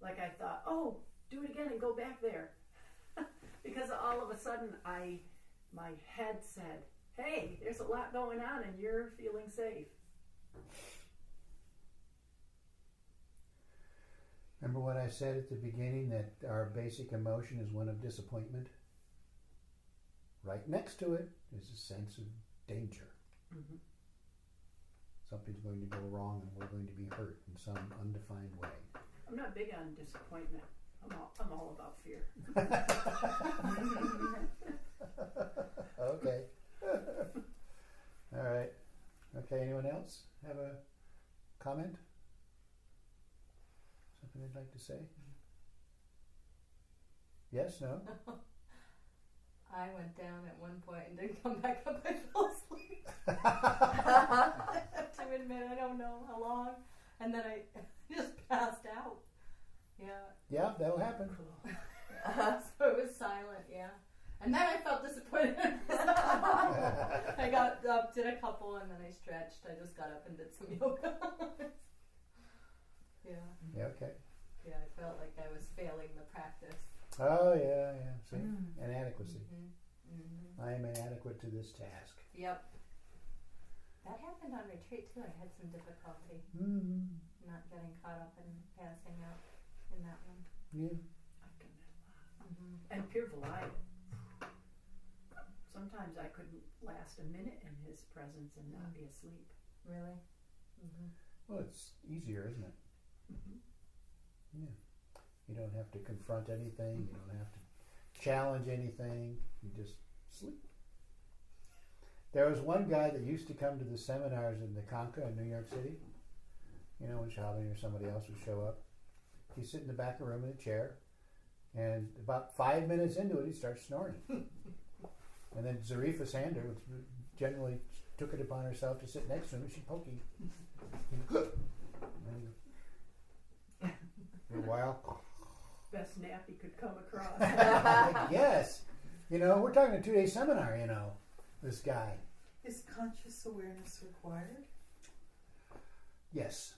like I thought, oh, do it again and go back there. Because all of a sudden my head said, hey, there's a lot going on and you're feeling safe. Remember what I said at the beginning, that our basic emotion is one of disappointment? Right next to it is a sense of danger. Mm-hmm. Something's going to go wrong and we're going to be hurt in some undefined way. I'm not big on disappointment. I'm all about fear. Okay. All right. Okay, anyone else have a comment? Something they'd like to say? Yes, no? I went down at one point and didn't come back up. I fell asleep. To admit, I don't know how long, and then I just passed out. Yeah. Yeah, that'll happen. So it was silent. Yeah. And then I felt disappointed. I got up, did a couple, and then I stretched. I just got up and did some yoga. Yeah. Yeah, okay. Yeah, I felt like I was failing the practice. Oh, yeah, yeah. See? Inadequacy. Mm-hmm. I am inadequate to this task. Yep. That happened on retreat too. I had some difficulty not getting caught up and passing out in that one. Yeah. I've done that a lot. Mm-hmm. And Pir Vilayat. Sometimes I couldn't last a minute in his presence and not be asleep. Really? Mm-hmm. Well, it's easier, isn't it? Mm-hmm. Yeah. You don't have to confront anything. You don't have to challenge anything. You just sleep. There was one guy that used to come to the seminars in the Conca in New York City. You know, when Shalini or somebody else would show up. He'd sit in the back of the room in a chair, and about 5 minutes into it, he starts snoring. And then Zarifa Sander, which generally took it upon herself to sit next to him, and she'd poke him. For a while. Best nap he could come across. Yes. You know, we're talking a 2-day seminar, you know, this guy. Is conscious awareness required? Yes.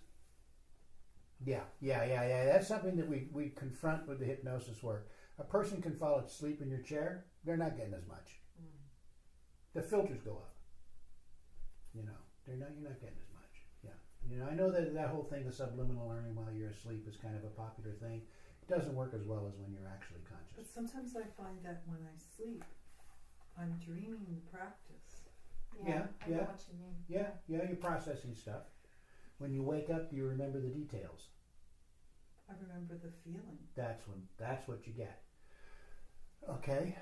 Yeah. That's something that we confront with the hypnosis work. A person can fall asleep in your chair, they're not getting as much. The filters go up. You know, you're not getting as much. Yeah. You know, I know that whole thing of subliminal learning while you're asleep is kind of a popular thing. It doesn't work as well as when you're actually But conscious. sometimes I find that when I sleep, I'm dreaming the practice. Yeah, I know what you mean. Yeah, you're processing stuff. When you wake up, you remember the details. I remember the feeling. That's what you get. Okay.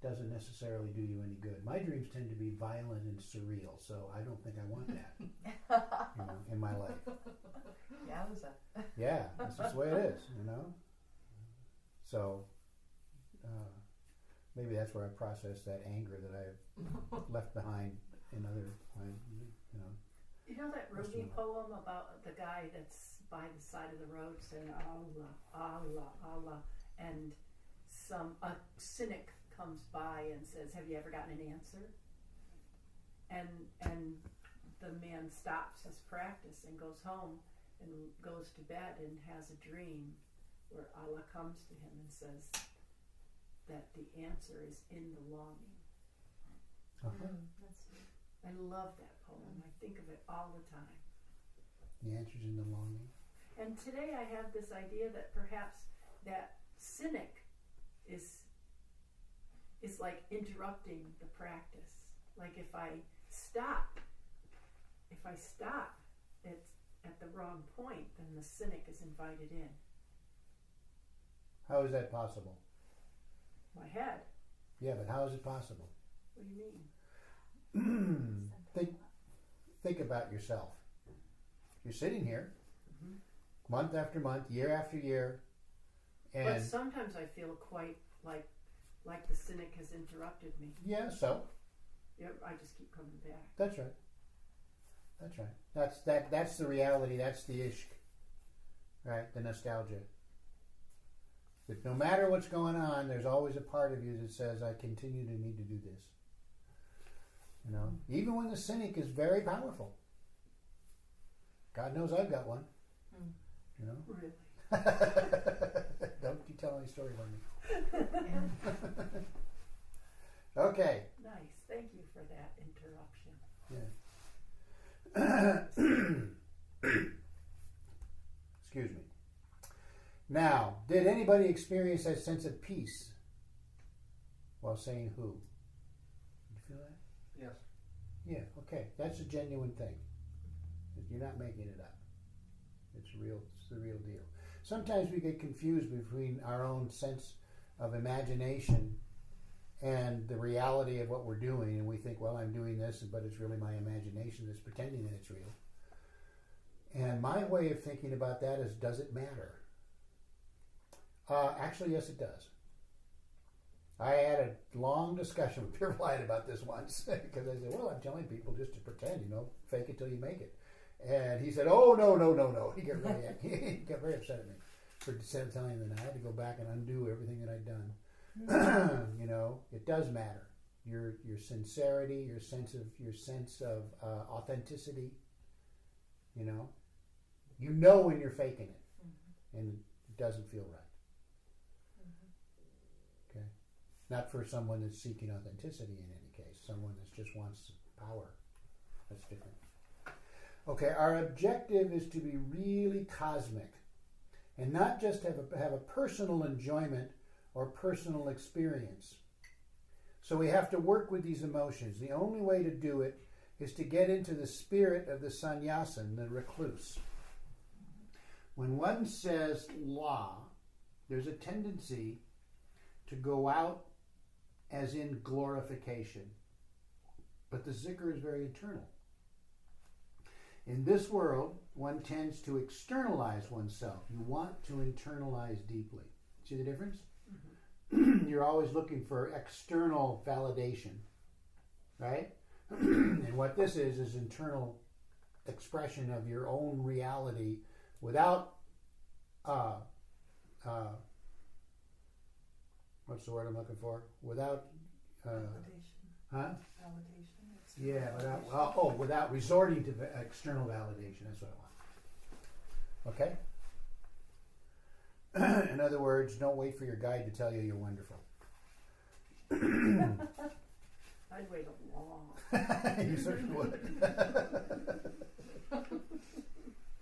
Doesn't necessarily do you any good. My dreams tend to be violent and surreal, so I don't think I want that, you know, in my life. Yowza. Yeah, that's just the way it is, you know. So maybe that's where I process that anger that I've left behind in other, you know. You know that Rumi poem about the guy that's by the side of the road saying Allah, Allah, Allah, and a cynic comes by and says, "Have you ever gotten an answer?" And the man stops his practice and goes home and goes to bed and has a dream where Allah comes to him and says that the answer is in the longing. I love that poem. I think of it all the time. The answer's in the longing. And today I have this idea that perhaps that cynic is like interrupting the practice. Like if I stop it's at the wrong point, then the cynic is invited in. How is that possible? My head. Yeah, but how is it possible? What do you mean? Think about yourself. You're sitting here, month after month, year after year, and But sometimes I feel quite like the cynic has interrupted me. yeah, so I just keep coming back. that's right. That's right. That's the reality. That's the ishq, right? The nostalgia. That no matter what's going on, there's always a part of you that says, "I continue to need to do this." You know, even when the cynic is very powerful. God knows I've got one. You know. Really? Don't you tell any stories on me. Okay. Nice. Thank you for that interruption. Yeah. Now, did anybody experience that sense of peace while saying who? Did you feel that? Yes. Yeah, okay. That's a genuine thing. You're not making it up. It's real. It's the real deal. Sometimes we get confused between our own sense of imagination and the reality of what we're doing, and we think, well, I'm doing this, but it's really my imagination that's pretending that it's real. And my way of thinking about that is, does it matter? Actually, yes, it does. I had a long discussion with Pure Light about this once, because I said, well, I'm telling people just to pretend, fake it till you make it. And he said, oh, no. He got very upset at me for telling him that I had to go back and undo everything that I'd done. It does matter. Your sincerity, your sense of authenticity. You know when you're faking it, and it doesn't feel right. Okay, not for someone that's seeking authenticity in any case. Someone that just wants power. That's different. Okay, our objective is to be really cosmic, and not just have a personal enjoyment or personal experience. So we have to work with these emotions. The only way to do it is to get into the spirit of the sannyasin, the recluse. When one says la, there's a tendency to go out as in glorification. But the zikr is very internal. In this world, one tends to externalize oneself. You want to internalize deeply. See the difference? Mm-hmm. You're always looking for external validation, right? And what this is internal expression of your own reality without, what's the word I'm looking for? Without, Validation. huh? Validation. Yeah, without resorting to external validation. That's what I want. Okay? In other words, don't wait for your guide to tell you you're wonderful. I'd wait a long. You certainly would.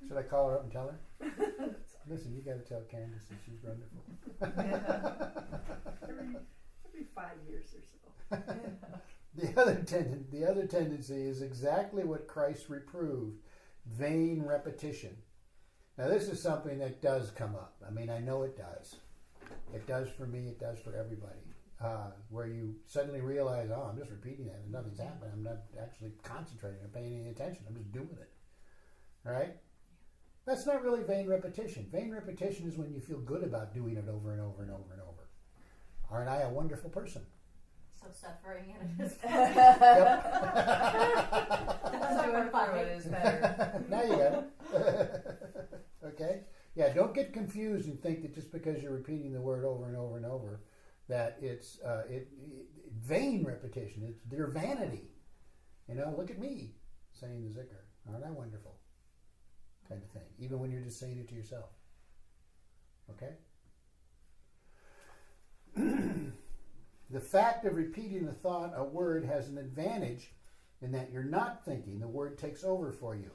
Should I call her up and tell her? Listen, you got to tell Candace that she's wonderful. Every 5 years or so. The other tendency is exactly what Christ reproved: vain repetition. Now, this is something that does come up. I mean, I know it does. It does for me. It does for everybody. Where you suddenly realize, oh, I'm just repeating that and nothing's happening. I'm not actually concentrating or paying any attention. I'm just doing it. All right? That's not really vain repetition. Vain repetition is when you feel good about doing it over and over and over and over. Aren't I a wonderful person? So suffering in it is Suffering through it is better. Now you got it. Okay? Yeah, don't get confused and think that just because you're repeating the word over and over and over that it's vain repetition. It's their vanity. Look at me saying the zikr. Aren't I wonderful? Kind of thing. Even when you're just saying it to yourself. Okay? The fact of repeating the thought, a word, has an advantage in that you're not thinking. The word takes over for you.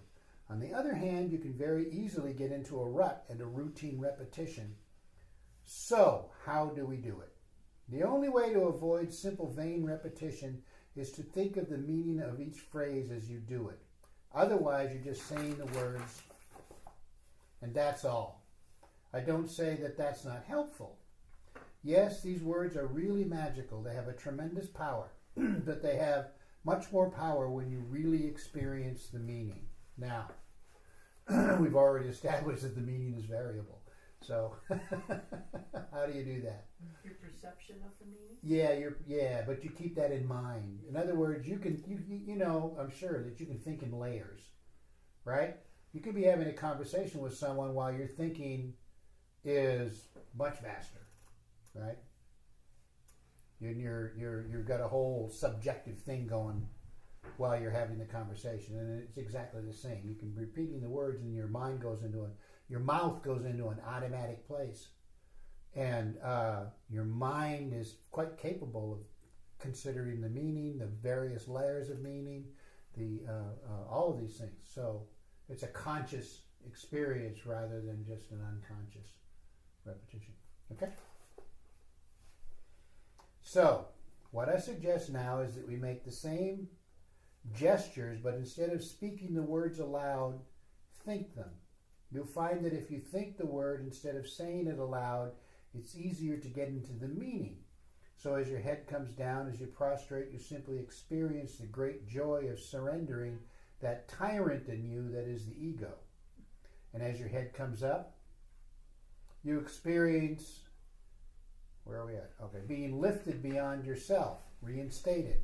On the other hand, you can very easily get into a rut and a routine repetition. So, how do we do it? The only way to avoid simple vain repetition is to think of the meaning of each phrase as you do it. Otherwise, you're just saying the words, and that's all. I don't say that that's not helpful. Yes, these words are really magical. They have a tremendous power, but they have much more power when you really experience the meaning. Now, we've already established that the meaning is variable. So, how do you do that? Your perception of the meaning? Yeah, but you keep that in mind. In other words, you I'm sure that you can think in layers, right? You could be having a conversation with someone while your thinking is much faster, right? And you've got a whole subjective thing going while you're having the conversation, and it's exactly the same. You can be repeating the words, and your mind goes into your mouth goes into an automatic place, and your mind is quite capable of considering the meaning, the various layers of meaning, all of these things. So it's a conscious experience rather than just an unconscious repetition. Okay? So, what I suggest now is that we make the same gestures, but instead of speaking the words aloud, think them. You'll find that if you think the word instead of saying it aloud, it's easier to get into the meaning. So as your head comes down, as you prostrate, you simply experience the great joy of surrendering that tyrant in you that is the ego. And as your head comes up, you experience, where are we at? Okay, being lifted beyond yourself, reinstated,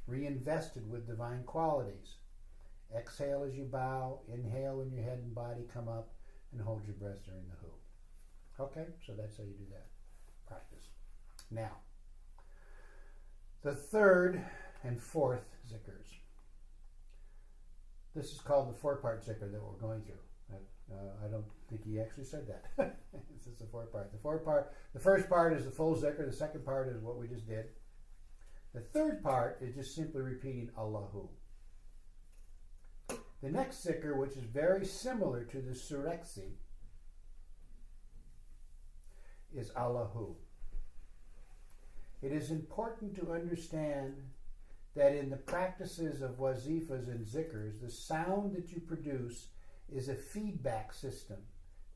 reinvested with divine qualities. Exhale as you bow, inhale when your head and body come up, and hold your breath during the who. Okay, so that's how you do that. Practice. Now, the third and fourth zikrs. This is called the four-part zikr that we're going through. I don't think he actually said that. This is the four-part. The first part is the full zikr. The second part is what we just did. The third part is just simply repeating Allahu. The next zikr, which is very similar to the Sureksi, is Allahu. It is important to understand that in the practices of wazifas and zikrs, the sound that you produce is a feedback system.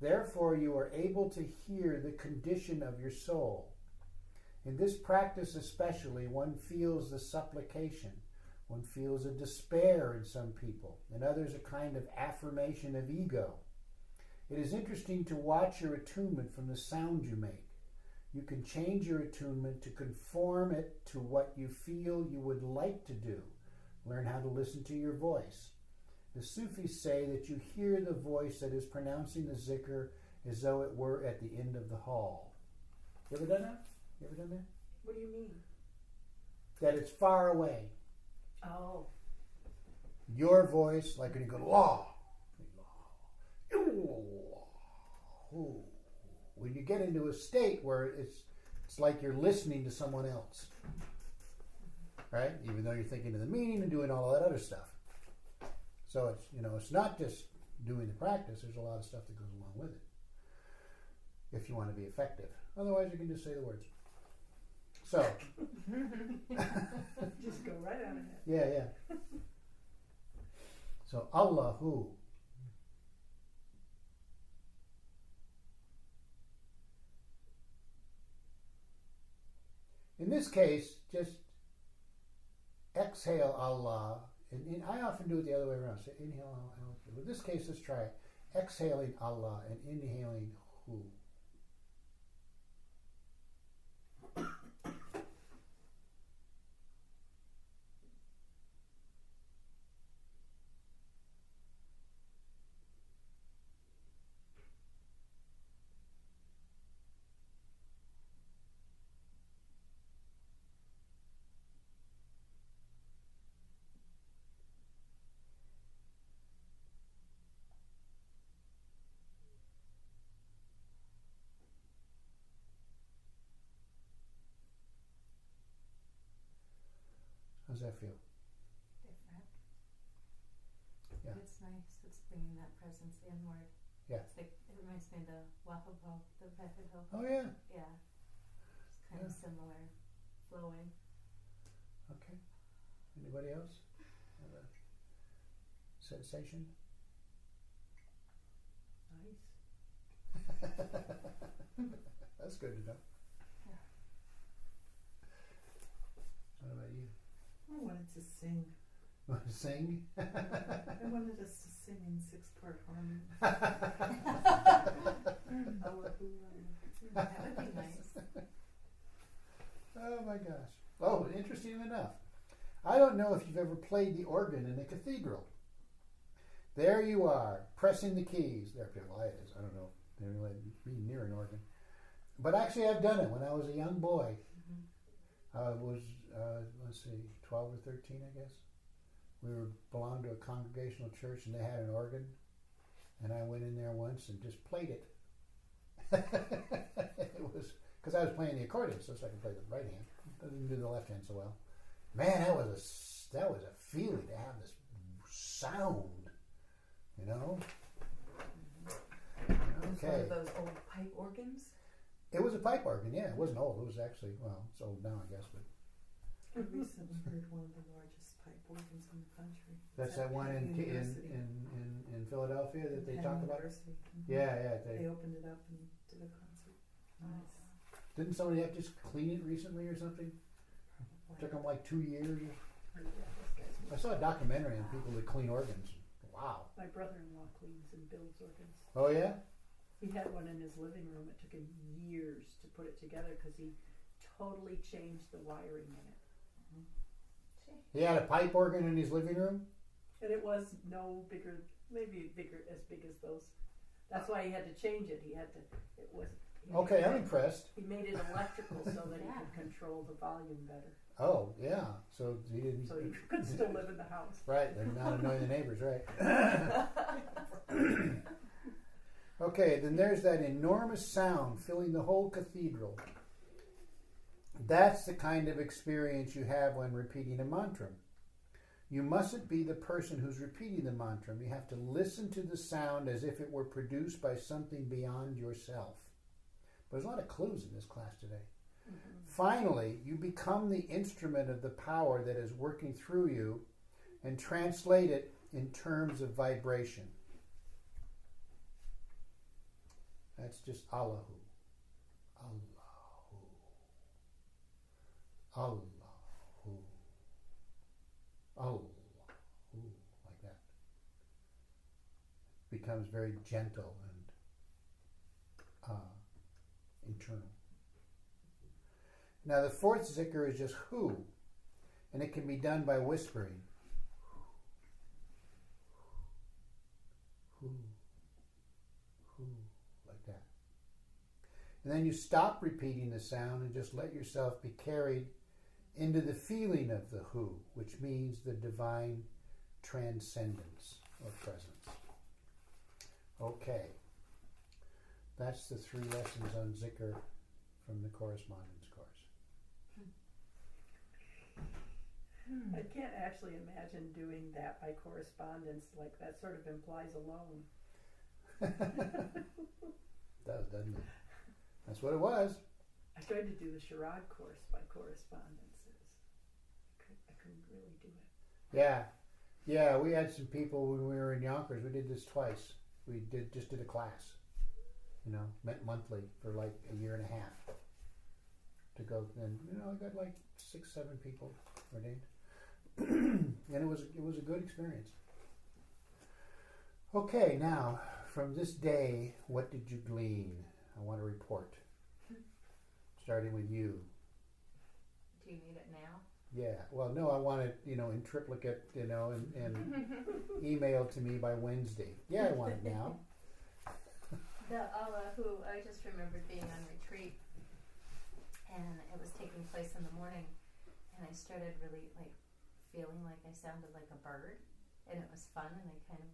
Therefore, you are able to hear the condition of your soul. In this practice especially, one feels the supplication. One feels a despair in some people, and others a kind of affirmation of ego. It is interesting to watch your attunement from the sound you make. You can change your attunement to conform it to what you feel you would like to do. Learn how to listen to your voice. The Sufis say that you hear the voice that is pronouncing the zikr as though it were at the end of the hall. You ever done that? You ever done that? What do you mean? That it's far away. Oh. Your voice, like when you go, law. When you get into a state where it's like you're listening to someone else. Right? Even though you're thinking of the meaning and doing all that other stuff. So it's not just doing the practice, there's a lot of stuff that goes along with it. If you want to be effective. Otherwise you can just say the words. So Just go right on it. yeah. So Allahu. In this case, just exhale Allah, and I often do it the other way around. So inhale Allah. But in this case, let's try it. Exhaling Allah and inhaling Hu. How's that feel? Different. Yeah. It's nice. It's bringing that presence inward. Yeah. It's like, it reminds me of the Wahabo, the Vehicle. Oh yeah. Yeah. It's kind of similar, flowing. Okay. Anybody else have a sensation? Nice. That's good to know. Yeah. What about you? I wanted to sing. Want to sing? I wanted us to sing in 6-part harmony. That would be nice. Oh my gosh. Oh, interesting enough. I don't know if you've ever played the organ in a cathedral. There you are, pressing the keys. There, well, it is. I don't know. They don't let me near an organ. But actually, I've done it when I was a young boy. I was, let's see, 12 or 13, I guess. We belonged to a congregational church, and they had an organ. And I went in there once and just played it. It was because I was playing the accordion, so I could play the right hand. I didn't do the left hand so well. Man, that was a feeling to have this sound, you know. It's one Okay. of those old pipe organs. It was a pipe organ, yeah. It wasn't old. It was actually, well, it's old now, I guess, but I recently heard one of the largest pipe organs in the country. that's It's that at one Penn in University. in Philadelphia that they Penn talk about. University. Mhm. Yeah, They they opened it up and did a concert. Nice. didn't somebody have to just clean it recently or something? It took them like 2 years. I saw a documentary on people that clean organs. Wow. My brother-in-law cleans and builds organs. Oh yeah. He had one in his living room. It took him years to put it together because he totally changed the wiring in it. He had a pipe organ in his living room. And it was no bigger, maybe bigger, as big as those. That's why he had to change it. He had to, it was. Okay, I'm impressed. He made it electrical so that he Yeah. could control the volume better. Oh yeah. So he didn't. So he could still live in the house. Right, they're not annoying the neighbors, right? Okay, then there's that enormous sound filling the whole cathedral. That's the kind of experience you have when repeating a mantra. You mustn't be the person who's repeating the mantra. You have to listen to the sound as if it were produced by something beyond yourself. But there's a lot of clues in this class today. Finally, you become the instrument of the power that is working through you and translate it in terms of vibration. That's just Allahu. Allahu. Allahu. Allahu. Like that. Becomes very gentle and internal. Now the fourth zikr is just hu, and it can be done by whispering. Hu, hu, like that. And then you stop repeating the sound and just let yourself be carried into the feeling of the hu, which means the divine transcendence or presence. Okay. That's the 3 lessons on zikr from the correspondence course. I can't actually imagine doing that by correspondence. Like that sort of implies a loan. Does, doesn't it? That's what it was. I tried to do the charade course by correspondence. I couldn't really do it. Yeah. Yeah, we had some people when we were in Yonkers. We did this twice. We just did a class. Met monthly for like a year and a half to go. And I got like 6, 7 people ordained, and it was a good experience. Okay, now from this day, what did you glean? I want to report. Starting with you. Do you need it now? Yeah. Well, no, I want it, in triplicate, and emailed to me by Wednesday. Yeah, I want it now. The Allahu, I just remembered being on retreat, and it was taking place in the morning, and I started really feeling like I sounded like a bird, and it was fun, and I kind of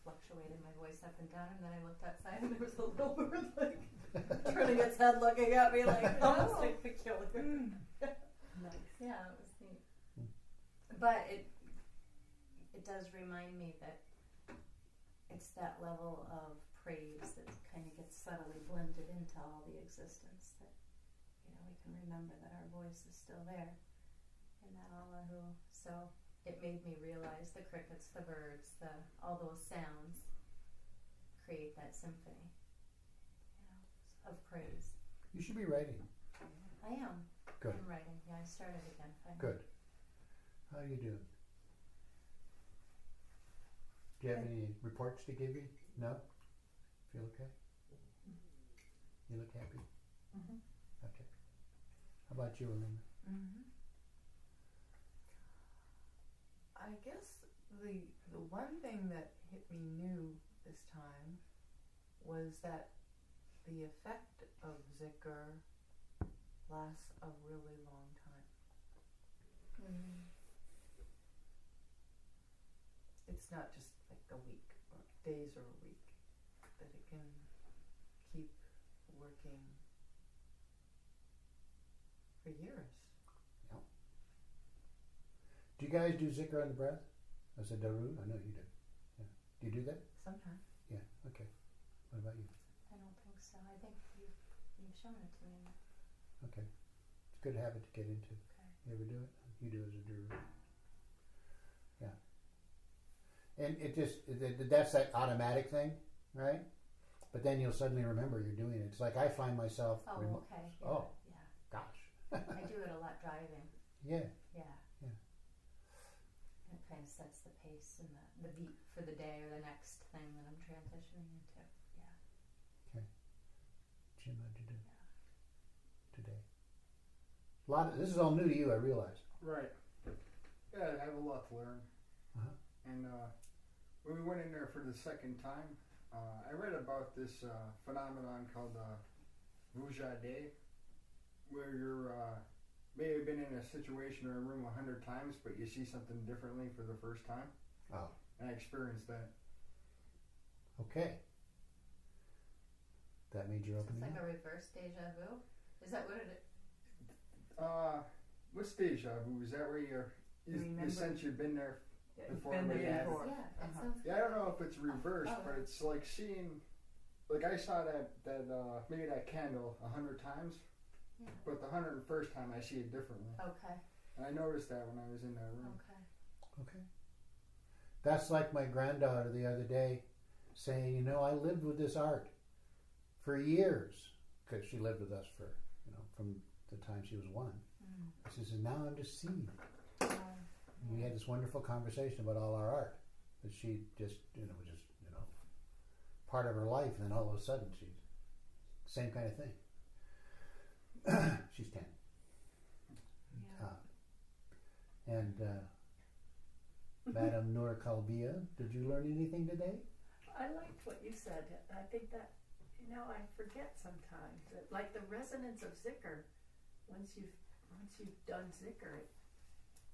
fluctuated my voice up and down, and then I looked outside, and there was a little bird turning its head, looking at me almost peculiar. Nice. Yeah, it was neat. But it does remind me that it's that level of praise that kind of gets subtly blended into all the existence, that we can remember that our voice is still there in that Allahu. So it made me realize the crickets, the birds, all those sounds create that symphony of praise. You should be writing. I am. Good. I'm writing. Yeah, I started again finally. Good. How are you doing? Do you have any reports to give me? No? Feel okay? You look happy? Mm-hmm. Okay. How about you, Elena? Mm-hmm. I guess the one thing that hit me new this time was that the effect of zikr lasts a really long time. Mm. It's not just like a week or days or a week, that it can keep working for years. Do you guys do zikr on the breath? As a darood? I know you do. Yeah. Do you do that? Sometimes. Yeah. Okay. What about you? I don't think so. I think You've shown it to me. Okay. It's a good habit to get into. Okay. You ever do it? You do as a doer. Yeah. And it just, that's that automatic thing, right? But then you'll suddenly remember you're doing it. It's like I find myself, Oh, okay. Yeah. oh, Yeah. gosh. I do it a lot driving. Yeah. Yeah. Yeah. And it kind of sets the pace and the beat for the day or the next thing that I'm transitioning into. Yeah. Jim, how'd you do today? This is all new to you, I realize. Right. Yeah, I have a lot to learn. Uh-huh. And when we went in there for the second time, I read about this phenomenon called Vujade, where you're may have been in a situation or a room 100 times, but you see something differently for the first time. Oh. And I experienced that. Okay. That made your It's opening like up? a reverse deja vu. Is that what it is? What's deja vu? Is that where you Remember? sense you've been there before? Been there but you before. Yeah, it Uh-huh. sounds Yeah, I don't know if it's reversed, Oh. but it's like seeing, like I saw that maybe that candle 100 times, Yeah. but the 101st time I see it differently, Okay. and I noticed that when I was in that room. Okay. Okay. That's like my granddaughter the other day saying, you know, I lived with this art for years, because she lived with us for, you know, from the time she was 1. She says, now I'm just seeing it. And we had this wonderful conversation about all our art that she just, part of her life, and then all of a sudden she's same kind of thing. She's 10. And Madame Noor Kalbia, did you learn anything today? I liked what you said. I think that, I forget sometimes that, like the resonance of Zikr, once you've done Zikr,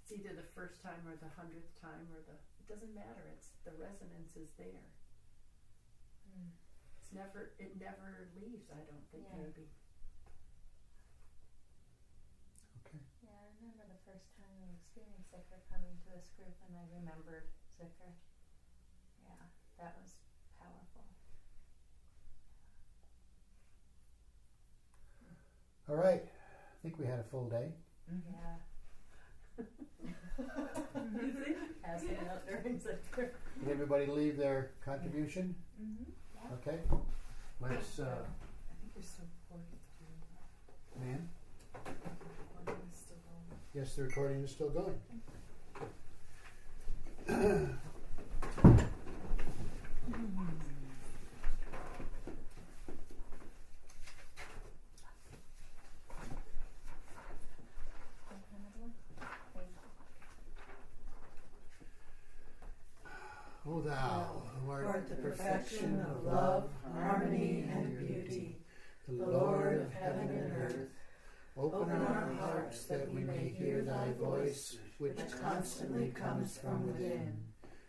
it's either the first time or the 100th time or it doesn't matter. It's the resonance is there. It never leaves. I don't think Yeah. maybe. Okay. Yeah, I remember the first time I experienced Zikr coming to this group and I remembered Zikr. Yeah, that was powerful. All right. I think we had a full day. Yeah. Passing out during Zikr. Did everybody leave their contribution? Yeah. Okay. Let's, I think you're still recording. ma'am? Recording is still going. Yes, the recording is still going. O thou who art the perfection of love, harmony, and beauty, the Lord of heaven and earth, open our hearts that we may hear thy voice, which constantly comes from within.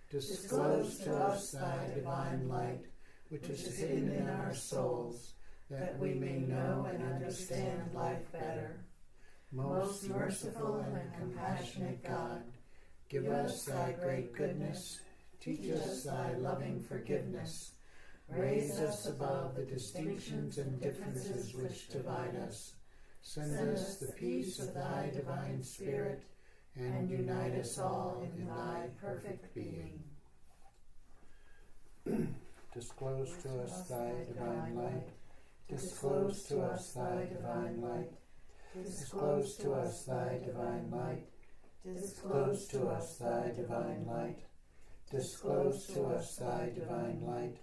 Disclose to us thy divine light, which is hidden in our souls, that we may know and understand life better. Most merciful and compassionate God, give us thy great goodness. Teach us thy loving forgiveness. Raise us above the distinctions and differences which divide us. Send us the peace of thy divine Spirit, and unite us all in thy perfect being. disclose to us thy divine light. Disclose to us thy divine light. Disclose to us thy divine light. Disclose to us thy divine light. Disclose to us thy divine light.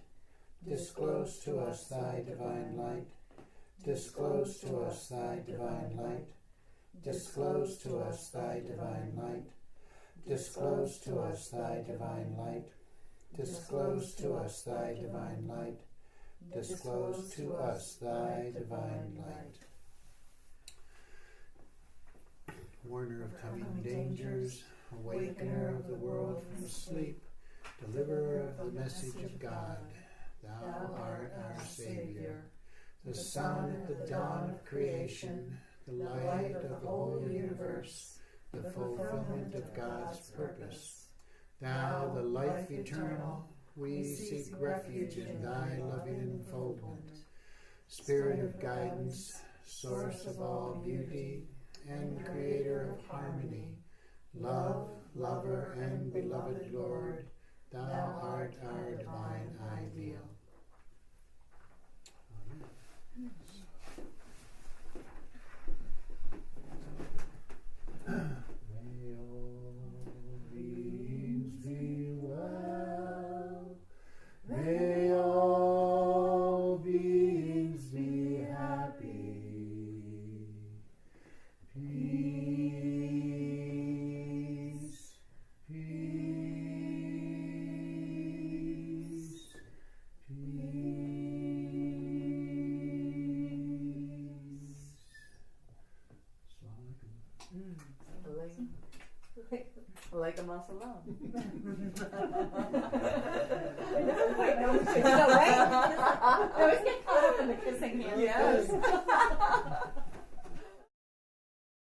Disclose to us thy divine light. Disclose to us thy divine light. Disclose to us thy divine light. Disclose to us thy divine light. Disclose to us thy divine light. Disclose to us thy divine light. Warner of coming dangers, awakener of the world from sleep, deliverer of the message of God, thou art our Savior, the sun at the dawn of creation, the light of the whole universe, the fulfillment of God's purpose. Thou, the life eternal, we seek refuge in thy loving enfoldment. Spirit of guidance, source of all beauty, and creator of harmony, love, lover, and beloved Lord, thou art our divine ideal. May all beings be well. May all beings be happy. Peace, peace, peace. Like a muscle love. I never quite know what you know, right? I always get caught up in the kissing hands. Yes.